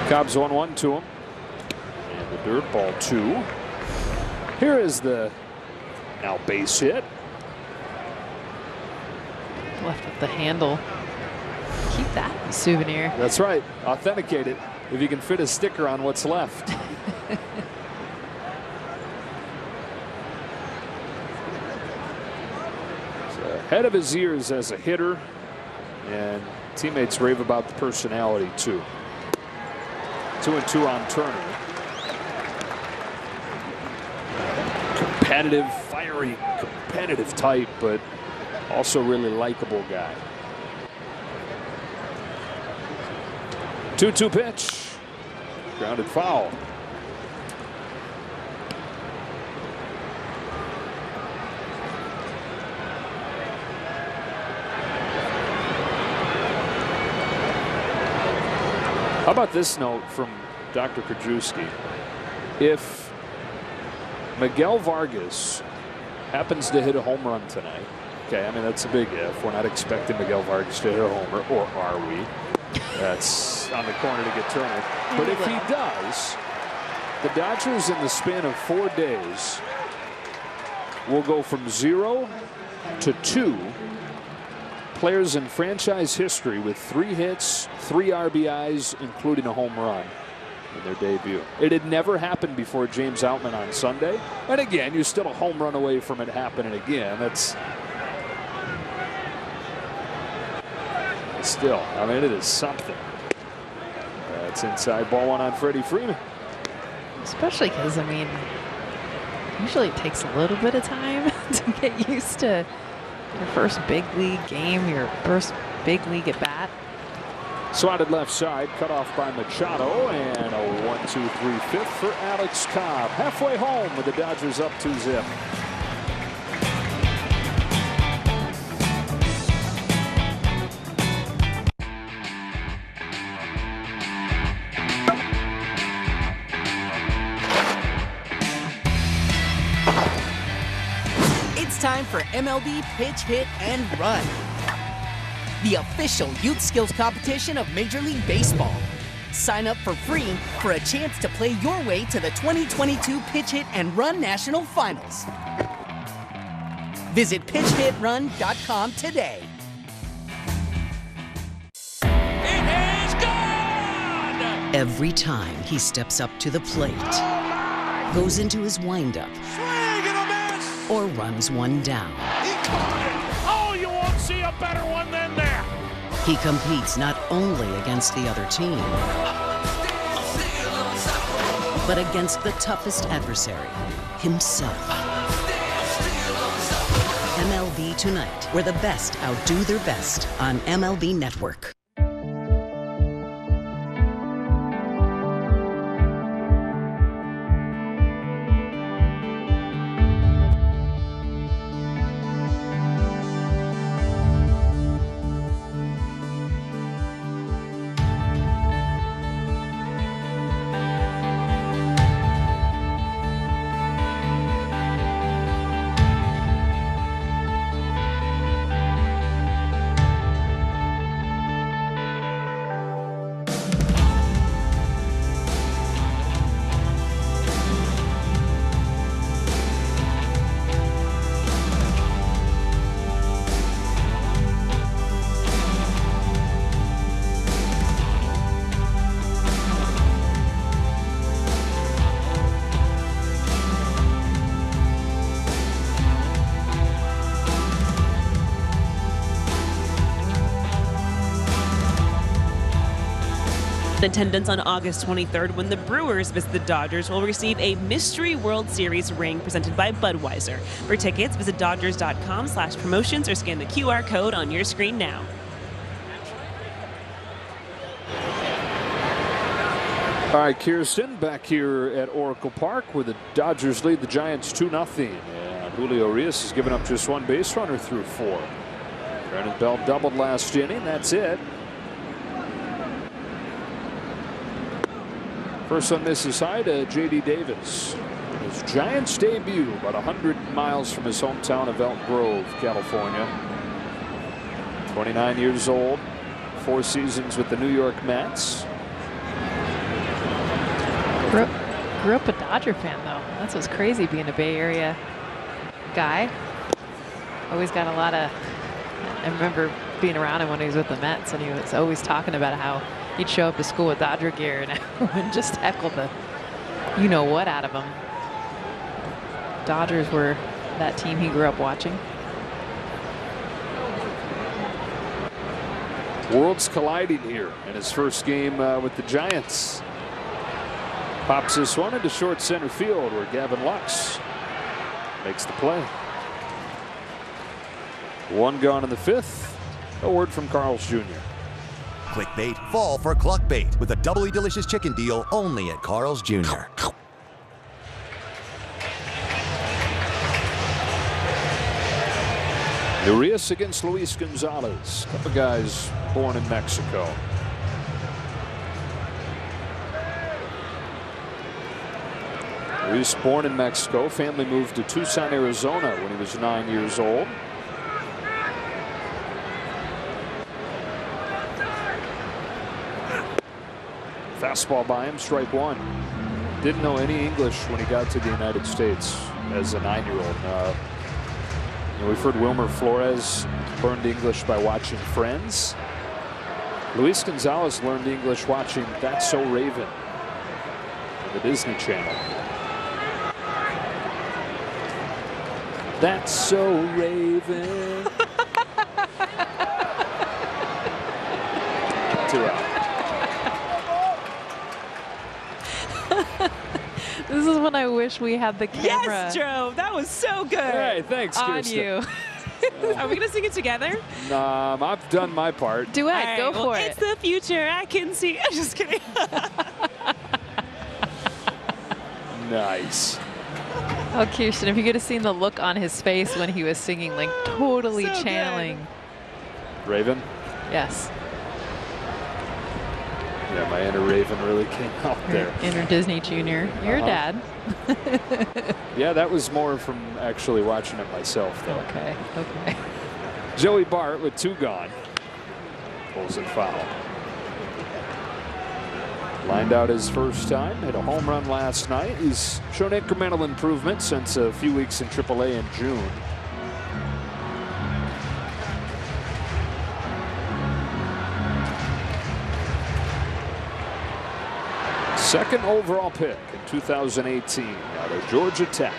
Speaker 5: Cobb's 1-1 to him. And the dirt, ball 2. Here is the now base hit.
Speaker 1: Left with the handle. Keep that souvenir.
Speaker 5: That's right. Authenticate it if you can fit a sticker on what's left. Ahead of his years as a hitter, and teammates rave about the personality too. 2-2 on Turner. Competitive, fiery, competitive type, but also really likable guy. 2-2 pitch. Grounded foul. How about this note from Dr. Krajewski? If Miguel Vargas happens to hit a home run tonight, okay, I mean, that's a big if. We're not expecting Miguel Vargas to hit a homer, or are we? That's on the corner to get Turner. But if he does, the Dodgers in the span of 4 days will go from 0 to 2 players in franchise history with 3 hits, 3 RBIs, including a home run in their debut. It had never happened before James Outman on Sunday. And again, you're still a home run away from it happening again. That's still, I mean, it is something. That's inside, ball 1 on Freddie Freeman.
Speaker 1: Especially because, I mean, usually it takes a little bit of time to get used to your first big league game, your first big league at bat.
Speaker 5: Swatted left side, cut off by Machado, and a 1-2-3-5 for Alex Cobb. Halfway home with the Dodgers up 2-0.
Speaker 3: It's time for MLB Pitch Hit and Run, the official youth skills competition of Major League Baseball. Sign up for free for a chance to play your way to the 2022 Pitch Hit and Run National Finals. Visit pitchhitrun.com today.
Speaker 10: It is gone!
Speaker 11: Every time he steps up to the plate, goes into his windup, or runs one down.
Speaker 10: He caught it! Oh, you won't see a better one than that!
Speaker 11: He competes not only against the other team, but against the toughest adversary, himself. MLB Tonight, where the best outdo their best on MLB Network.
Speaker 14: Attendance on August 23rd when the Brewers visit the Dodgers will receive a Mystery World Series ring presented by Budweiser. For tickets, visit dodgers.com/promotions or scan the QR code on your screen now.
Speaker 5: All right, Kirsten back here at Oracle Park where the Dodgers lead the Giants 2-0. And Julio Urias has given up just 1 base runner through 4. Brandon Belt doubled last inning. That's it. First on this side, J.D. Davis. His Giants debut about 100 miles from his hometown of Elk Grove, California. 29 years old, 4 seasons with the New York Mets.
Speaker 1: Grew up a Dodger fan, though. That's what's crazy, being a Bay Area guy. Always got a lot of... I remember being around him when he was with the Mets, and he was always talking about how he'd show up to school with Dodger gear and everyone just heckle the you-know-what out of him. Dodgers were that team he grew up watching.
Speaker 5: Worlds colliding here in his first game with the Giants. Pops this one into short center field where Gavin Lux makes the play. 1 gone in the 5th. A word from Carl's Jr.
Speaker 2: clickbait, fall for cluckbait with a doubly delicious chicken deal only at Carl's Jr.
Speaker 5: Urias against Luis Gonzalez. A couple guys born in Mexico. He was born in Mexico. Family moved to Tucson, Arizona when he was 9 years old. Fastball by him, strike one. Didn't know any English when he got to the United States as a 9-year-old. We've heard Wilmer Flores learned English by watching Friends. Luis Gonzalez learned English watching That's So Raven on the Disney Channel. That's so Raven. 2 out.
Speaker 1: This is when I wish we had the camera.
Speaker 14: Yes, Joe, that was so good.
Speaker 5: Hey, thanks,
Speaker 1: on
Speaker 5: Kirsten.
Speaker 1: you.
Speaker 14: Are we gonna sing it together?
Speaker 5: I've done my part.
Speaker 1: Duet,
Speaker 14: Right,
Speaker 1: go for it.
Speaker 14: It's the future. I can see. I'm just kidding.
Speaker 5: Nice.
Speaker 1: Oh, Kirsten, if you could have seen the look on his face when he was singing, like totally
Speaker 14: So
Speaker 1: channeling.
Speaker 5: Raven?
Speaker 1: Yes.
Speaker 5: Yeah, my inner Raven really came out there.
Speaker 1: Inner Disney Junior. Your dad.
Speaker 5: Yeah, that was more from actually watching it myself, though.
Speaker 1: Okay.
Speaker 5: Joey Bart with 2 gone. Pulls it foul. Lined out his first time, hit a home run last night. He's shown incremental improvement since a few weeks in AAA in June. Second overall pick in 2018 out of Georgia Tech.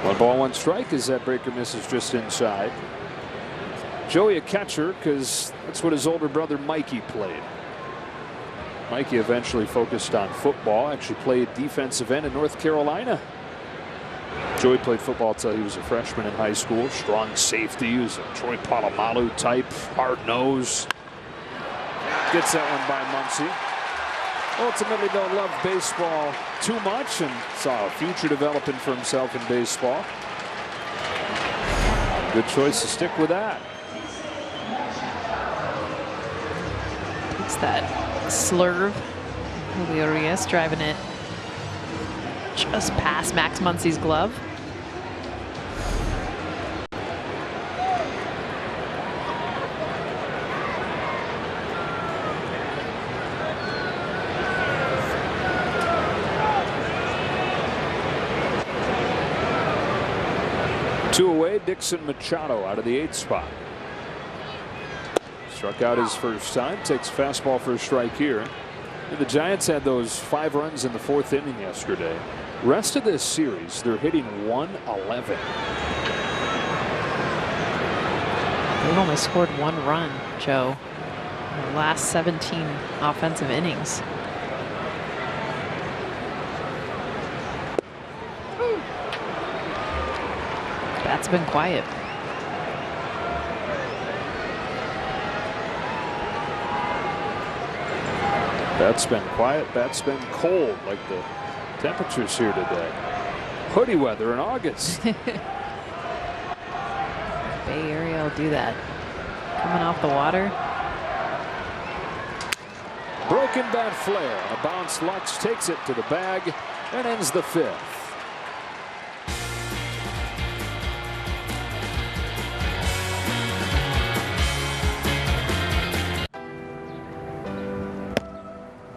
Speaker 5: One ball, one strike as that breaker misses just inside. Joey a catcher because that's what his older brother Mikey played. Mikey eventually focused on football, actually played defensive end in North Carolina. Joey played football until he was a freshman in high school. Strong safety. He was a Troy Polamalu type, hard nose. Gets that one by Muncy. Ultimately don't love baseball too much and saw a future developing for himself in baseball. Good choice to stick with that.
Speaker 1: It's that slurve. Julio Urias driving it just past Max Muncy's glove.
Speaker 5: Two away, Dixon Machado out of the 8th spot. Struck out his first time, takes fastball for a strike here. And the Giants had those 5 runs in the 4th inning yesterday. Rest of this series, they're hitting 111.
Speaker 1: They've only scored 1 run, Joe, in the last 17 offensive innings. Bat's been quiet.
Speaker 5: Bat's been quiet. Bat's been cold, like the temperatures here today. Hoodie weather in August.
Speaker 1: Bay Area will do that. Coming off the water.
Speaker 5: Broken bat flare. A bounce. Lux takes it to the bag and ends the 5th.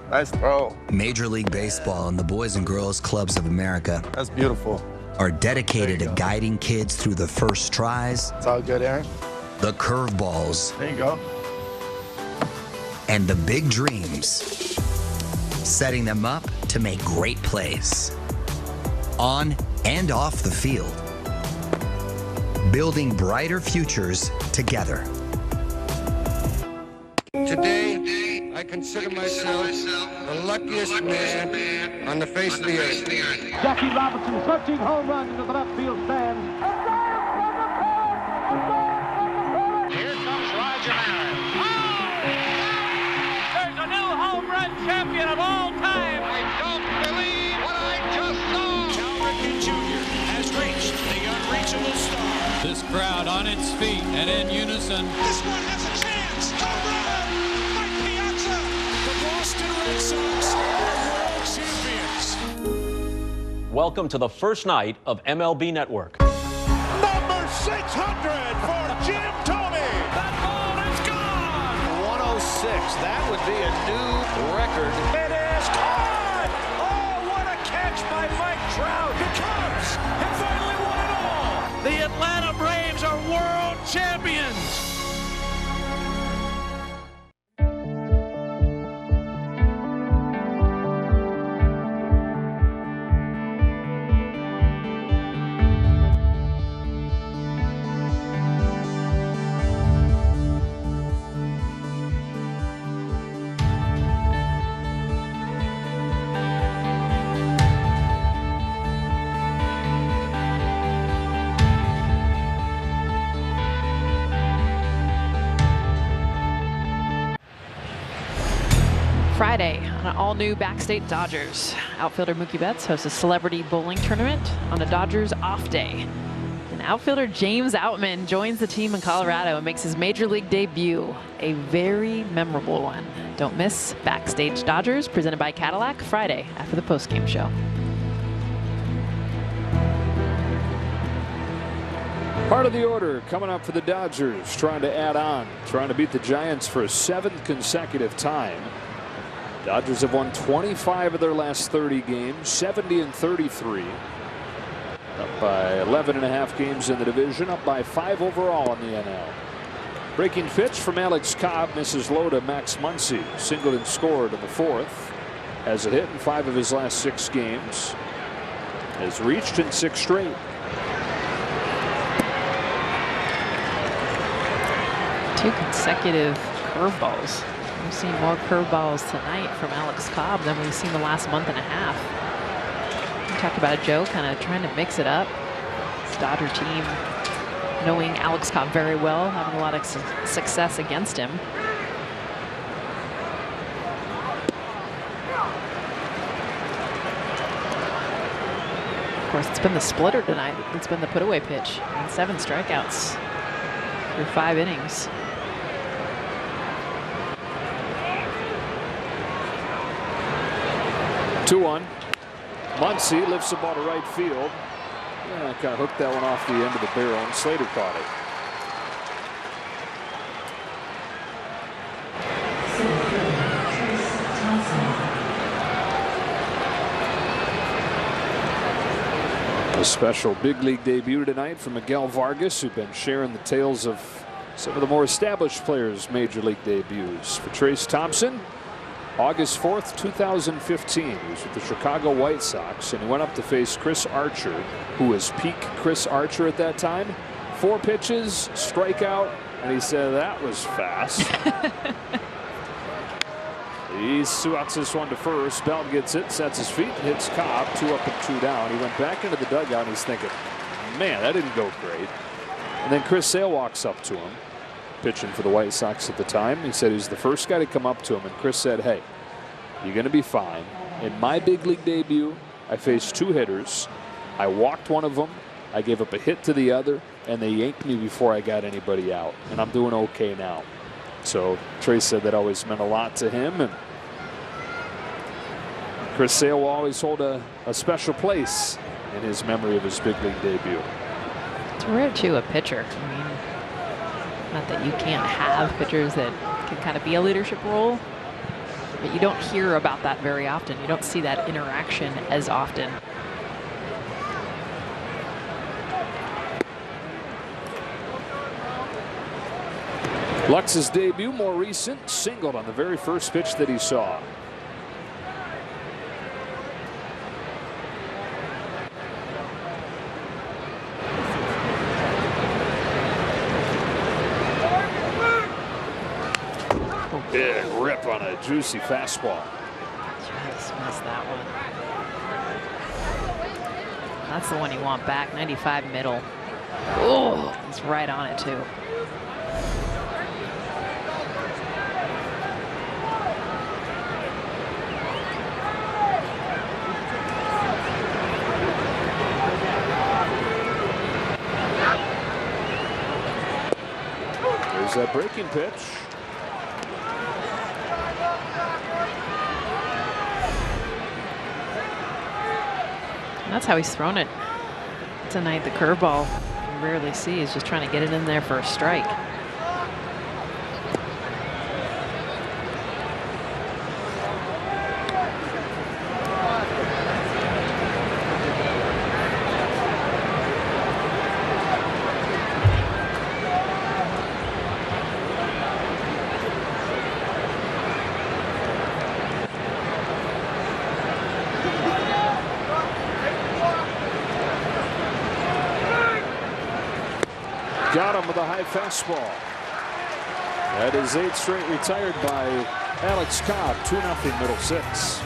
Speaker 21: Nice throw.
Speaker 18: Major League Baseball and the Boys and Girls Clubs of America.
Speaker 21: That's beautiful.
Speaker 18: Are dedicated to guiding kids through the first tries.
Speaker 21: It's all good, Aaron.
Speaker 18: The curveballs.
Speaker 21: There you go.
Speaker 18: And the big dreams. Setting them up to make great plays. On and off the field. Building brighter futures together.
Speaker 8: Today, I consider myself the luckiest man on the face of the earth.
Speaker 10: Jackie Robinson punching home run into the left field stand.
Speaker 19: crowd on its feet and in unison.
Speaker 10: This one has a chance. Home run! Mike Piazza! The Boston Red Sox are world champions.
Speaker 20: Welcome to the first night of MLB Network.
Speaker 10: Number 600 for Jim Thome. That ball is gone.
Speaker 22: 106. That would be a new record.
Speaker 10: It is caught. Oh, what a catch by Mike Trout. The Cubs have finally won it all. The Atlanta Braves are world champions.
Speaker 1: Friday on an all-new Backstage Dodgers. Outfielder Mookie Betts hosts a celebrity bowling tournament on a Dodgers off day. And outfielder James Outman joins the team in Colorado and makes his major league debut, a very memorable one. Don't miss Backstage Dodgers, presented by Cadillac, Friday after the postgame show.
Speaker 5: Part of the order coming up for the Dodgers, trying to add on, trying to beat the Giants for a 7th consecutive time. Dodgers have won 25 of their last 30 games, 70-33. Up by 11.5 games in the division, up by 5 overall in the NL. Breaking pitch from Alex Cobb, misses low to Max Muncy. Singled and scored in the 4th. Has a hit in 5 of his last 6 games. Has reached in 6 straight.
Speaker 1: Two consecutive curveballs. We've seen more curveballs tonight from Alex Cobb than we've seen the last month and a half. We talked about Joe kind of trying to mix it up. This Dodger team, knowing Alex Cobb very well, having a lot of success against him. Of course, it's been the splitter tonight. It's been the put-away pitch. And 7 strikeouts through 5 innings.
Speaker 5: Two-1. Muncy lifts the ball to right field. Yeah, kind of hooked that one off the end of the barrel, and Slater caught it. A special big league debut tonight from Miguel Vargas, who've been sharing the tales of some of the more established players' major league debuts. For Trace Thompson, August 4th, 2015, he was with the Chicago White Sox, and he went up to face Chris Archer, who was peak Chris Archer at that time. 4 pitches, strikeout, and he said that was fast. He swats this one to first. Bell gets it, sets his feet, hits Cobb, 2 up and 2 down. He went back into the dugout, and he's thinking, man, that didn't go great. And then Chris Sale walks up to him, pitching for the White Sox at the time. He said he was the first guy to come up to him, and Chris said, hey, you're going to be fine. In my big league debut, I faced 2 hitters. I walked one of them. I gave up a hit to the other, and they yanked me before I got anybody out, and I'm doing okay now. So Trace said that always meant a lot to him, and Chris Sale will always hold a special place in his memory of his big league debut.
Speaker 1: It's rare, too, a pitcher. I mean, not that you can't have pitchers that can kind of be a leadership role, but you don't hear about that very often. You don't see that interaction as often.
Speaker 5: Lux's debut, more recent, singled on the very first pitch that he saw. Big rip on a juicy fastball.
Speaker 1: Just missed that one. That's the one you want back. 95 middle. Oh, he's right on it too.
Speaker 5: that breaking pitch.
Speaker 1: And that's how he's thrown it tonight. The curveball you rarely see. He's just trying to get it in there for a strike.
Speaker 5: Got him with a high fastball. That is 8 straight retired by Alex Cobb. 2-0 middle 6.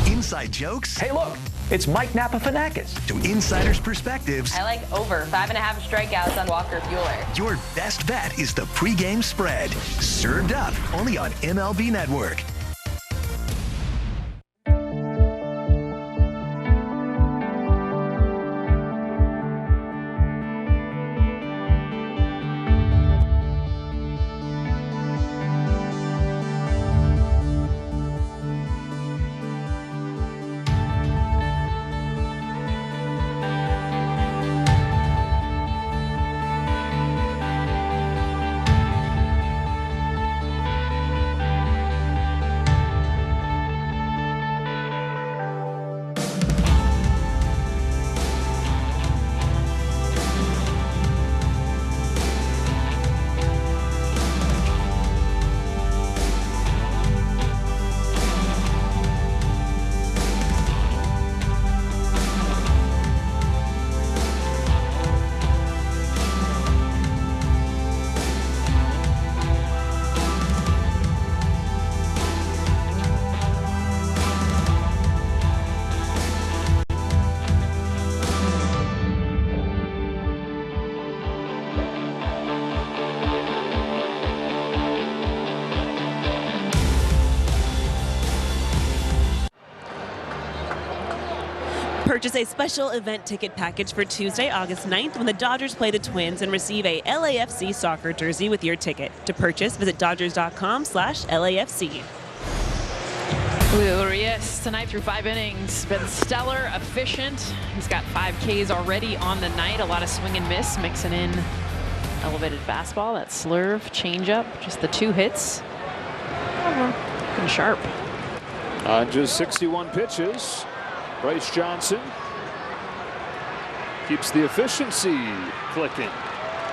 Speaker 2: Inside jokes.
Speaker 7: Hey, look, it's Mike Napafanakis.
Speaker 2: To insiders' perspectives.
Speaker 9: I like over 5.5 strikeouts on Walker Buehler.
Speaker 2: Your best bet is the pregame spread. Served up only on MLB Network.
Speaker 14: Purchase a special event ticket package for Tuesday, August 9th when the Dodgers play the Twins and receive a LAFC soccer jersey with your ticket. To purchase, visit Dodgers.com/LAFC.
Speaker 1: Julio Urias tonight through 5 innings. Been stellar, efficient. He's got 5 Ks already on the night. A lot of swing and miss, mixing in elevated fastball, that slurve, changeup, just the 2 hits. Looking sharp.
Speaker 5: On just 61 pitches. Bryce Johnson keeps the efficiency clicking.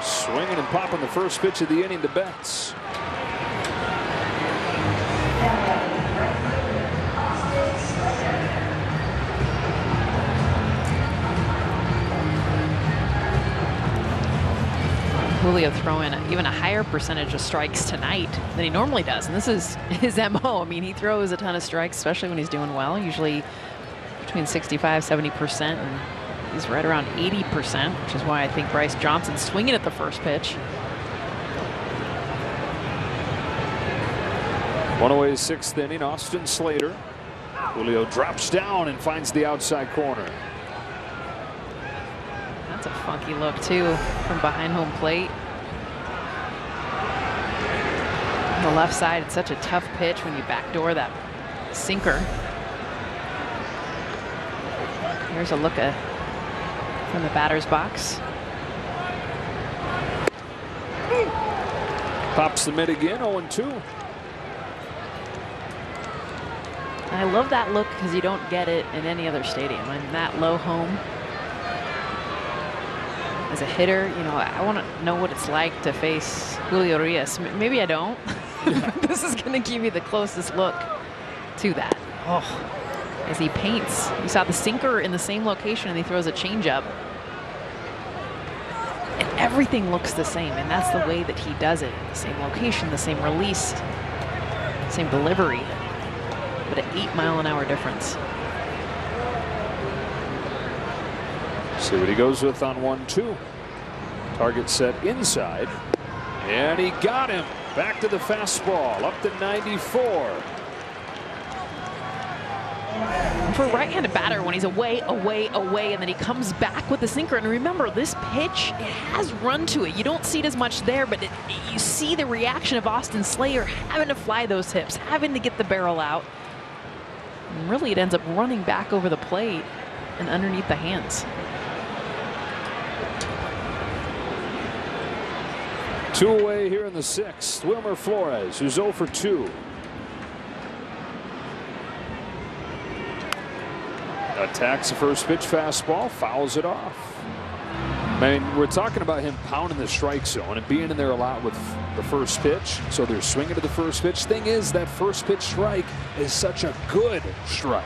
Speaker 5: Swinging and popping the first pitch of the inning to Betts.
Speaker 1: Julio throwing even a higher percentage of strikes tonight than he normally does. And this is his MO. I mean, he throws a ton of strikes, especially when he's doing well. Usually between 65–70%, and he's right around 80%, which is why I think Bryce Johnson's swinging at the first pitch.
Speaker 5: One away, 6th inning. Austin Slater. Julio drops down and finds the outside corner.
Speaker 1: That's a funky look too from behind home plate. On the left side, it's such a tough pitch when you backdoor that sinker. Here's a look from the batter's box.
Speaker 5: Pops the mid again, 0-2.
Speaker 1: I love that look because you don't get it in any other stadium. I'm that low home. As a hitter, you know, I want to know what it's like to face Julio Urias. Maybe I don't. This is going to give me the closest look to that. Oh. As he paints. You saw the sinker in the same location and he throws a changeup. And everything looks the same, and that's the way that he does it. The same location, the same release, same delivery, but an 8-mile-an-hour difference.
Speaker 5: See what he goes with on 1-2. Target set inside, and he got him. Back to the fastball, up to 94.
Speaker 1: For a right-handed batter, when he's away, and then he comes back with the sinker. And remember, this pitch, it has run to it. You don't see it as much there, but you see the reaction of Austin Slayer having to fly those hips, having to get the barrel out. And really, it ends up running back over the plate and underneath the hands.
Speaker 5: 2 away here in the 6th. Wilmer Flores, who's 0 for 2. Attacks the first pitch fastball, fouls it off. I mean, we're talking about him pounding the strike zone and being in there a lot with the first pitch. So they're swinging to the first pitch. Thing is, that first pitch strike is such a good strike.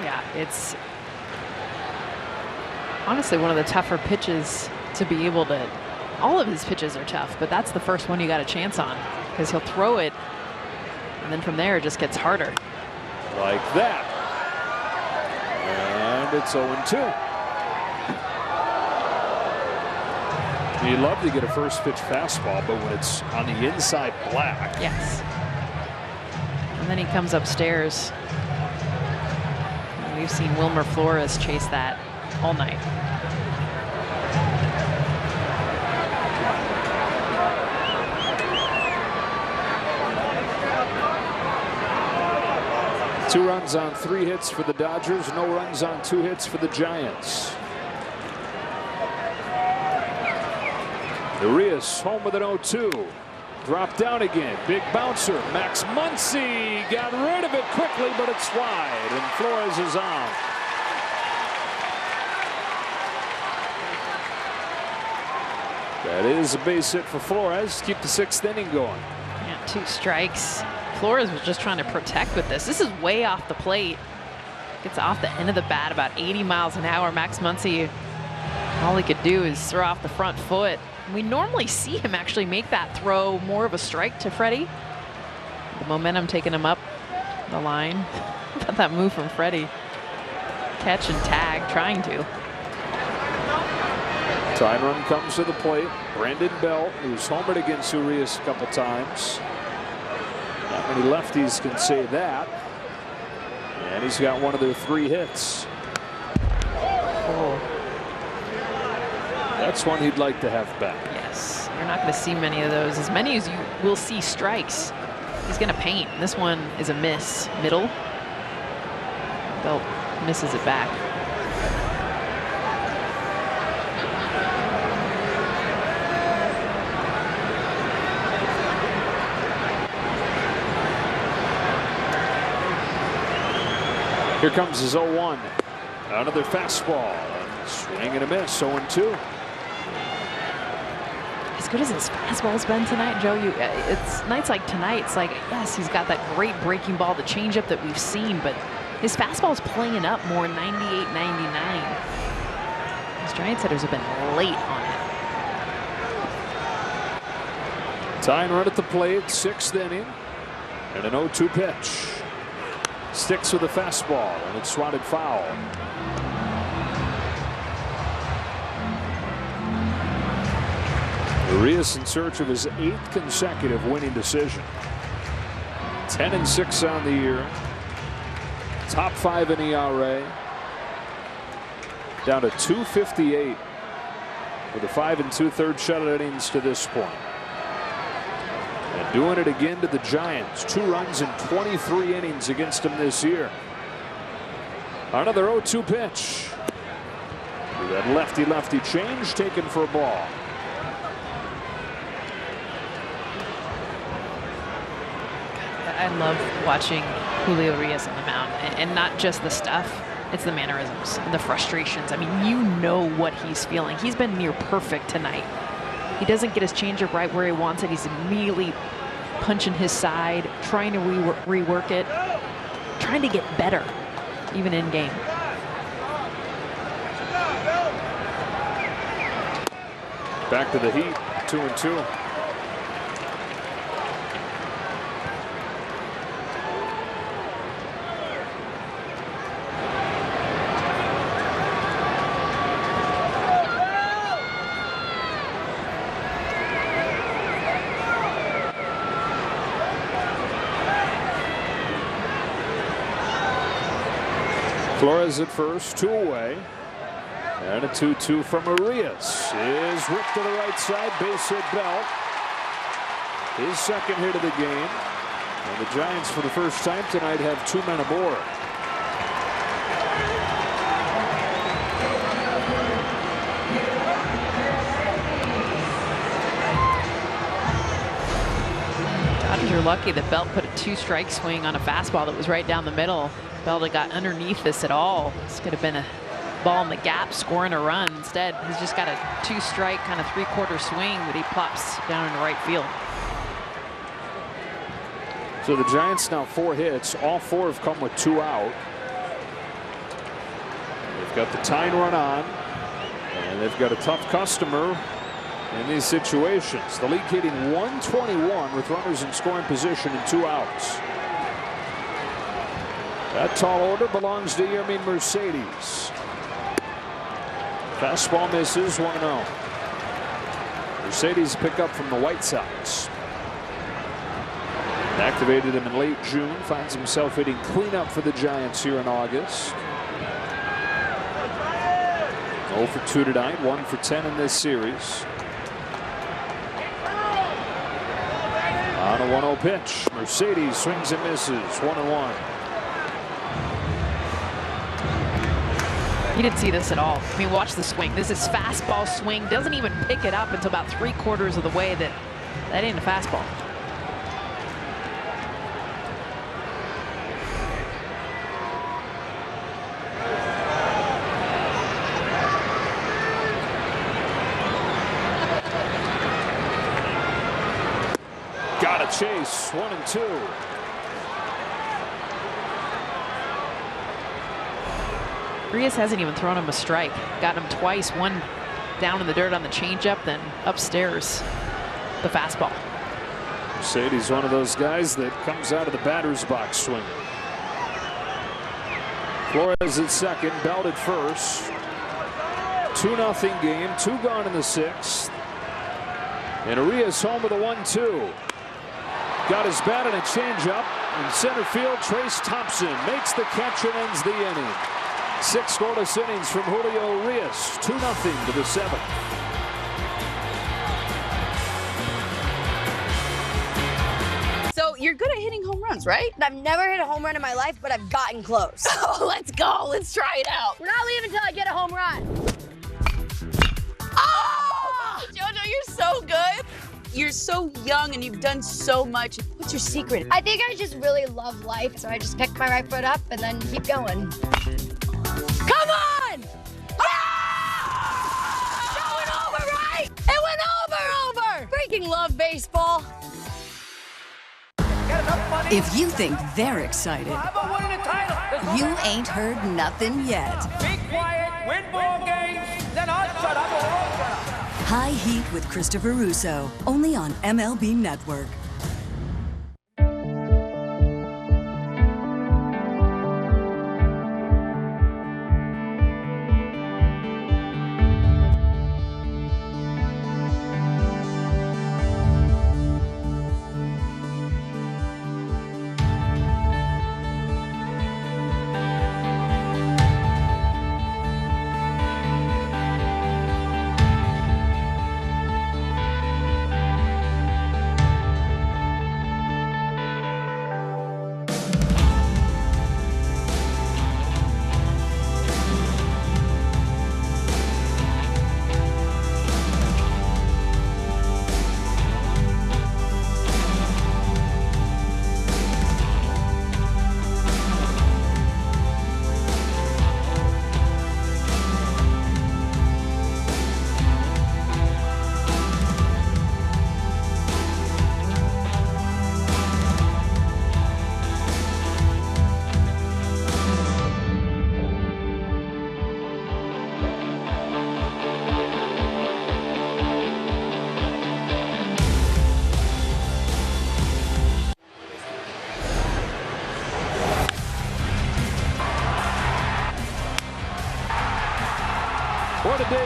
Speaker 1: Yeah, it's honestly one of the tougher pitches to be able to. All of his pitches are tough, but that's the first one you got a chance on because he'll throw it, and then from there it just gets harder.
Speaker 5: Like that. And it's 0-2. You'd love to get a first pitch fastball, but when it's on the inside black.
Speaker 1: Yes. And then he comes upstairs. We've seen Wilmer Flores chase that all night.
Speaker 5: Two runs on 3 hits for the Dodgers, no runs on 2 hits for the Giants. Urias home with an 0-2. Dropped down again. Big bouncer. Max Muncy got rid of it quickly, but it's wide, and Flores is on. That is a base hit for Flores. Keep the 6th inning going.
Speaker 1: Yeah, 2 strikes. Flores was just trying to protect with this. This is way off the plate. Gets off the end of the bat about 80 miles an hour. Max Muncy, all he could do is throw off the front foot. We normally see him actually make that throw more of a strike to Freddie. The momentum taking him up the line. How about that move from Freddie? Catch and tag, trying to.
Speaker 5: Tying run comes to the plate. Brandon Belt, who's homered against Urias a couple times. Not many lefties can say that. And he's got one of their 3 hits.
Speaker 1: Oh.
Speaker 5: That's one he'd like to have back.
Speaker 1: Yes, you're not going to see many of those. As many as you will see strikes. He's going to paint. This one is a miss. Middle. Belt misses it back.
Speaker 5: Here comes his 0-1. Another fastball. Swing and a miss. 0-2.
Speaker 1: As good as his fastball's been tonight, Joe, it's nights like tonight. It's like, yes, he's got that great breaking ball, the changeup that we've seen, but his fastball's playing up more 98, 99. These Giants hitters have been late on it.
Speaker 5: Tying run at the plate, 6th inning, and an 0-2 pitch. Sticks with a fastball, and it's swatted foul. Urias in search of his 8th consecutive winning decision. 10-6 on the year. Top 5 in ERA. Down to 258 with a 5 2/3 shutout innings to this point. And doing it again to the Giants. 2 runs in 23 innings against them this year. Another 0-2 pitch. That lefty-lefty change taken for a ball.
Speaker 1: I love watching Julio Urias on the mound, and not just the stuff. It's the mannerisms and the frustrations. I mean, you know what he's feeling. He's been near perfect tonight. He doesn't get his changeup right where he wants it. He's immediately punching his side, trying to rework it, trying to get better, even in game.
Speaker 5: Back to the Heat, 2-2. Flores at first, 2 away. And a 2-2 from Urias is whipped to the right side, base hit Bell. His second hit of the game. And the Giants, for the first time tonight, have 2 men aboard.
Speaker 1: Dodgers are lucky that Bell put a 2-strike swing on a fastball that was right down the middle. Bell got underneath this at all. This could have been a ball in the gap, scoring a run. Instead, he's just got a 2-strike kind of 3/4 swing that he plops down into right field.
Speaker 5: So the Giants now 4 hits. All 4 have come with 2 out. They've got the tying run on, and they've got a tough customer in these situations. The league hitting 121 with runners in scoring position and 2 outs. That tall order belongs to Yermin Mercedes. Fastball misses, 1-0. Mercedes pick up from the White Sox. Activated him in late June. Finds himself hitting cleanup for the Giants here in August. 0 for 2 tonight, 1 for 10 in this series. On a 1-0 pitch, Mercedes swings and misses, 1-1.
Speaker 1: He didn't see this at all. I mean, watch the swing. This is fastball swing. Doesn't even pick it up until about 3/4 of the way. That ain't a fastball.
Speaker 5: Got a chase, 1-2.
Speaker 1: Urias hasn't even thrown him a strike. Gotten him twice, one down in the dirt on the changeup, then upstairs the fastball.
Speaker 5: Mercedes, one of those guys that comes out of the batter's box swinging. Flores at second, Bell at first. 2-0 game, 2 gone in the 6th. And Urias home with a 1-2. Got his bat and a changeup in center field. Trace Thompson makes the catch and ends the inning. 6 scoreless innings from Julio Urias. 2-0 to the 7th.
Speaker 4: So you're good at hitting home runs, right?
Speaker 6: I've never hit a home run in my life, but I've gotten close.
Speaker 4: Oh, let's go. Let's try it out.
Speaker 6: We're not leaving until I get a home run.
Speaker 4: Oh! Jojo, you're so good. You're so young and you've done so much. What's your secret?
Speaker 6: I think I just really love life, so I just pick my right foot up and then keep going.
Speaker 4: Come on! Ah! That went over, right? It went over!
Speaker 6: Freaking love baseball.
Speaker 15: If you think they're excited, you ain't heard nothing yet.
Speaker 10: Be quiet, win ball games, then I'll shut up.
Speaker 15: High Heat with Christopher Russo, only on MLB Network.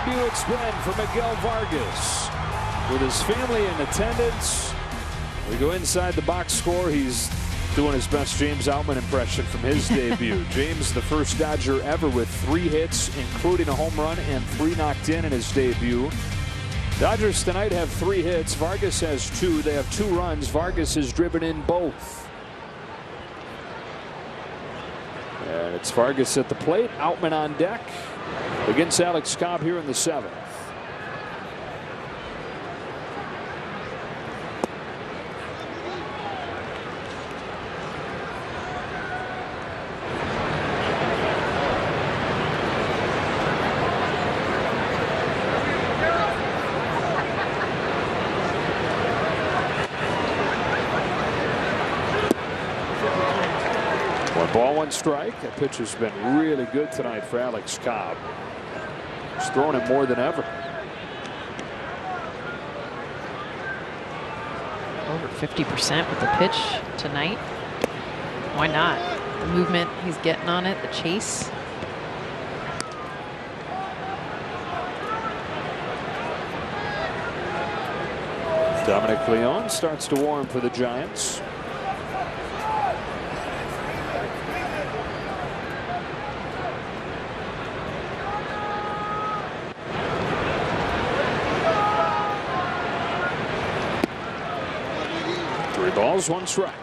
Speaker 5: debut it's been for Miguel Vargas. With his family in attendance, we go inside the box score. He's doing his best James Outman impression from his debut. James, the first Dodger ever with 3 hits, including a home run and 3 knocked in his debut. Dodgers tonight have 3 hits. Vargas has 2. They have 2 runs. Vargas has driven in both. And it's Vargas at the plate. Outman on deck against Alex Cobb here in the 7th. Ball 1 strike. That pitch has been really good tonight for Alex Cobb. He's throwing it more than ever.
Speaker 1: Over 50% with the pitch tonight. Why not? The movement he's getting on it, the chase.
Speaker 5: Dominic Leone starts to warm for the Giants. Balls, 1 strike.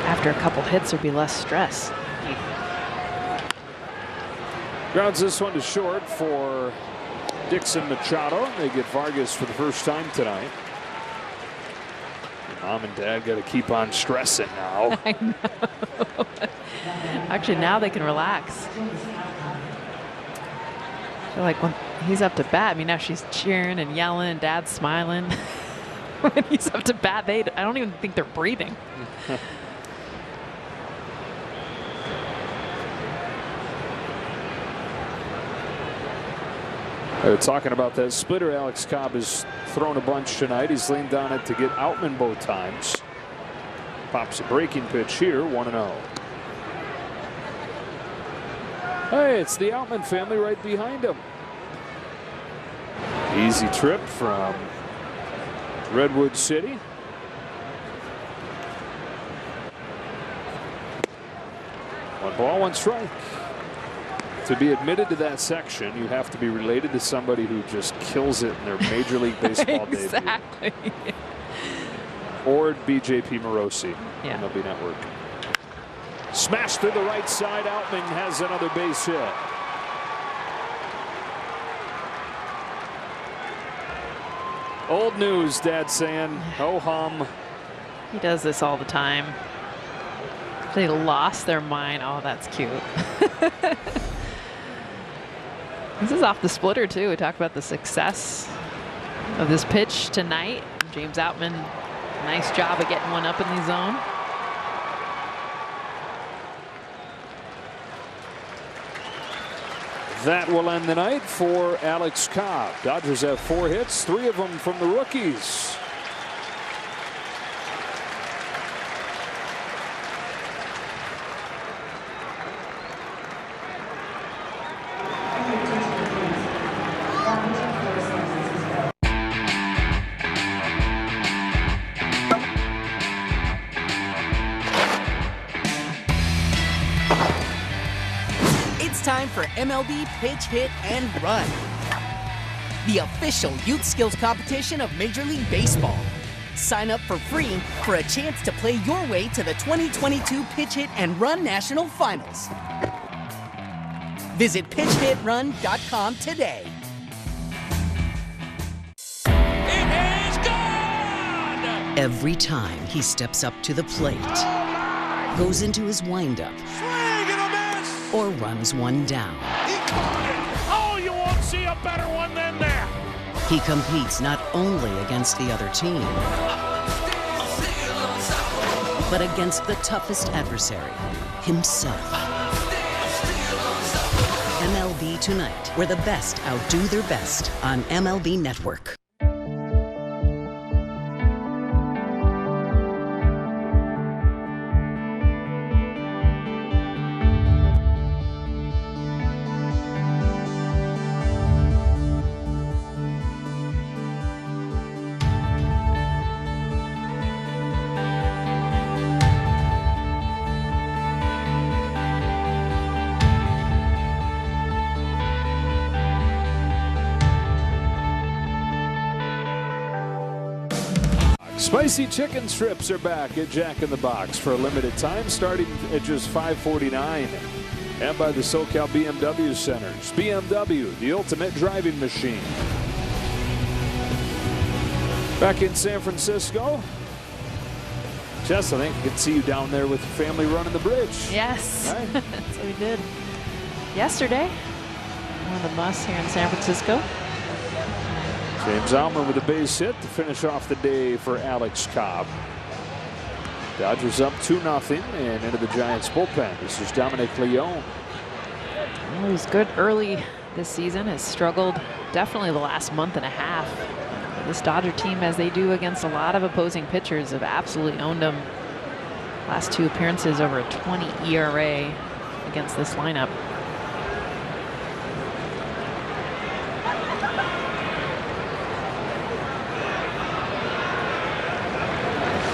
Speaker 1: After a couple hits, there'd be less stress.
Speaker 5: Grounds this one to short for Dixon Machado. They get Vargas for the first time tonight. Mom and Dad got to keep on stressing now.
Speaker 1: I know. Actually, now they can relax. I feel like when he's up to bat, I mean, now she's cheering and yelling and Dad's smiling. When he's up to bat, I don't even think they're breathing.
Speaker 5: They're talking about that splitter. Alex Cobb has thrown a bunch tonight. He's leaned on it to get Outman both times. Pops a breaking pitch here, 1-0. Hey, it's the Outman family right behind him. Easy trip from Redwood City. One ball, 1 strike. To be admitted to that section, you have to be related to somebody who just kills it in their Major League Baseball
Speaker 1: exactly.
Speaker 5: debut. Or BJP Morosi,
Speaker 1: yeah.
Speaker 5: MLB Network. Smashed through the right side. Outman has another base hit. Old news, Dad's saying. Ho hum.
Speaker 1: He does this all the time. They lost their mind. Oh, that's cute. This is off the splitter, too. We talked about the success of this pitch tonight. James Outman, nice job of getting one up in the zone.
Speaker 5: That will end the night for Alex Cobb. Dodgers have 4 hits, 3 of them from the rookies.
Speaker 3: Time for MLB Pitch, Hit, and Run, the official youth skills competition of Major League Baseball. Sign up for free for a chance to play your way to the 2022 Pitch, Hit, and Run National Finals. Visit pitchhitrun.com today.
Speaker 10: It is gone!
Speaker 11: Every time he steps up to the plate, goes into his windup, or runs one down.
Speaker 10: Oh, you won't see a better one than that.
Speaker 11: He competes not only against the other team, but against the toughest adversary himself. MLB Tonight, where the best outdo their best on MLB Network.
Speaker 5: Spicy chicken strips are back at Jack in the Box for a limited time, starting at just $5.49. And by the SoCal BMW Centers. BMW, the ultimate driving machine. Back in San Francisco. Jess, I think I can see you down there with your family running the bridge.
Speaker 1: Yes,
Speaker 5: right?
Speaker 1: That's what we did yesterday. One of the musts here in San Francisco.
Speaker 5: James Outman with a base hit to finish off the day for Alex Cobb. Dodgers up 2-0 and into the Giants bullpen. This is Dominic Leone.
Speaker 1: Well, he was good early this season, has struggled definitely the last month and a half. This Dodger team, as they do against a lot of opposing pitchers, have absolutely owned them. Last 2 appearances over a 20 ERA against this lineup.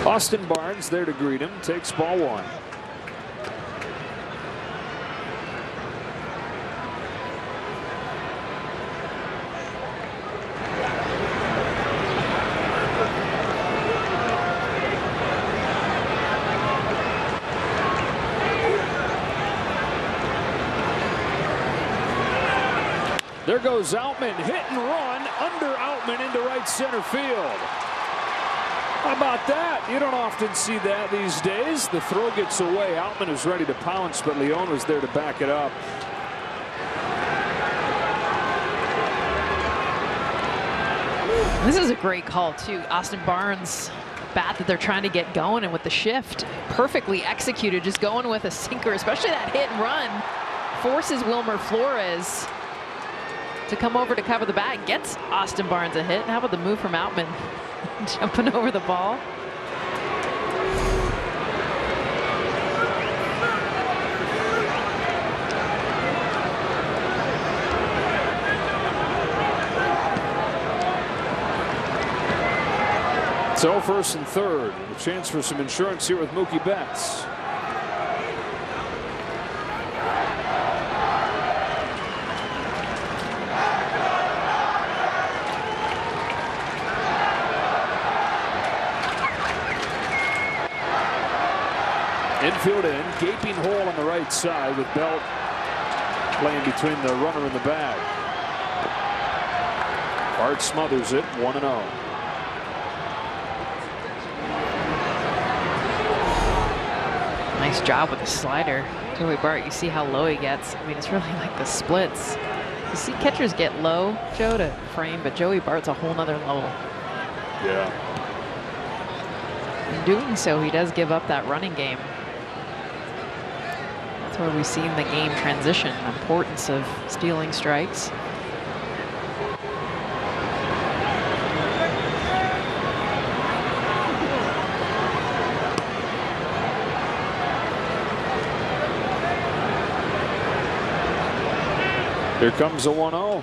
Speaker 5: Austin Barnes there to greet him, takes ball 1. There goes Outman, hit and run under Outman into right center field. How about that? You don't often see that these days. The throw gets away. Outman is ready to pounce, but Leone was there to back it up.
Speaker 1: This is a great call, too. Austin Barnes, bat that they're trying to get going, and with the shift, perfectly executed, just going with a sinker, especially that hit and run. Forces Wilmer Flores to come over to cover the bat, gets Austin Barnes a hit. How about the move from Outman? Jumping over the ball.
Speaker 5: So 1st and 3rd, a chance for some insurance here with Mookie Betts. Infield in, gaping hole on the right side with Belt playing between the runner and the bag. Bart smothers it, 1-0.
Speaker 1: Nice job with the slider. Joey Bart, you see how low he gets. I mean, it's really like the splits. You see catchers get low, Joe, to frame, but Joey Bart's a whole nother level.
Speaker 5: Yeah.
Speaker 1: In doing so, he does give up that running game. That's where we've seen the game transition, the importance of stealing strikes.
Speaker 5: Here comes a 1-0.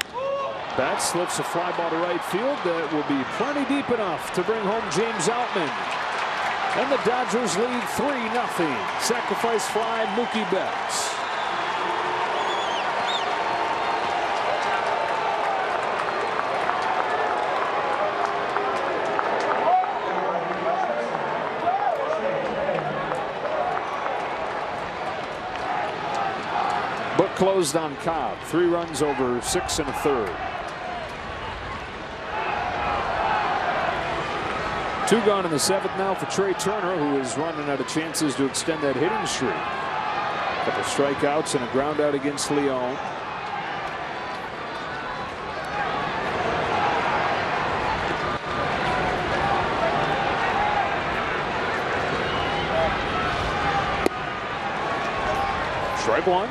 Speaker 5: Bat slips a fly ball to right field that will be plenty deep enough to bring home James Outman. And the Dodgers lead 3-0. Sacrifice fly, Mookie Betts. Book closed on Cobb. 3 runs over 6 1/3. 2 gone in the 7th now for Trey Turner, who is running out of chances to extend that hitting streak. A couple strikeouts and a ground out against Leone. one.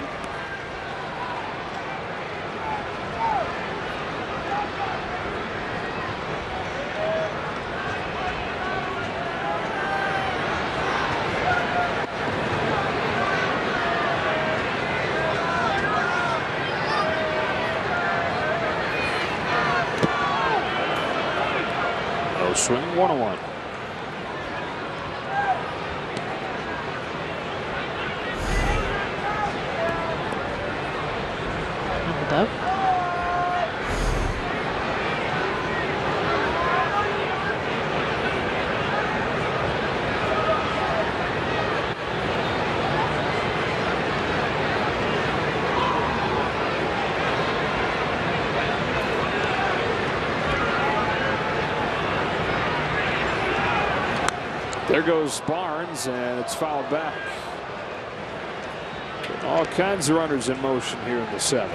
Speaker 5: No swing, 1-1.
Speaker 1: Up.
Speaker 5: There goes Barnes, and it's fouled back. All kinds of runners in motion here in the 7th.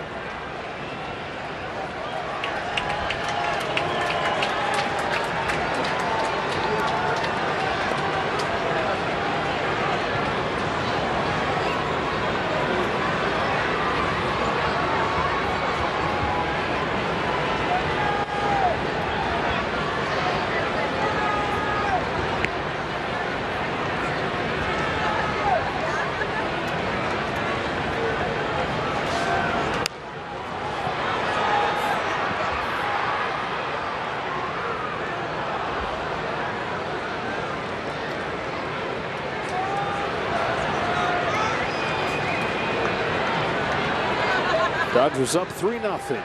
Speaker 5: Dodgers up 3-0.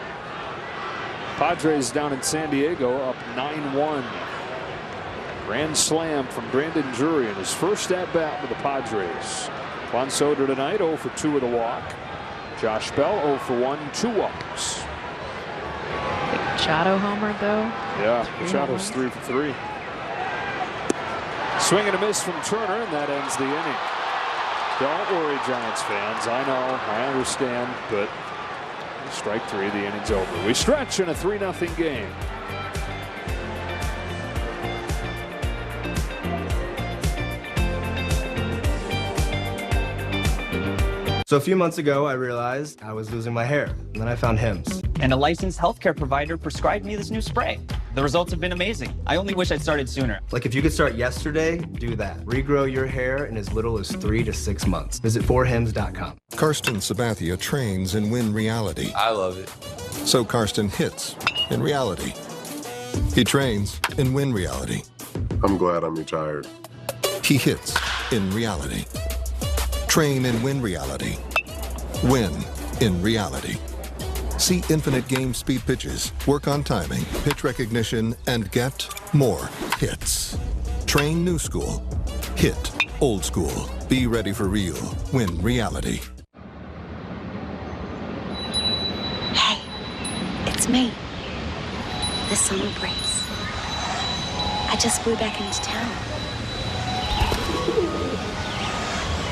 Speaker 5: Padres down in San Diego up 9-1. Grand slam from Brandon Drury in his first at-bat with the Padres. Juan Soto tonight 0 for 2 with a walk. Josh Bell 0 for 1, 2 walks.
Speaker 1: Big Machado homer though.
Speaker 5: Yeah, Machado's 3 for 3. Swing and a miss from Turner, and that ends the inning. Don't worry, Giants fans. I know, I understand, but strike 3, the inning's over. We stretch in a 3-0 game.
Speaker 21: So a few months ago, I realized I was losing my hair, and then I found Hims.
Speaker 23: And a licensed healthcare provider prescribed me this new spray. The results have been amazing. I only wish I'd started sooner.
Speaker 21: Like if you could start yesterday, do that. Regrow your hair in as little as 3 to 6 months. Visit 4hims.com.
Speaker 12: Karsten Sabathia trains in Win Reality.
Speaker 13: I love it.
Speaker 12: So Karsten hits in reality. He trains in Win Reality.
Speaker 17: I'm glad I'm retired.
Speaker 12: He hits in reality. Train in Win Reality. Win in reality. See infinite game speed pitches, work on timing, pitch recognition, and get more hits. Train new school. Hit old school. Be ready for real. Win reality.
Speaker 24: Hey, it's me. The summer breeze. I just flew back into town.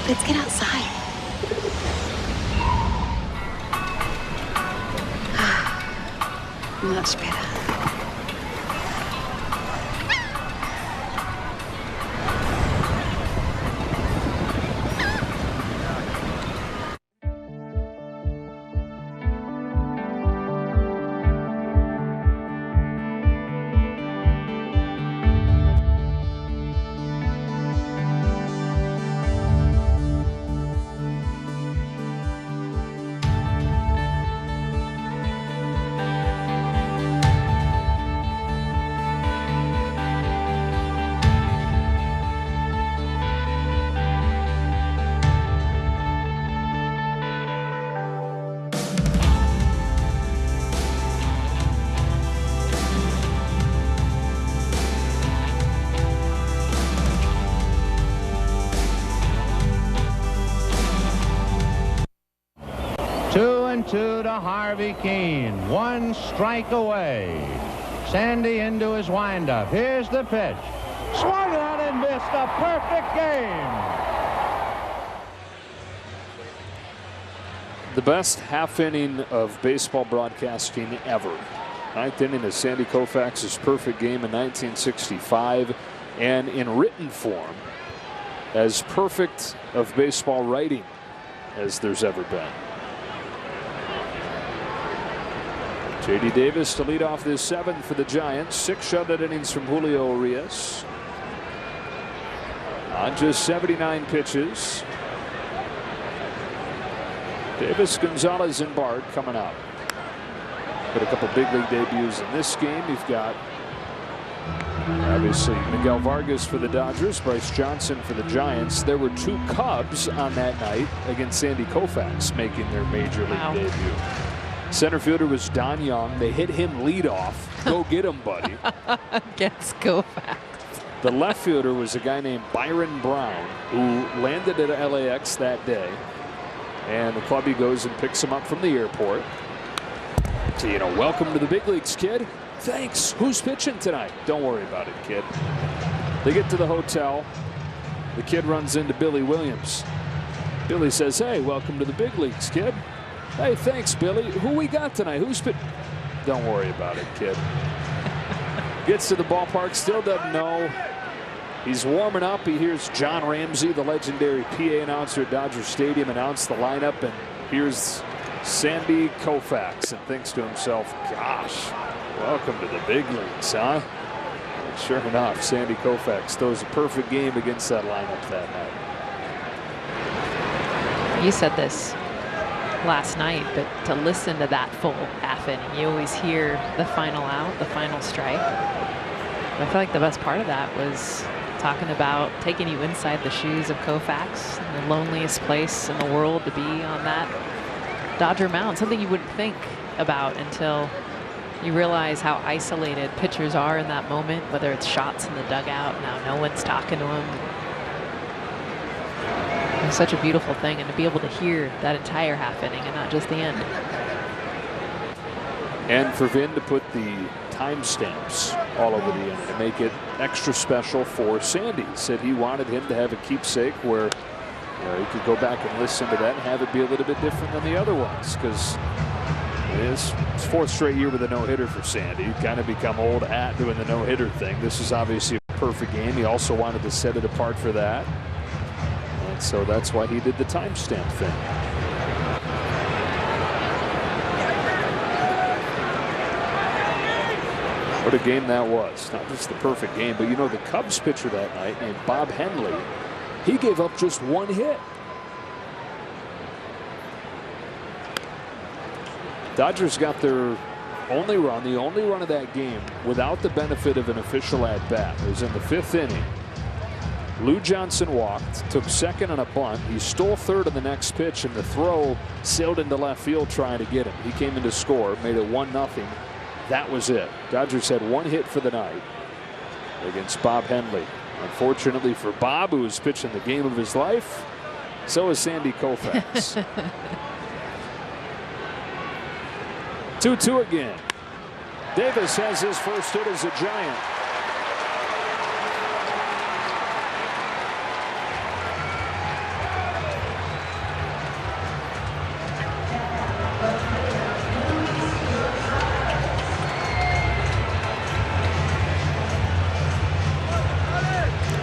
Speaker 24: Let's get outside. Much better.
Speaker 25: Two to Harvey Keene. 1 strike away. Sandy into his windup. Here's the pitch. Swung on and missed. A perfect game.
Speaker 5: The best half inning of baseball broadcasting ever. 9th inning of Sandy Koufax's perfect game in 1965, and in written form as perfect of baseball writing as there's ever been. J.D. Davis to lead off this 7th for the Giants. 6 shutout innings from Julio Urias. On just 79 pitches. Davis, Gonzalez, and Bard coming up. Got a couple big league debuts in this game. You've got obviously Miguel Vargas for the Dodgers, Bryce Johnson for the Giants. There were 2 Cubs on that night against Sandy Koufax making their major league debut. Center fielder was Don Young. They hit him leadoff. Go get him, buddy.
Speaker 1: Against Koufax.
Speaker 5: The left fielder was a guy named Byron Brown, who landed at LAX that day. And the clubby goes and picks him up from the airport. So, you know, welcome to the big leagues, kid. Thanks. Who's pitching tonight? Don't worry about it, kid. They get to the hotel. The kid runs into Billy Williams. Billy says, hey, welcome to the big leagues, kid. Hey, thanks, Billy. Who we got tonight? Who's pitching? Don't worry about it, kid. Gets to the ballpark, still doesn't know. He's warming up. He hears John Ramsey, the legendary PA announcer at Dodger Stadium, announce the lineup, and here's Sandy Koufax, and thinks to himself, gosh, welcome to the big leagues, huh? And sure enough, Sandy Koufax throws a perfect game against that lineup that night.
Speaker 1: You said this last night, but to listen to that full half inning, you always hear the final out, the final strike. But I feel like the best part of that was talking about taking you inside the shoes of Koufax, the loneliest place in the world to be on that Dodger mound, something you wouldn't think about until you realize how isolated pitchers are in that moment, whether it's shots in the dugout, now no one's talking to him. It's such a beautiful thing, and to be able to hear that entire half inning and not just the end.
Speaker 5: And for Vin to put the timestamps all over the end to make it extra special for Sandy. Said he wanted him to have a keepsake where he could go back and listen to that and have it be a little bit different than the other ones, because it is 4th straight year with a no-hitter for Sandy. Kind of become old hat doing the no-hitter thing. This is obviously a perfect game. He also wanted to set it apart for that. And so that's why he did the timestamp thing. What a game that was. Not just the perfect game, but you know, the Cubs pitcher that night named Bob Henley, he gave up just 1 hit. Dodgers got their only run, the only run of that game, without the benefit of an official at bat. It was in the 5th inning. Lou Johnson walked, took second on a bunt. He stole third on the next pitch, and the throw sailed into left field trying to get him. He came in to score, made it 1-0. That was it. Dodgers had 1 hit for the night against Bob Henley. Unfortunately for Bob, who was pitching the game of his life, so is Sandy Koufax. 2-2 again. Davis has his first hit as a Giant.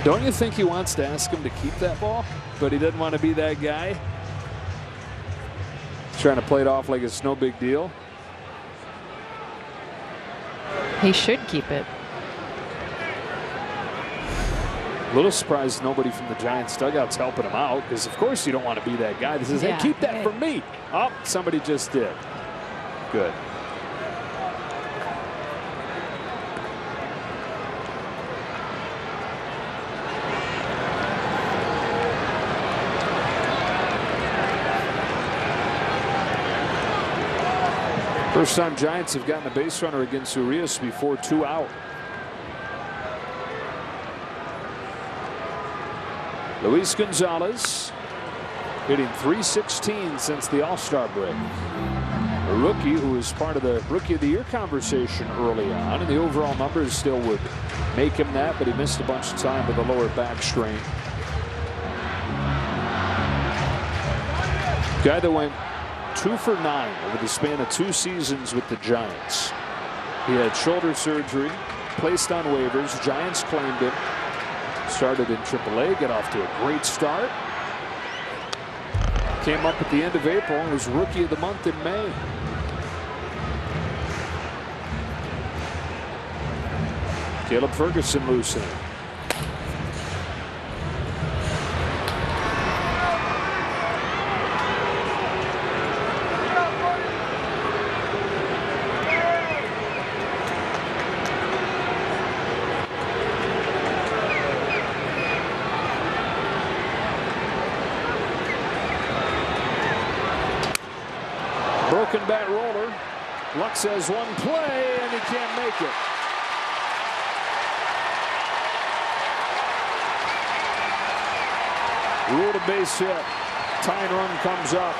Speaker 5: Don't you think he wants to ask him to keep that ball, but he doesn't want to be that guy? Trying to play it off like it's no big deal.
Speaker 1: He should keep it.
Speaker 5: A little surprised nobody from the Giants dugout's helping him out, because of course you don't want to be that guy that says, hey, keep that from me. Oh, somebody just did. Good. First time Giants have gotten a base runner against Urias before 2 out. Luis Gonzalez hitting .316 since the All-Star break. A rookie who was part of the Rookie of the Year conversation early on, and the overall numbers still would make him that, but he missed a bunch of time with a lower back strain. Guy that went 2 for 9 over the span of 2 seasons with the Giants. He had shoulder surgery, placed on waivers. Giants claimed him. Started in AAA, got off to a great start. came up at the end of April and was Rookie of the Month in May. Caleb Ferguson loose in. Broken bat roller. Lux has one play and he can't make it. Ruled a base hit. Tying run comes up.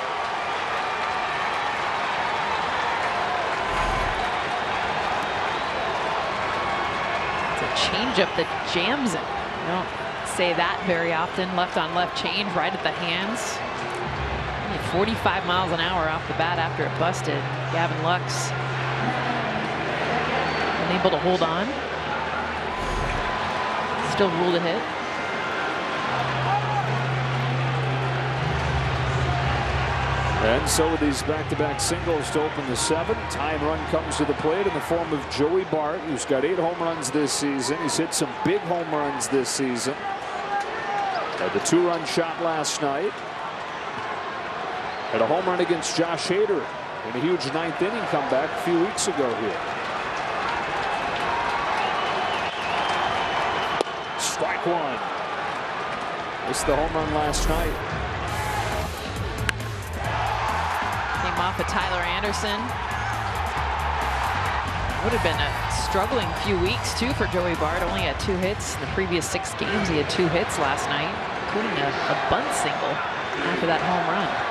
Speaker 1: It's a changeup that jams it. You don't say that very often. Left on left change right at the hands. 45 miles an hour off the bat after it busted. Gavin Lux unable to hold on. Still ruled a hit.
Speaker 5: And so with these back-to-back singles to open the 7th, tying run comes to the plate in the form of Joey Bart, who's got 8 home runs this season. He's hit some big home runs this season. Had the 2-run shot last night. Had a home run against Josh Hader in a huge 9th inning comeback a few weeks ago here. Strike one. Missed the home run last night.
Speaker 1: Came off of Tyler Anderson. Would have been a struggling few weeks too for Joey Bart. Only had 2 hits in the previous 6 games. He had 2 hits last night, including a bunt single after that home run.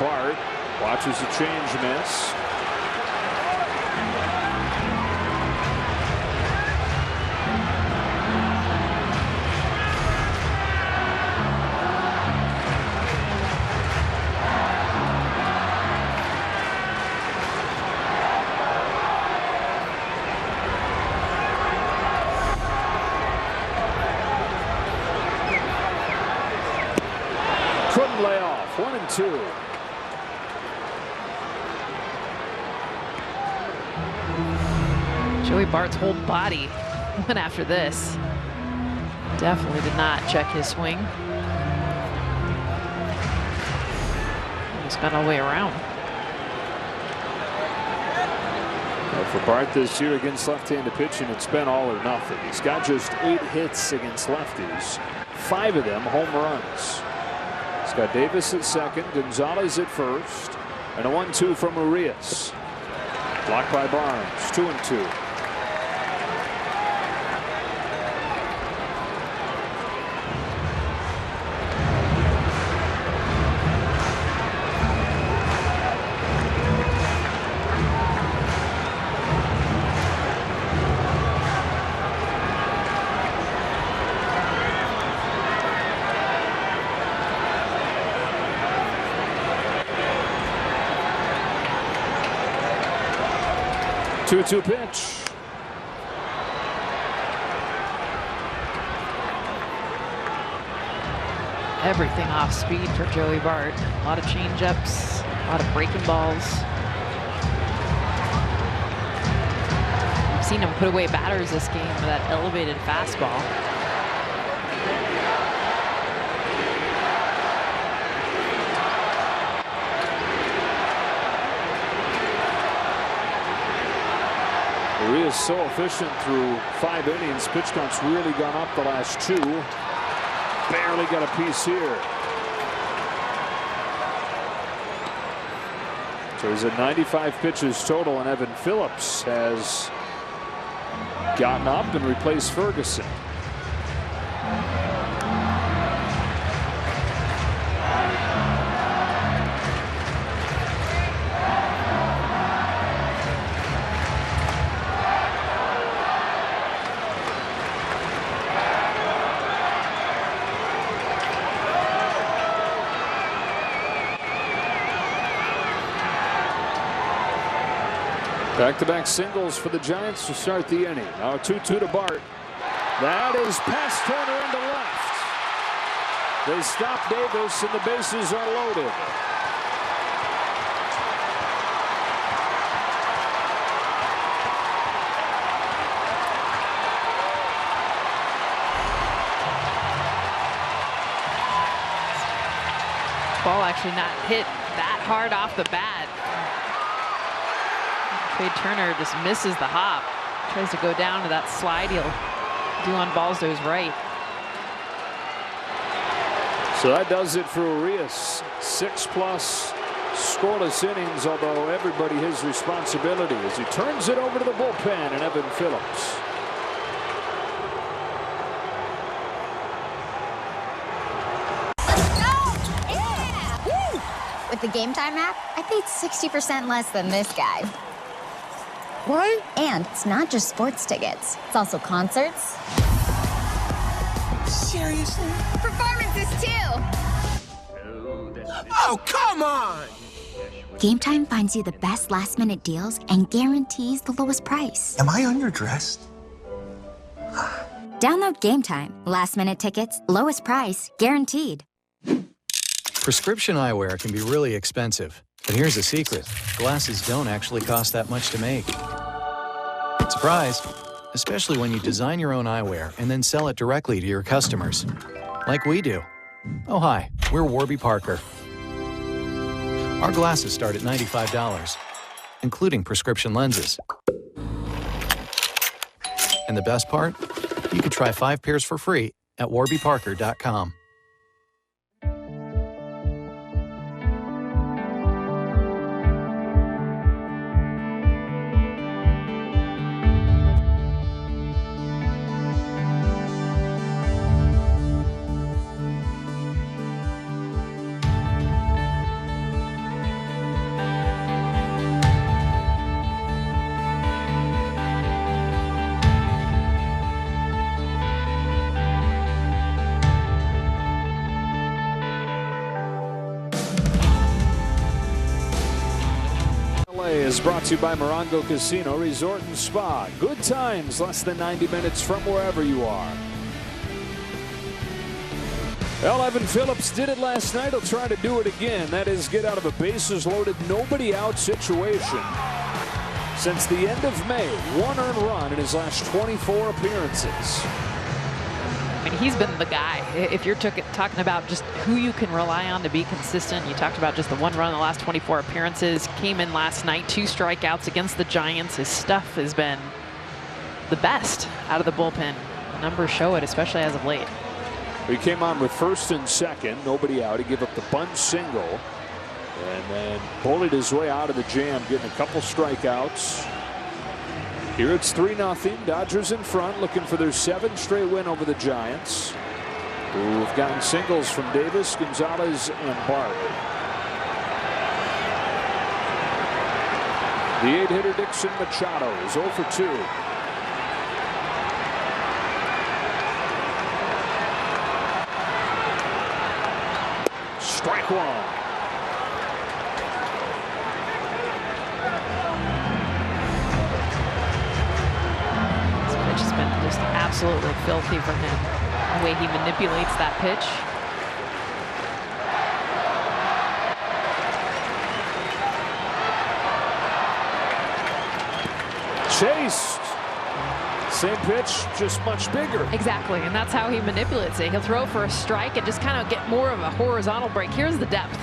Speaker 5: Bart watches the change miss. Couldn't lay off. 1-2.
Speaker 1: Joey Bart's whole body went after this. Definitely did not check his swing. He's gone all the way around.
Speaker 5: Well, for Bart this year against left-handed pitching, it's been all or nothing. He's got just 8 hits against lefties, 5 of them home runs. He's got Davis at second, Gonzalez at first, and a 1-2 from Urias. Blocked by Barnes. 2-2. Two pitch.
Speaker 1: Everything off speed for Joey Bart. A lot of change-ups, a lot of breaking balls. We've seen him put away batters this game with that elevated fastball.
Speaker 5: Urias so efficient through 5 innings. Pitch count's really gone up the last 2. Barely got a piece here. So he's at 95 pitches total, and Evan Phillips has gotten up and replaced Ferguson. Back-to-back singles for the Giants to start the inning. Now 2-2 to Bart. That is past Turner into left. They stop Davis and the bases are loaded.
Speaker 1: Ball actually not hit that hard off the bat. Trey Turner just misses the hop. Tries to go down to that slide he'll do on balls to his right.
Speaker 5: So that does it for Urias. 6+ scoreless innings, although everybody his responsibility as he turns it over to the bullpen and Evan Phillips.
Speaker 24: With the Game Time app, I paid 60% less than this guy.
Speaker 8: What?
Speaker 24: And it's not just sports tickets. It's also concerts.
Speaker 8: Seriously?
Speaker 24: Performances, too.
Speaker 8: Oh, come on!
Speaker 24: Game Time finds you the best last-minute deals and guarantees the lowest price.
Speaker 8: Am I underdressed?
Speaker 24: Download Game Time. Last-minute tickets, lowest price, guaranteed.
Speaker 13: Prescription eyewear can be really expensive, but here's a secret. Glasses don't actually cost that much to make. Surprise! Especially when you design your own eyewear and then sell it directly to your customers. Like we do. Oh hi, we're Warby Parker. Our glasses start at $95, including prescription lenses. And the best part? You can try 5 pairs for free at warbyparker.com.
Speaker 5: Is brought to you by Morongo Casino Resort and Spa. Good times, less than 90 minutes from wherever you are. Well, Evan Phillips did it last night. He'll try to do it again. That is, get out of a bases loaded, nobody out situation. Since the end of May, 1 earned run in his last 24 appearances.
Speaker 1: I mean, he's been the guy. If you're talking about just who you can rely on to be consistent, you talked about just the 1 run in the last 24 appearances. Came in last night, 2 strikeouts against the Giants. His stuff has been the best out of the bullpen. The numbers show it, especially as of late.
Speaker 5: He came on with first and second, nobody out. He gave up the bunt single and then bullied his way out of the jam, getting a couple strikeouts. Here it's 3-0. Dodgers in front, looking for their 7th straight win over the Giants, who have gotten singles from Davis, Gonzalez, and Bart. The 8-hitter Dixon Machado is 0 for 2. Strike 1.
Speaker 1: Just absolutely filthy from him, the way he manipulates that pitch.
Speaker 5: Chased. Same pitch, just much bigger.
Speaker 1: Exactly, and that's how he manipulates it. He'll throw for a strike and just kind of get more of a horizontal break. Here's the depth.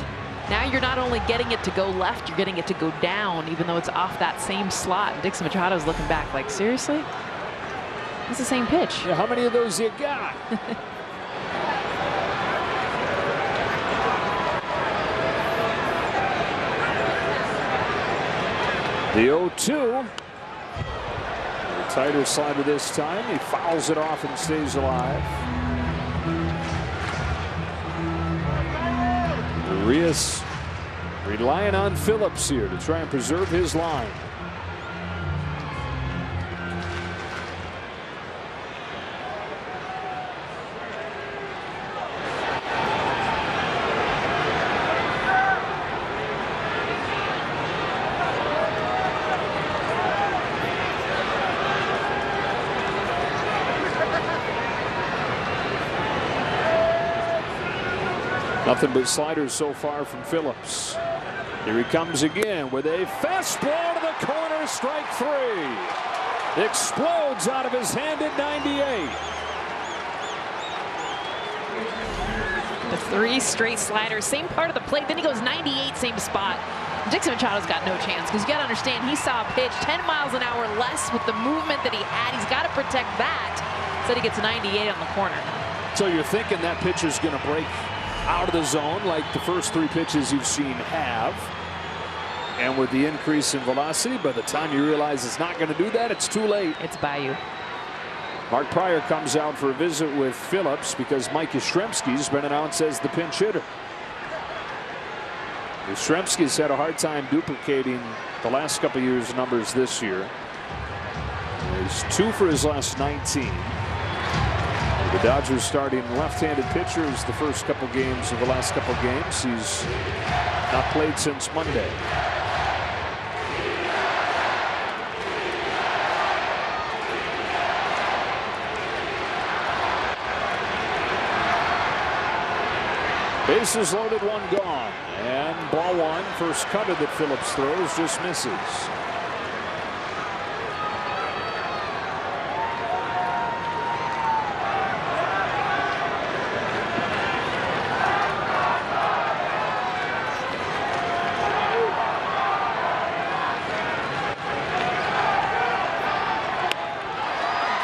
Speaker 1: Now you're not only getting it to go left, you're getting it to go down, even though it's off that same slot. And Dixon Machado's looking back like, seriously? It's the same pitch.
Speaker 5: Yeah, how many of those you got? The 0-2. The tighter slider this time. He fouls it off and stays alive. Urias relying on Phillips here to try and preserve his line. Nothing but sliders so far from Phillips. Here he comes again with a fastball to the corner, strike 3. Explodes out of his hand at 98.
Speaker 1: The 3 straight sliders, same part of the plate. Then he goes 98, same spot. Dixon Machado's got no chance because you got to understand he saw a pitch 10 miles an hour less with the movement that he had. He's got to protect that. So he gets 98 on the corner.
Speaker 5: So you're thinking that pitch is going to break out of the zone like the first 3 pitches you've seen have. And with the increase in velocity, by the time you realize it's not going to do that, it's too late.
Speaker 1: It's Bayou.
Speaker 5: Mark Pryor comes out for a visit with Phillips because Mike Yastrzemski's been announced as the pinch hitter. Yastrzemski's had a hard time duplicating the last couple years' numbers this year. He's 2 for his last 19. The Dodgers starting left-handed pitchers the first couple games of the last couple games. He's not played since Monday. Bases loaded, 1 gone. And ball 1, first cutter that Phillips throws, just misses.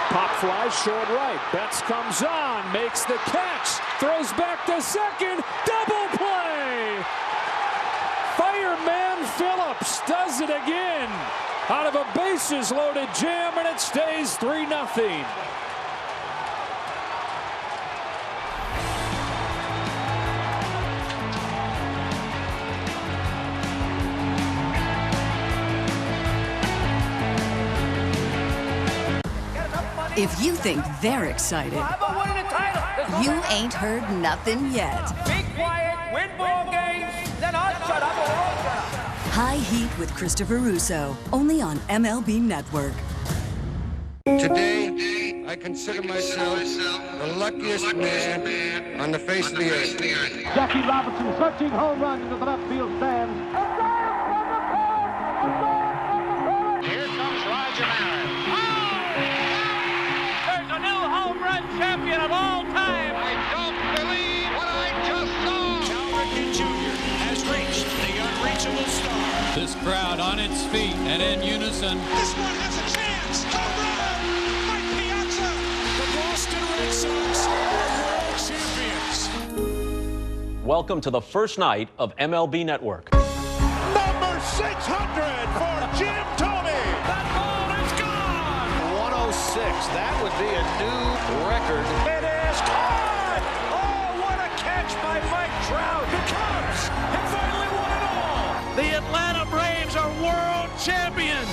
Speaker 5: Pop fly short right. Betts comes on, makes the catch, throws back to second, double play. Fireman Phillips does it again out of a bases loaded jam, and it stays 3-0.
Speaker 15: If you think they're excited, you ain't heard nothing yet.
Speaker 10: Be quiet, win ball games, then I'll shut up.
Speaker 15: High Heat with Christopher Russo, only on MLB Network.
Speaker 8: Today, I consider myself the luckiest man on the face of the earth.
Speaker 25: Jackie Robinson searching home run into the left field stands.
Speaker 10: Here comes Roger Maris. There's a new home run champion of all time. I don't believe what I just saw. Cal Ripken Jr. has reached the unreachable star.
Speaker 16: This crowd on its feet and in unison.
Speaker 10: This one has a chance. Home run! Mike Piazza! The Boston Red Sox are world champions.
Speaker 18: Welcome to the first night of MLB Network.
Speaker 10: Number 600 for Jim Thome. That ball is gone.
Speaker 19: 106. That would be a new record.
Speaker 10: It is caught. Oh, what a catch by Mike Trout. The Cubs have finally won it all. The Atlanta Braves are world champions.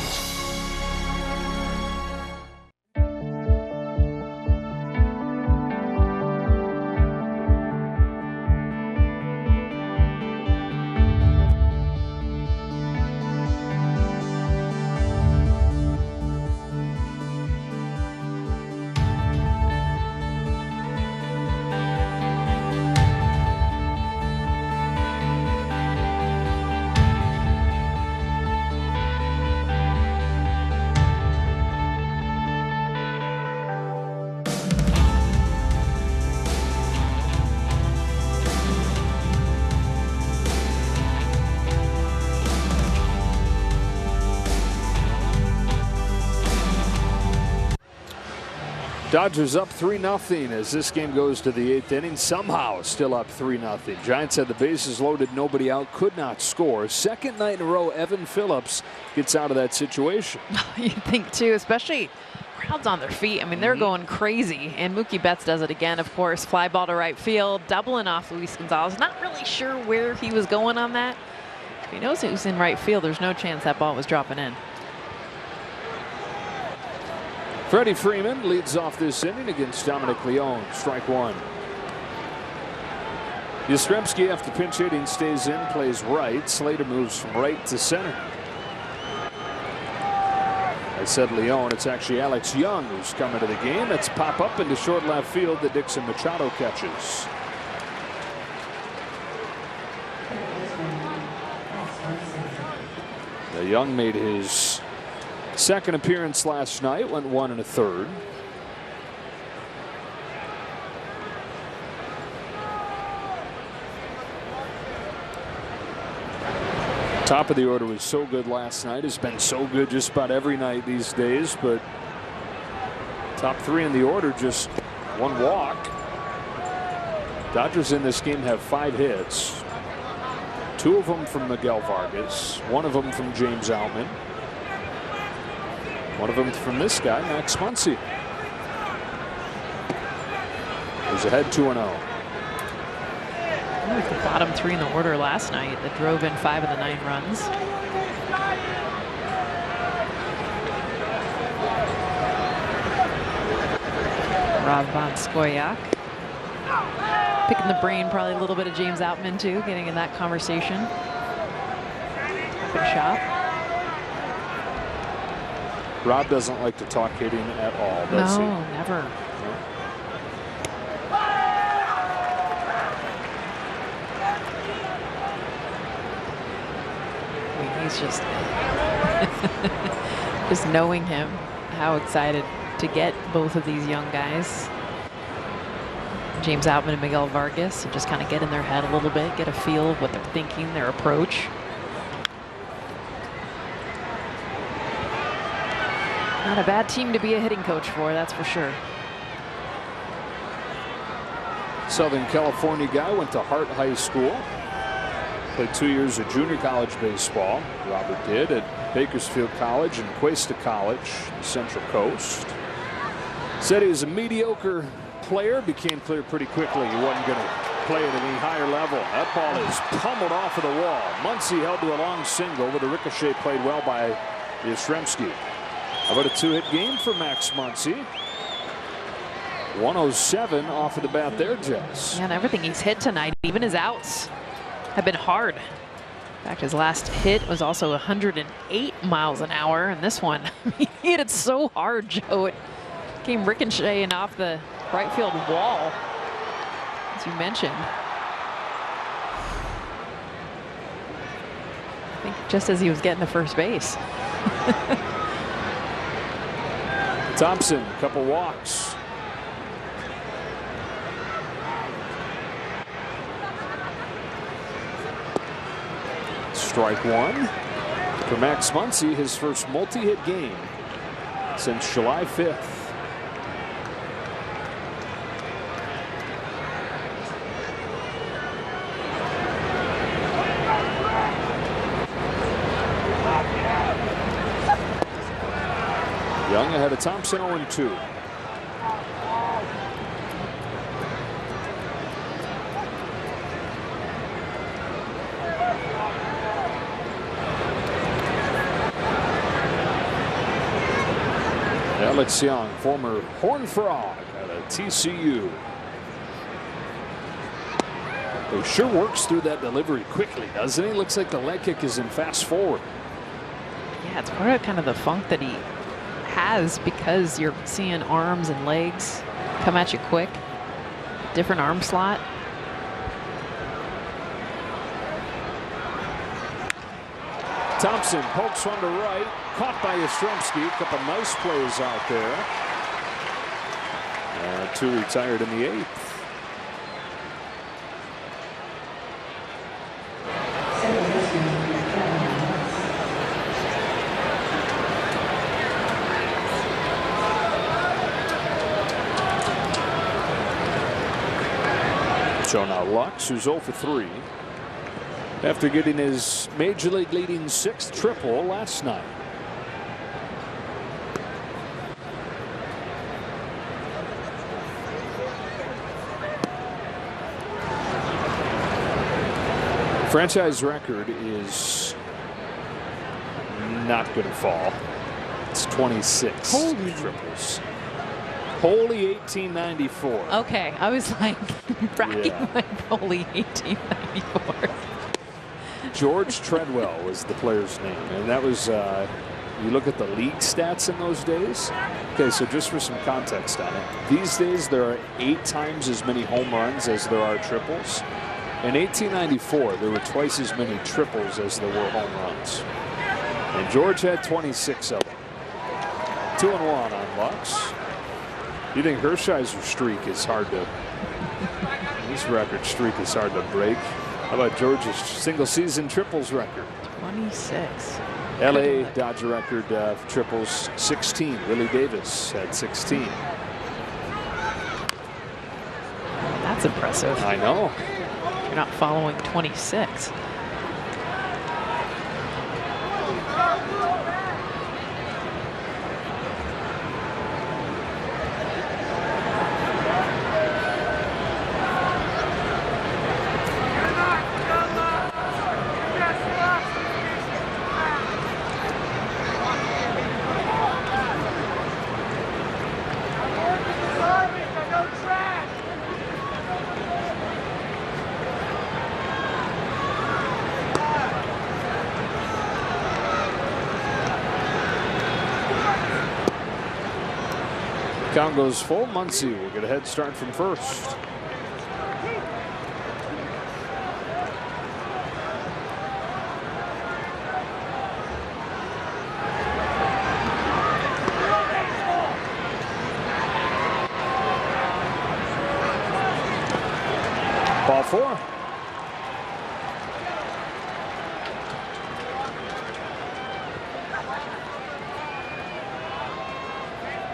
Speaker 10: Dodgers up 3-0 as this game goes to the 8th inning. Somehow still up 3-0. Giants had the bases loaded, nobody out, could not score. Second night in a row, Evan Phillips gets out of that situation.
Speaker 1: You think too, especially crowds on their feet. I mean, they're going crazy. And Mookie Betts does it again, of course. Fly ball to right field, doubling off Luis Gonzalez. Not really sure where he was going on that. If he knows it was in right field, there's no chance that ball was dropping in.
Speaker 5: Freddie Freeman leads off this inning against Dominic Leone. Strike 1. Yastrzemski, after pinch hitting, stays in, plays right. Slater moves from right to center. I said Leone. It's actually Alex Young who's coming to the game. That's pop up into short left field that Dixon Machado catches.
Speaker 10: Young made his second appearance last night, went 1 1/3. Top of the order was so good last night. Has been so good just about every night these days, but top 3 in the order, just 1 walk. Dodgers in this game have 5 hits. 2 of them from Miguel Vargas, 1 of them from James Outman, 1 of them from this guy, Max Muncy. He's ahead 2-0.
Speaker 1: Like the bottom 3 in the order last night that drove in 5 of the 9 runs. Rob Von Skoyak. Picking the brain, probably a little bit of James Outman too, getting in that conversation. Good shot.
Speaker 10: Rob doesn't like to talk hitting at all, does he?
Speaker 1: No, never. He's just knowing him, how excited to get both of these young guys, James Outman and Miguel Vargas, and just kind of get in their head a little bit, get a feel of what they're thinking, their approach. Not a bad team to be a hitting coach for, that's for sure.
Speaker 10: Southern California guy, went to Hart High School. Played 2 years of junior college baseball. Robert did at Bakersfield College and Cuesta College, Central Coast. Said he was a mediocre player. Became clear pretty quickly he wasn't going to play at any higher level. That ball is pummeled off of the wall. Muncy held to a long single with a ricochet played well by Yastrzemski. How about a 2-hit game for Max Muncy? 107 off of the bat there, Jess.
Speaker 1: Yeah, and everything he's hit tonight, even his outs, have been hard. In fact, his last hit was also 108 miles an hour, and this one, he hit it so hard, Joe. It came ricocheting off the right field wall, as you mentioned. I think just as he was getting to first base.
Speaker 10: Thompson, a couple walks. Strike 1 for Max Muncy, his first multi-hit game since July 5th. Young ahead of Thompson, 0-2. Alex Young, former Horned Frog out of TCU. He sure works through that delivery quickly, doesn't he? Looks like the leg kick is in fast forward.
Speaker 1: Yeah, it's part of kind of the funk that he has, because you're seeing arms and legs come at you quick. Different arm slot.
Speaker 10: Thompson pokes one to right, caught by Yastrzemski. A couple nice plays out there. 2 retired in the 8th. So now Lux, who's 0 for 3. After getting his major league leading 6th triple last night. Franchise record is not going to fall. It's 26 triples. Holy 1894.
Speaker 1: Okay, I was like bragging like holy 1894.
Speaker 10: George Treadwell was the player's name, and that was, you look at the league stats in those days. Okay, so just for some context on it, these days there are 8 times as many home runs as there are triples. In 1894, there were twice as many triples as there were home runs. And George had 26 of them. 2-1 on Lux. You think Hershiser's streak is hard to, his record streak is hard to break. How about George's single season triples record?
Speaker 1: 26.
Speaker 10: LA Dodger record for triples 16. Willie Davis had 16.
Speaker 1: That's impressive.
Speaker 10: I know.
Speaker 1: You're not following 26.
Speaker 10: Count goes full. Muncy will get a head start from first. Ball 4.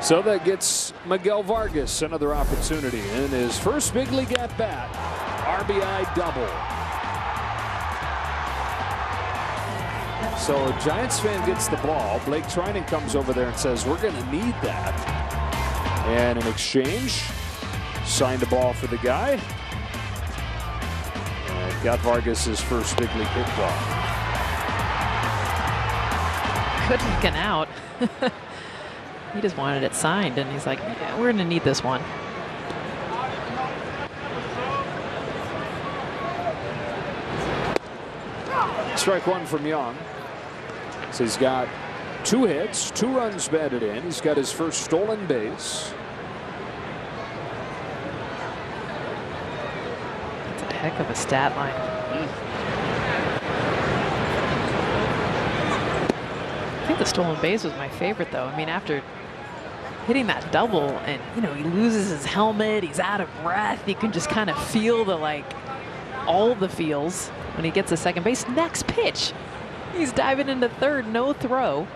Speaker 10: So that gets Miguel Vargas another opportunity in his first big league at bat. RBI double. So a Giants fan gets the ball. Blake Trinan comes over there and says, we're going to need that. And in exchange, signed a ball for the guy. And got Vargas his first big league hit ball.
Speaker 1: Good looking out. He just wanted it signed, and he's like, yeah, we're going to need this one.
Speaker 10: Strike one from Young. So he's got 2 hits, 2 runs batted in. He's got his first stolen base.
Speaker 1: That's a heck of a stat line. I think the stolen base was my favorite, though. I mean, after hitting that double, and you know, he loses his helmet, he's out of breath, you can just kind of feel the, like, all the feels when he gets to second base. Next pitch, he's diving into third, no throw.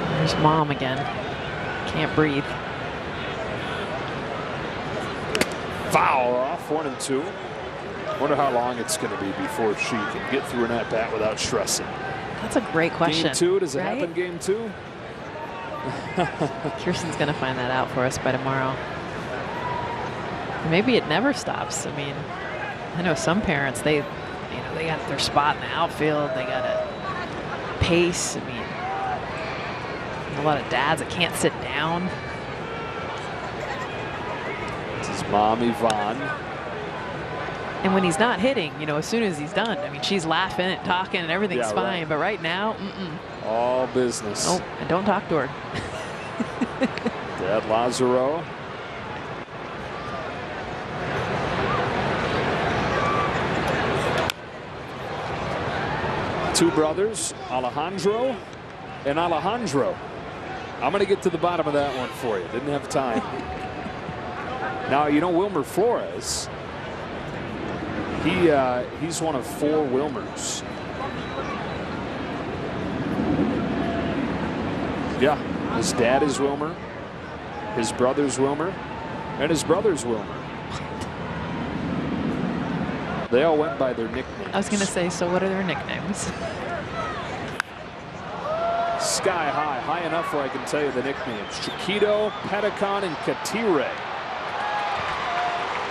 Speaker 1: There's Mom again, can't breathe.
Speaker 10: Foul off, 1-2. Wonder how long it's going to be before she can get through an at-bat without stressing.
Speaker 1: That's a great question.
Speaker 10: Game 2, does it
Speaker 1: right?
Speaker 10: happen game 2?
Speaker 1: Kirsten's going to find that out for us by tomorrow. Maybe it never stops. I mean, I know some parents, they got their spot in the outfield. They got a pace. I mean, a lot of dads that can't sit down.
Speaker 10: This is Mom Yvonne.
Speaker 1: And when he's not hitting, you know, as soon as he's done, I mean, she's laughing and talking and everything's fine. Right. But right now,
Speaker 10: all business.
Speaker 1: Oh, and don't talk to her.
Speaker 10: Dad Lazaro. Two brothers, Alejandro and Alejandro. I'm going to get to the bottom of that one for you. Didn't have time. Now, you know, Wilmer Flores. He's one of 4 Wilmers. Yeah, his dad is Wilmer, his brother's Wilmer, and his brother's Wilmer. They all went by their nicknames.
Speaker 1: I was going to say, so what are their nicknames?
Speaker 10: Sky high, high enough where I can tell you the nicknames. Chiquito, Petacon, and Katire.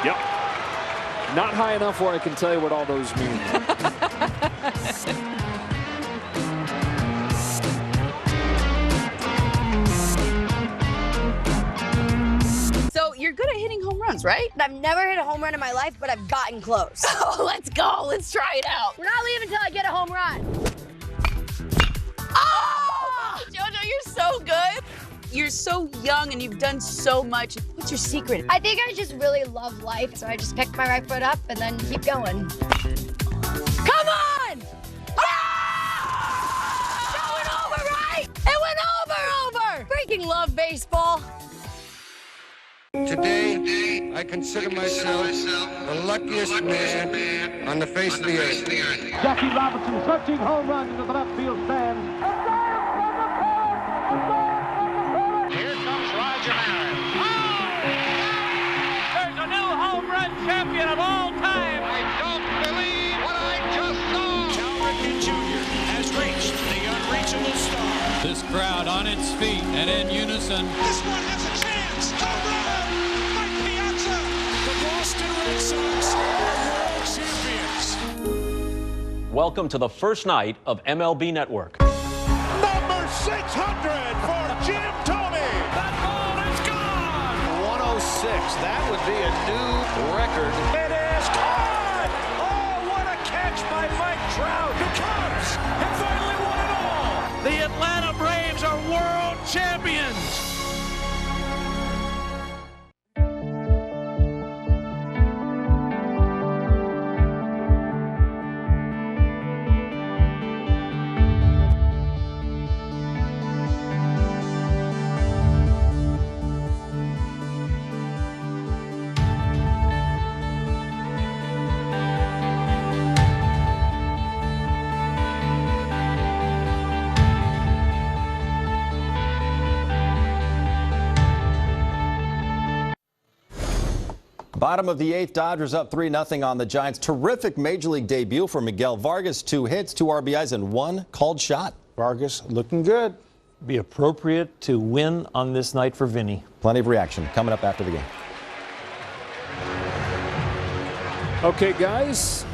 Speaker 10: Yep. Not high enough where I can tell you what all those mean.
Speaker 4: So you're good at hitting home runs, right?
Speaker 6: I've never hit a home run in my life, but I've gotten close.
Speaker 4: Oh, let's go. Let's try it out.
Speaker 6: We're not leaving until I get a home run.
Speaker 4: Oh! JoJo, you're so good. You're so young and you've done so much. What's your secret?
Speaker 6: I think I just really love life, so I just pick my right foot up and then keep going.
Speaker 4: Come on!
Speaker 6: freaking love baseball.
Speaker 8: Today, I consider myself the luckiest man on the face of the earth.
Speaker 25: Jackie Robinson, 13 home runs into the left field stands.
Speaker 19: Here comes Roger Maris. There's a new home run champion of all time. I don't believe what I just saw. Cal Ripken Jr. has reached the unreachable star.
Speaker 16: This crowd on its feet and in unison.
Speaker 19: This one has a chance. Home run! Mike Piazza! The Boston Red Sox are world champions.
Speaker 18: Welcome to the first night of MLB Network.
Speaker 19: Number 600 for Jim Thome. That ball is gone. 106. That would be a new record. It is caught. Oh, what a catch by Mike Trout. The Cubs have finally won it all. The Atlanta Braves are world champions.
Speaker 2: Bottom of the 8th, Dodgers up 3-0 on the Giants. Terrific Major League debut for Miguel Vargas. 2 hits, 2 RBIs, and 1 called shot.
Speaker 7: Vargas looking good. Be appropriate to win on this night for Vinny.
Speaker 2: Plenty of reaction coming up after the game.
Speaker 10: Okay, guys,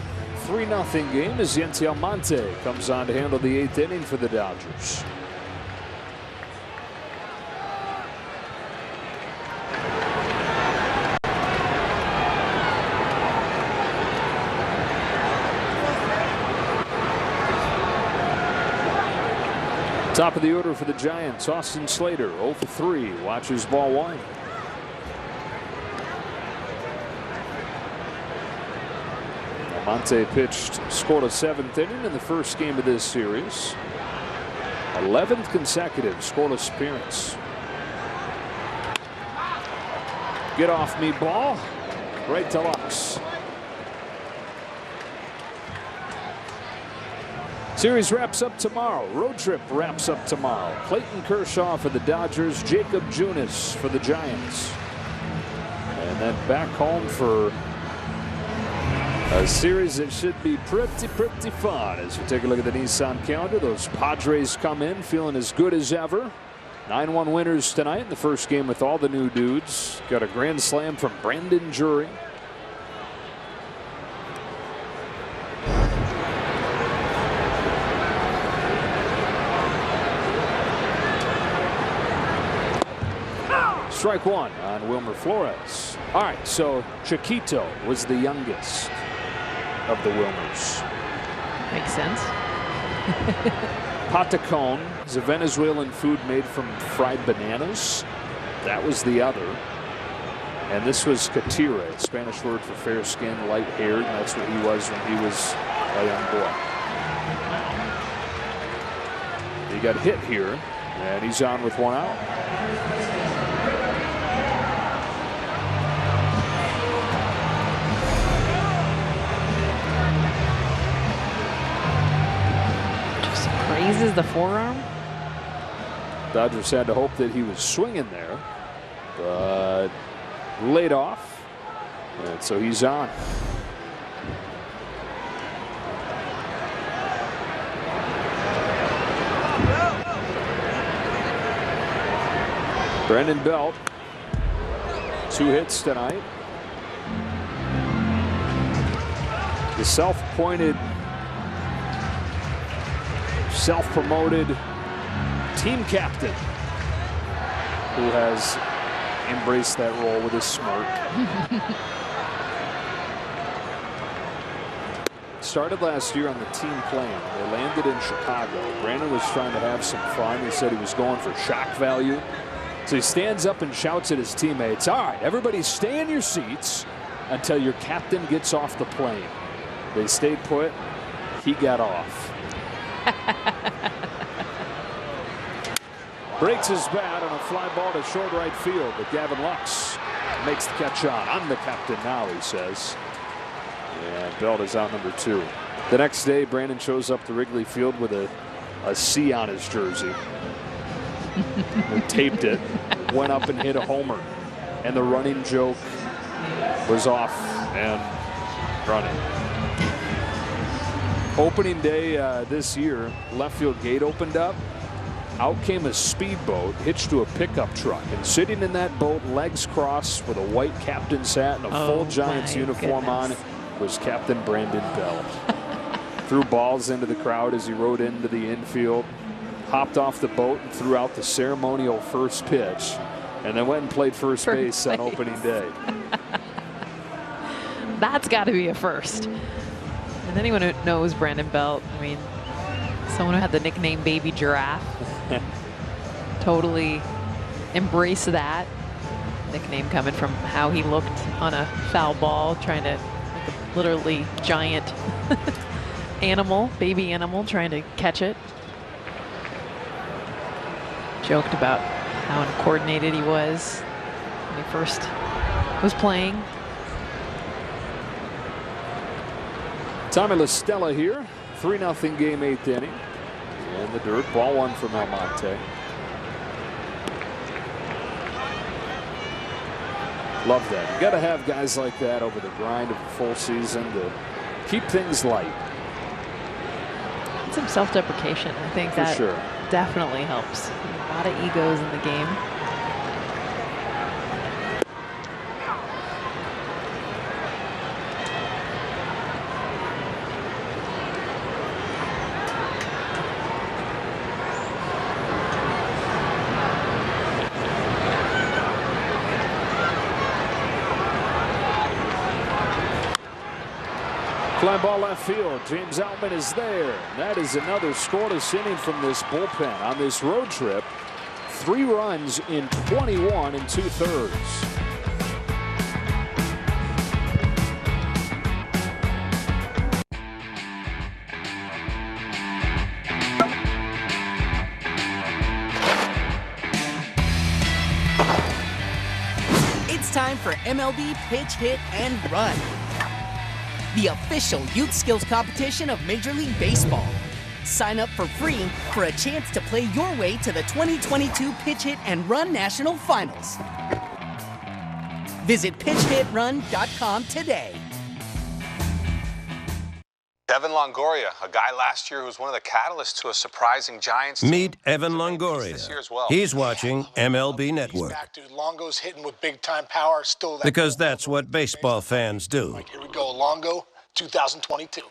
Speaker 10: 3-0 game as Yency Almonte comes on to handle the 8th inning for the Dodgers. Top of the order for the Giants, Austin Slater, 0 for 3, watches ball 1. Almonte pitched, scored a 7th inning in the first game of this series. 11th consecutive scoreless appearance. Get off me ball, right to Lux. Series wraps up tomorrow. Road trip wraps up tomorrow. Clayton Kershaw for the Dodgers. Jacob Junis for the Giants. And then back home for a series that should be pretty fun. As we take a look at the Nissan calendar, those Padres come in feeling as good as ever. 9-1 winners tonight in the first game with all the new dudes. Got a grand slam from Brandon Drury. Strike 1 on Wilmer Flores. All right, so Chiquito was the youngest of the Wilmers.
Speaker 1: Makes sense.
Speaker 10: Patacon is a Venezuelan food made from fried bananas. That was the other. And this was Catira, a Spanish word for fair skinned, light haired. And that's what he was when he was a young boy. He got hit here, and he's on with 1 out.
Speaker 1: Raises the forearm.
Speaker 10: Dodgers had to hope that he was swinging there, but laid off, and so he's on. Brandon Belt, 2 hits tonight. The self-appointed, self-promoted team captain who has embraced that role with a smirk. Started last year on the team plane. They landed in Chicago. Brandon was trying to have some fun. He said he was going for shock value. So he stands up and shouts at his teammates, "All right, everybody stay in your seats until your captain gets off the plane." They stayed put. He got off. Breaks his bat on a fly ball to short right field, but Gavin Lux makes the catch on. I'm the captain now, he says. And Belt is out number 2. The next day, Brandon shows up to Wrigley Field with a C on his jersey. They taped it, went up and hit a homer. And the running joke was off and running. Opening day this year, left field gate opened up. Out came a speedboat hitched to a pickup truck. And sitting in that boat, legs crossed with a white captain's hat and a full Giants uniform on, was Captain Brandon Belt. Threw balls into the crowd as he rode into the infield. Hopped off the boat and threw out the ceremonial first pitch. And then went and played first base on opening day.
Speaker 1: That's got to be a first. And anyone who knows Brandon Belt, I mean, someone who had the nickname Baby Giraffe, totally embrace that nickname coming from how he looked on a foul ball, trying to, like a literally giant animal, baby animal, trying to catch it. Joked about how uncoordinated he was when he first was playing.
Speaker 10: Tommy La Stella here. 3-0 game, 8th inning. In the dirt. Ball 1 from Almonte. Love that. You got to have guys like that over the grind of a full season to keep things light.
Speaker 1: And some self-deprecation. I think that definitely helps. A lot of egos in the game.
Speaker 10: Fly ball left field. James Outman is there. That is another scoreless inning from this bullpen on this road trip. 3 runs in 21 2/3.
Speaker 11: It's time for MLB Pitch Hit and Run, the official youth skills competition of Major League Baseball. Sign up for free for a chance to play your way to the 2022 Pitch Hit and Run National Finals. Visit pitchhitrun.com today.
Speaker 3: Evan Longoria, a guy last year who was one of the catalysts to a surprising Giants team.
Speaker 9: Meet Evan Longoria. He's watching MLB Network.
Speaker 14: Longo's hitting with big-time power. Still that
Speaker 9: because that's what baseball fans do.
Speaker 14: Here we go, Longo, 2022.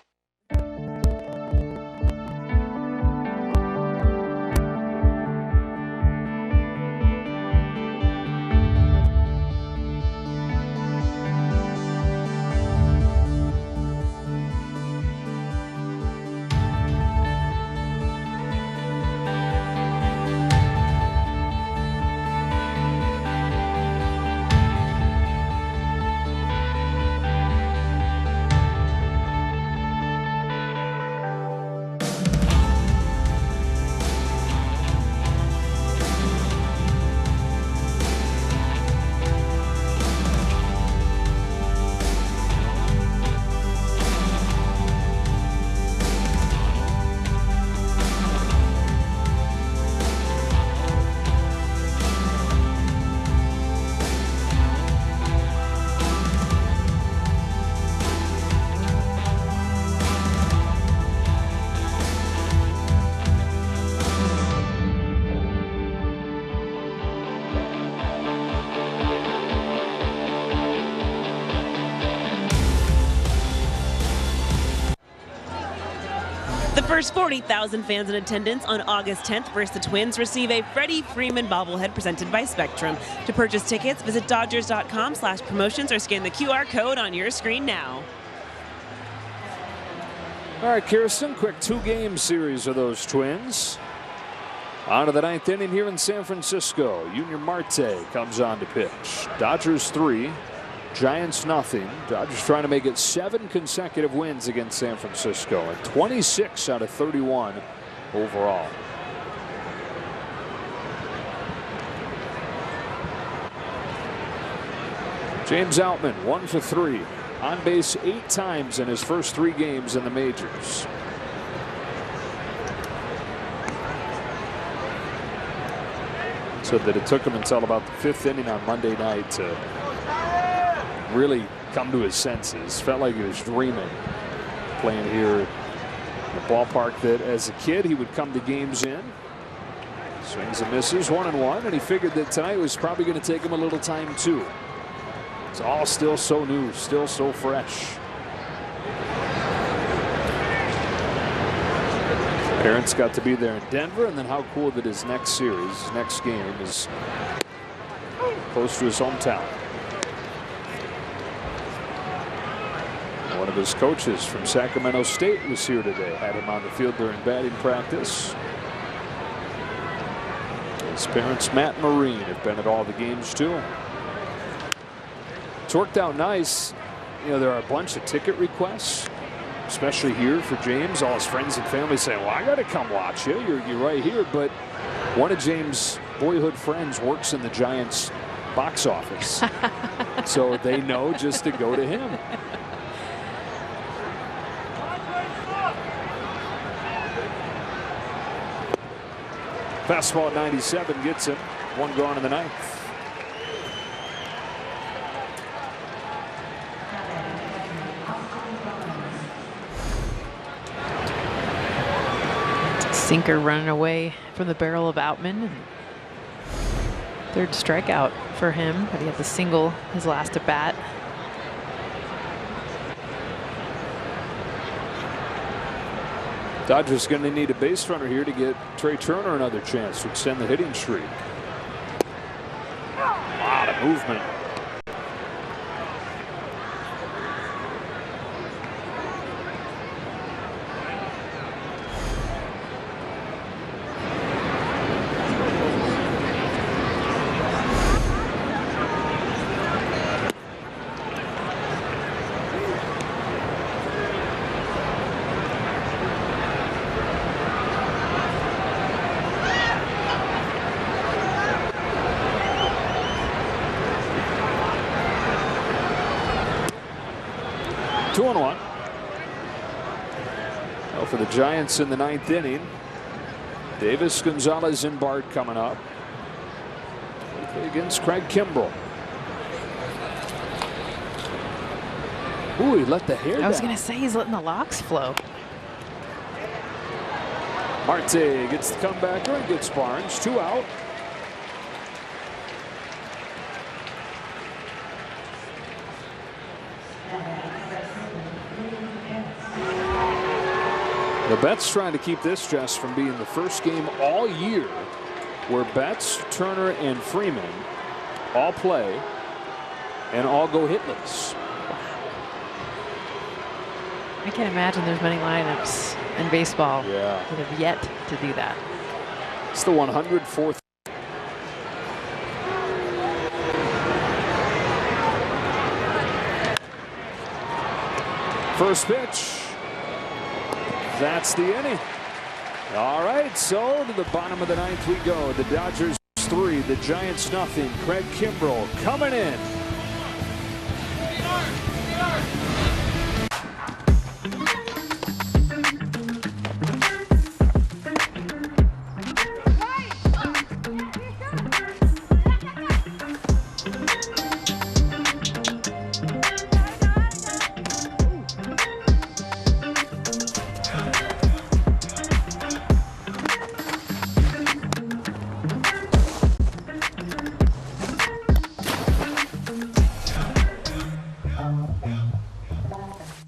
Speaker 20: First 40,000 fans in attendance on August 10th versus the Twins receive a Freddie Freeman bobblehead presented by Spectrum. To purchase tickets, visit Dodgers.com/promotions or scan the QR code on your screen now.
Speaker 10: All right, Kirsten, quick 2-game series of those Twins. On to the 9th inning here in San Francisco. Junior Marte comes on to pitch. Dodgers 3, Giants nothing. Dodgers trying to make it 7 consecutive wins against San Francisco and 26 out of 31 overall. James Outman, 1 for 3. On base 8 times in his first 3 games in the majors. Said that it took him until about the 5th inning on Monday night to really come to his senses. Felt like he was dreaming playing here in the ballpark that as a kid he would come to games in. Swings and misses, 1-1, and he figured that tonight was probably going to take him a little time too. It's all still so new, still so fresh. Parents got to be there in Denver, and then how cool that his next series, his next game is close to his hometown. One of his coaches from Sacramento State was here today, had him on the field during batting practice. His parents, Matt and Maureen, have been at all the games too. It's worked out nice. You know, there are a bunch of ticket requests, especially here for James. All his friends and family saying, well, I got to come watch you. You're right here. But one of James' boyhood friends works in the Giants box office. So they know just to go to him. Fastball at 97 gets him. 1 gone in the 9th.
Speaker 1: Sinker running away from the barrel of Outman. 3rd strikeout for him, but he had the single his last at bat.
Speaker 10: Dodgers going to need a base runner here to get Trey Turner another chance to extend the hitting streak. A lot of movement. For the Giants in the 9th inning, Davis, Gonzalez, and Bart coming up against Craig Kimbrell. Ooh, he let the hair down.
Speaker 1: I was going to say he's letting the locks flow.
Speaker 10: Marte gets the comebacker and gets Barnes. 2 out. The Betts trying to keep this just from being the first game all year where Betts, Turner, and Freeman all play and all go hitless.
Speaker 1: I can't imagine there's many lineups in baseball that have yet to do that.
Speaker 10: It's the 104th. First pitch. That's the inning. All right, so to the bottom of the 9th we go. The Dodgers 3, the Giants nothing. Craig Kimbrell coming in.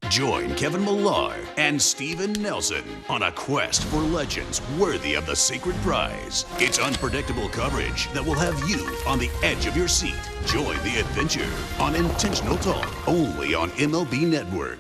Speaker 12: Join Kevin Millar and Steven Nelson on a quest for legends worthy of the sacred prize. It's unpredictable coverage that will have you on the edge of your seat. Join the adventure on Intentional Talk, only on MLB Network.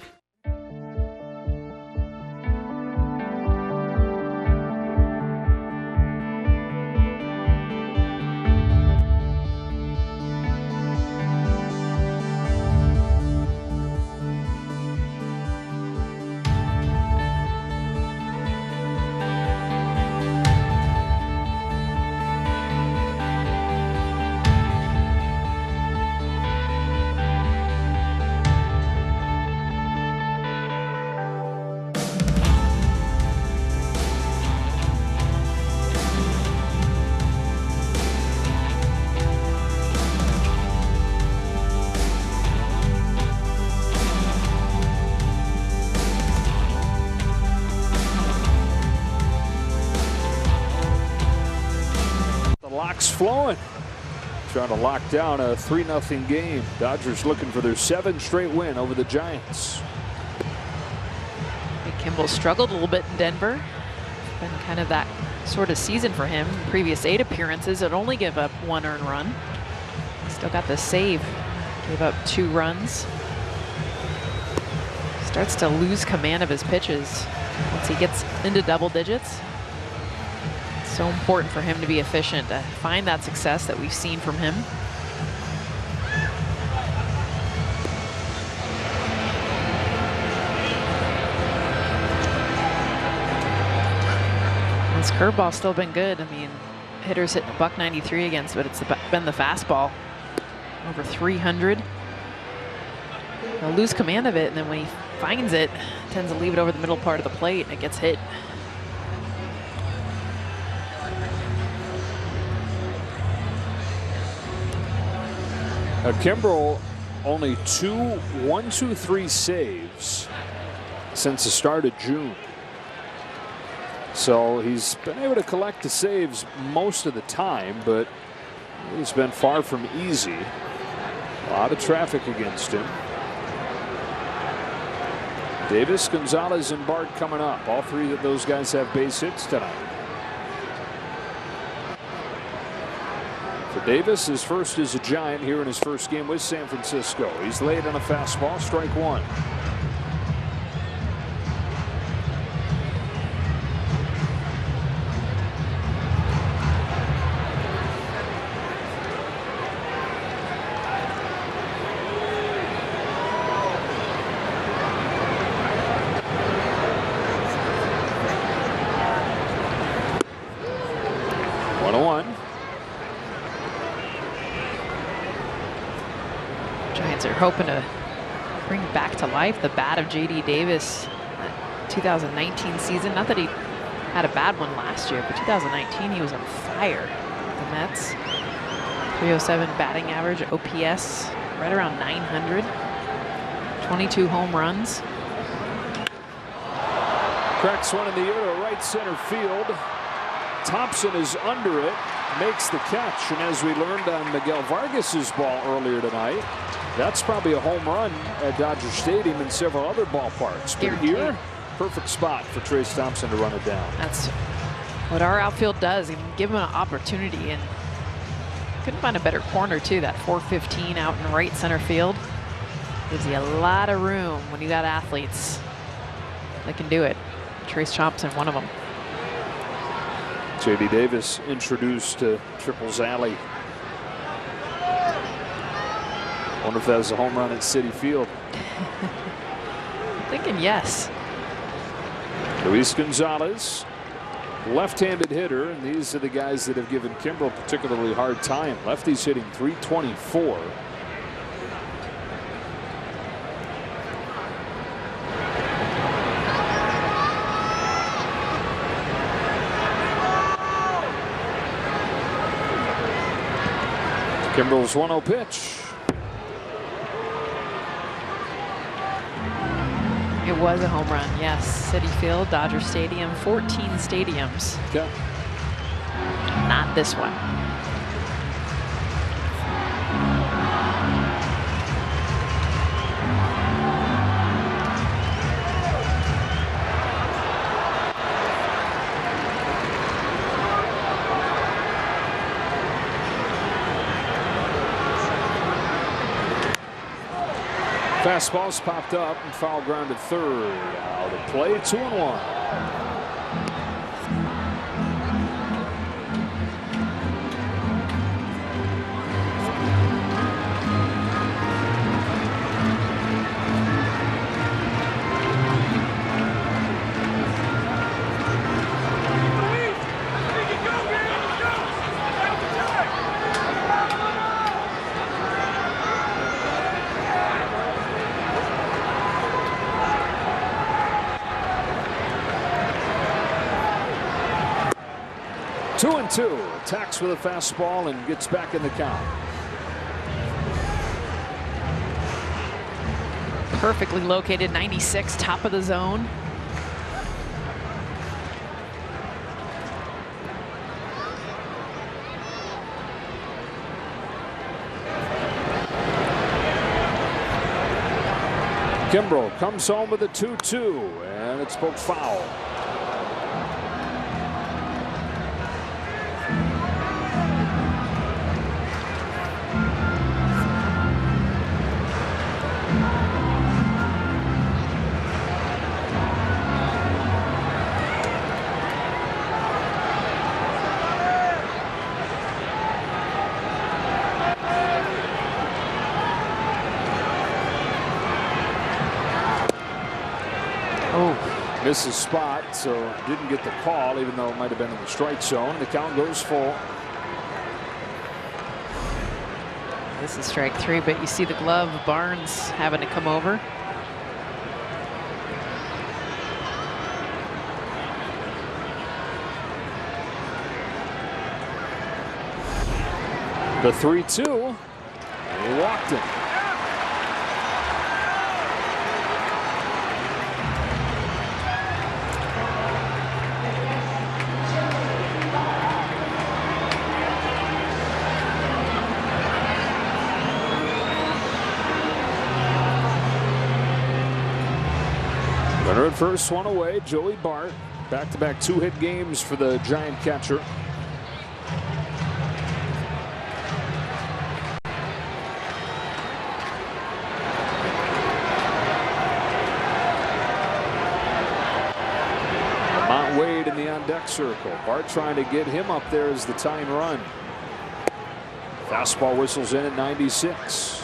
Speaker 10: flowing. Trying to lock down a 3-0 game. Dodgers looking for their 7th straight win over the Giants.
Speaker 1: Kimball struggled a little bit in Denver. It's been kind of that sort of season for him. Previous 8 appearances, it only gave up 1 earned run. Still got the save. Gave up 2 runs. Starts to lose command of his pitches once he gets into double digits. It's so important for him to be efficient, to find that success that we've seen from him. His curveball's still been good. I mean, hitters hit $193 against, but it's been the fastball. Over 300. He'll lose command of it, and then when he finds it, tends to leave it over the middle part of the plate, and it gets hit.
Speaker 10: Kimbrel only 2 1-2-3 saves since the start of June. So he's been able to collect the saves most of the time, but he's been far from easy. A lot of traffic against him. Davis, Gonzalez, and Bart coming up. All 3 of those guys have base hits tonight. For Davis, his first as a Giant here in his first game with San Francisco. He's laid on a fastball, strike 1.
Speaker 1: Hoping to bring back to life the bat of J.D. Davis 2019 season. Not that he had a bad one last year, but 2019 he was on fire with the Mets. 307 batting average, OPS right around 900. 22 home runs.
Speaker 10: Cracks one in the air to right center field. Thompson is under it, makes the catch, and as we learned on Miguel Vargas's ball earlier tonight, that's probably a home run at Dodger Stadium and several other ballparks. But here, perfect spot for Trace Thompson to run it down.
Speaker 1: That's what our outfield does. You give him an opportunity, and couldn't find a better corner too. That 415 out in right center field gives you a lot of room when you got athletes that can do it. Trace Thompson, one of them.
Speaker 10: J.D. Davis introduced to Triples Alley. Wonder if that was a home run at Citi Field.
Speaker 1: I'm thinking yes.
Speaker 10: Luis Gonzalez, left-handed hitter, and these are the guys that have given Kimbrel a particularly hard time. Lefty's hitting .324. Kimbrel's 1-0 pitch.
Speaker 1: It was a home run, yes. Citi Field, Dodger Stadium, 14 stadiums.
Speaker 10: Okay.
Speaker 1: Not this one.
Speaker 10: Fastball's popped up and foul ground to third. Out of play, 2-1. Attacks with a fastball and gets back in the count.
Speaker 1: Perfectly located, 96, top of the zone.
Speaker 10: Kimbrough comes home with a 2-2, and it's poked foul. Misses spot, so didn't get the call, even though it might have been in the strike zone. The count goes full.
Speaker 1: This is strike 3, but you see the glove, Barnes having to come over.
Speaker 10: The 3-2, and he walked it. Runner at first, one away. Joey Bart, back-to-back 2-hit games for the Giant catcher. Lamont Wade in the on-deck circle. Bart trying to get him up there as the tying run. Fastball whistles in at 96.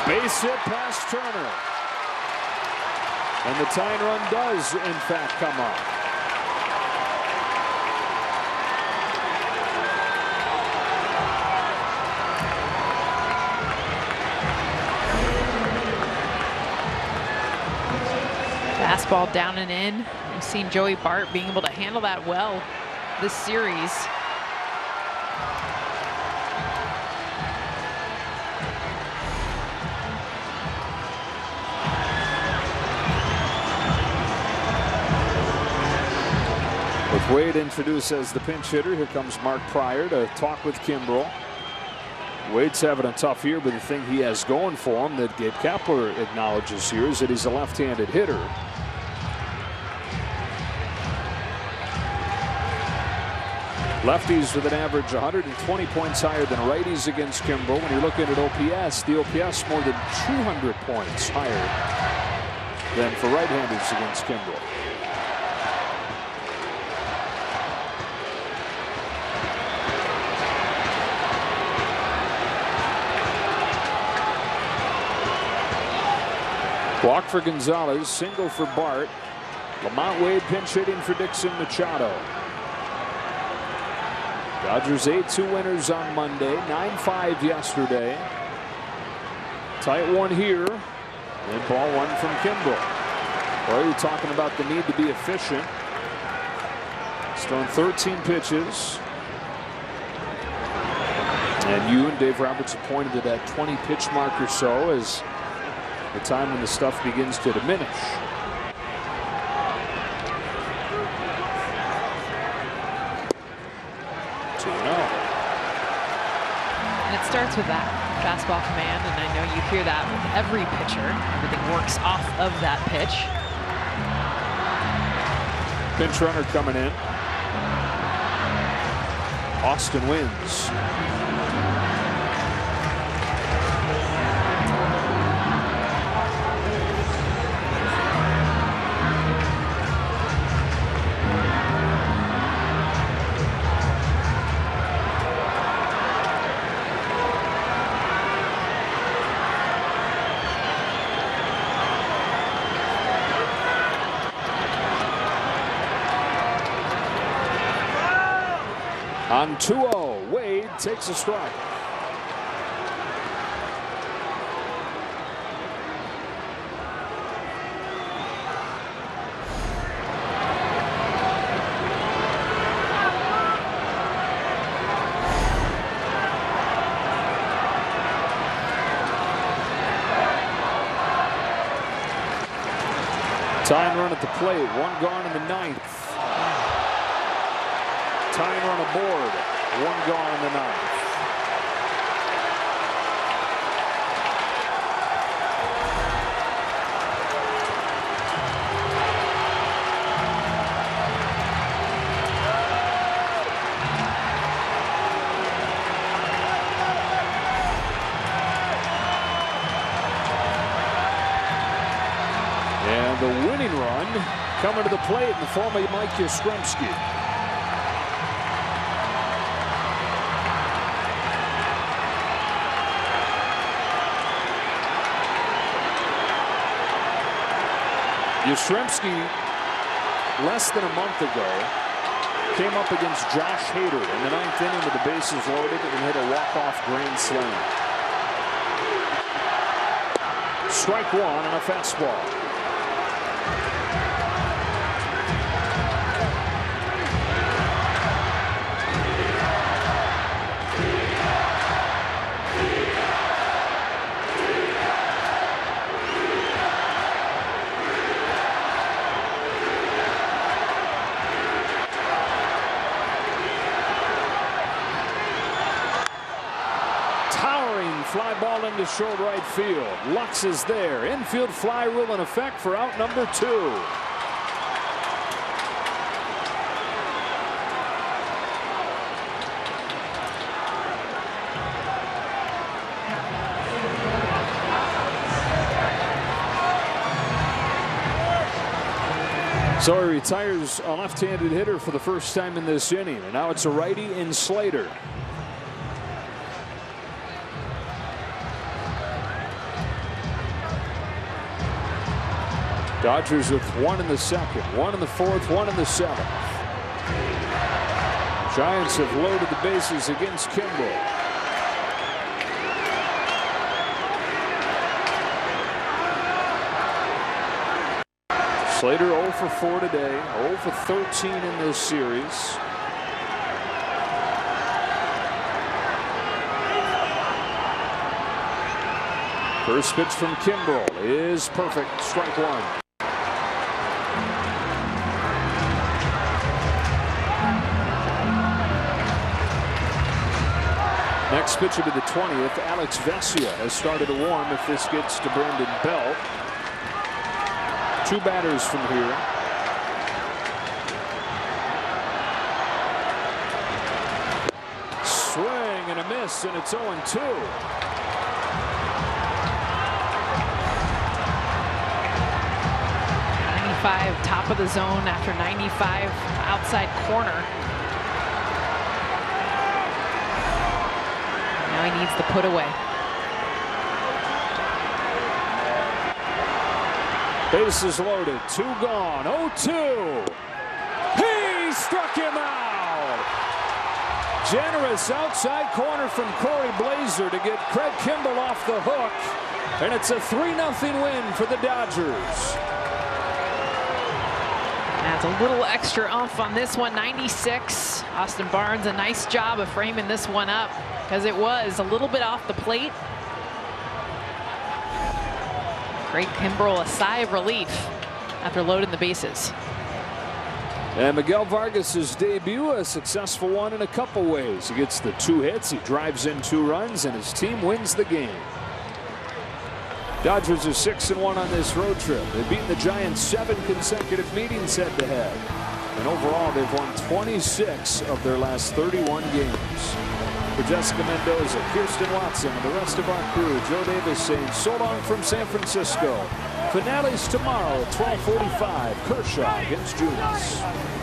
Speaker 10: Base hit past Turner. And the tying run does, in fact, come up.
Speaker 1: Fastball down and in. We've seen Joey Bart being able to handle that well this series.
Speaker 10: With Wade introduced as the pinch hitter, here comes Mark Pryor to talk with Kimbrough. Wade's having a tough year, but the thing he has going for him that Gabe Kapler acknowledges here is that he's a left-handed hitter. Lefties with an average 120 points higher than righties against Kimbrough. When you're looking at OPS, the OPS more than 200 points higher than for right-handers against Kimbrough. Walk for Gonzalez, single for Bart. Lamont Wade pinch hitting for Dixon Machado. Dodgers 8-2 winners on Monday, 9-5 yesterday. Tight one here, and ball one from Kimbrough. Well, you're talking about the need to be efficient. He's thrown 13 pitches. And you and Dave Roberts have pointed to that 20 pitch mark or so as the time when the stuff begins to diminish.
Speaker 1: And it starts with that fastball command, and I know you hear that with every pitcher. Everything works off of that pitch.
Speaker 10: Pinch runner coming in. Austin wins. On 2-0, Wade takes a strike. Tying run at the plate. One gone in the ninth. Tying run aboard. One gone in the ninth. And the winning run coming to the plate in the form of Mike Yastrzemski. Yastrzemski, less than a month ago, came up against Josh Hader in the ninth inning with the bases loaded and hit a walk-off grand slam. Strike one on a fastball. Fly ball into short right field. Lux is there. Infield fly rule in effect for out number 2. So he retires a left-handed hitter for the first time in this inning, and now it's a righty in Slater. Dodgers with one in the second, one in the fourth, one in the seventh. Giants have loaded the bases against Kimbrel. Slater 0 for 4 today, 0 for 13 in this series. First pitch from Kimbrel is perfect. Strike one. Next pitcher to the 20th, Alex Vesia has started to warm if this gets to Brandon Belt. 2 batters from here. Swing and a miss, and it's 0-2.
Speaker 1: Top of the zone after 95 outside corner. Now he needs the put away.
Speaker 10: Bases loaded, 2 gone, 0-2. He struck him out. Generous outside corner from Corey Blazer to get Craig Kimbrel off the hook. And it's a 3-0 win for the Dodgers.
Speaker 1: That's a little extra oomph on this one. 96. Austin Barnes, a nice job of framing this one up because it was a little bit off the plate. Craig Kimbrel, a sigh of relief after loading the bases.
Speaker 10: And Miguel Vargas's debut, a successful one in a couple ways. He gets the 2 hits, he drives in 2 runs, and his team wins the game. Dodgers are 6-1 on this road trip. They've beaten the Giants 7 consecutive meetings head-to-head. And overall, they've won 26 of their last 31 games. For Jessica Mendoza, Kirsten Watson, and the rest of our crew, Joe Davis saying so long from San Francisco. Finales tomorrow at 12:45, Kershaw against Junis.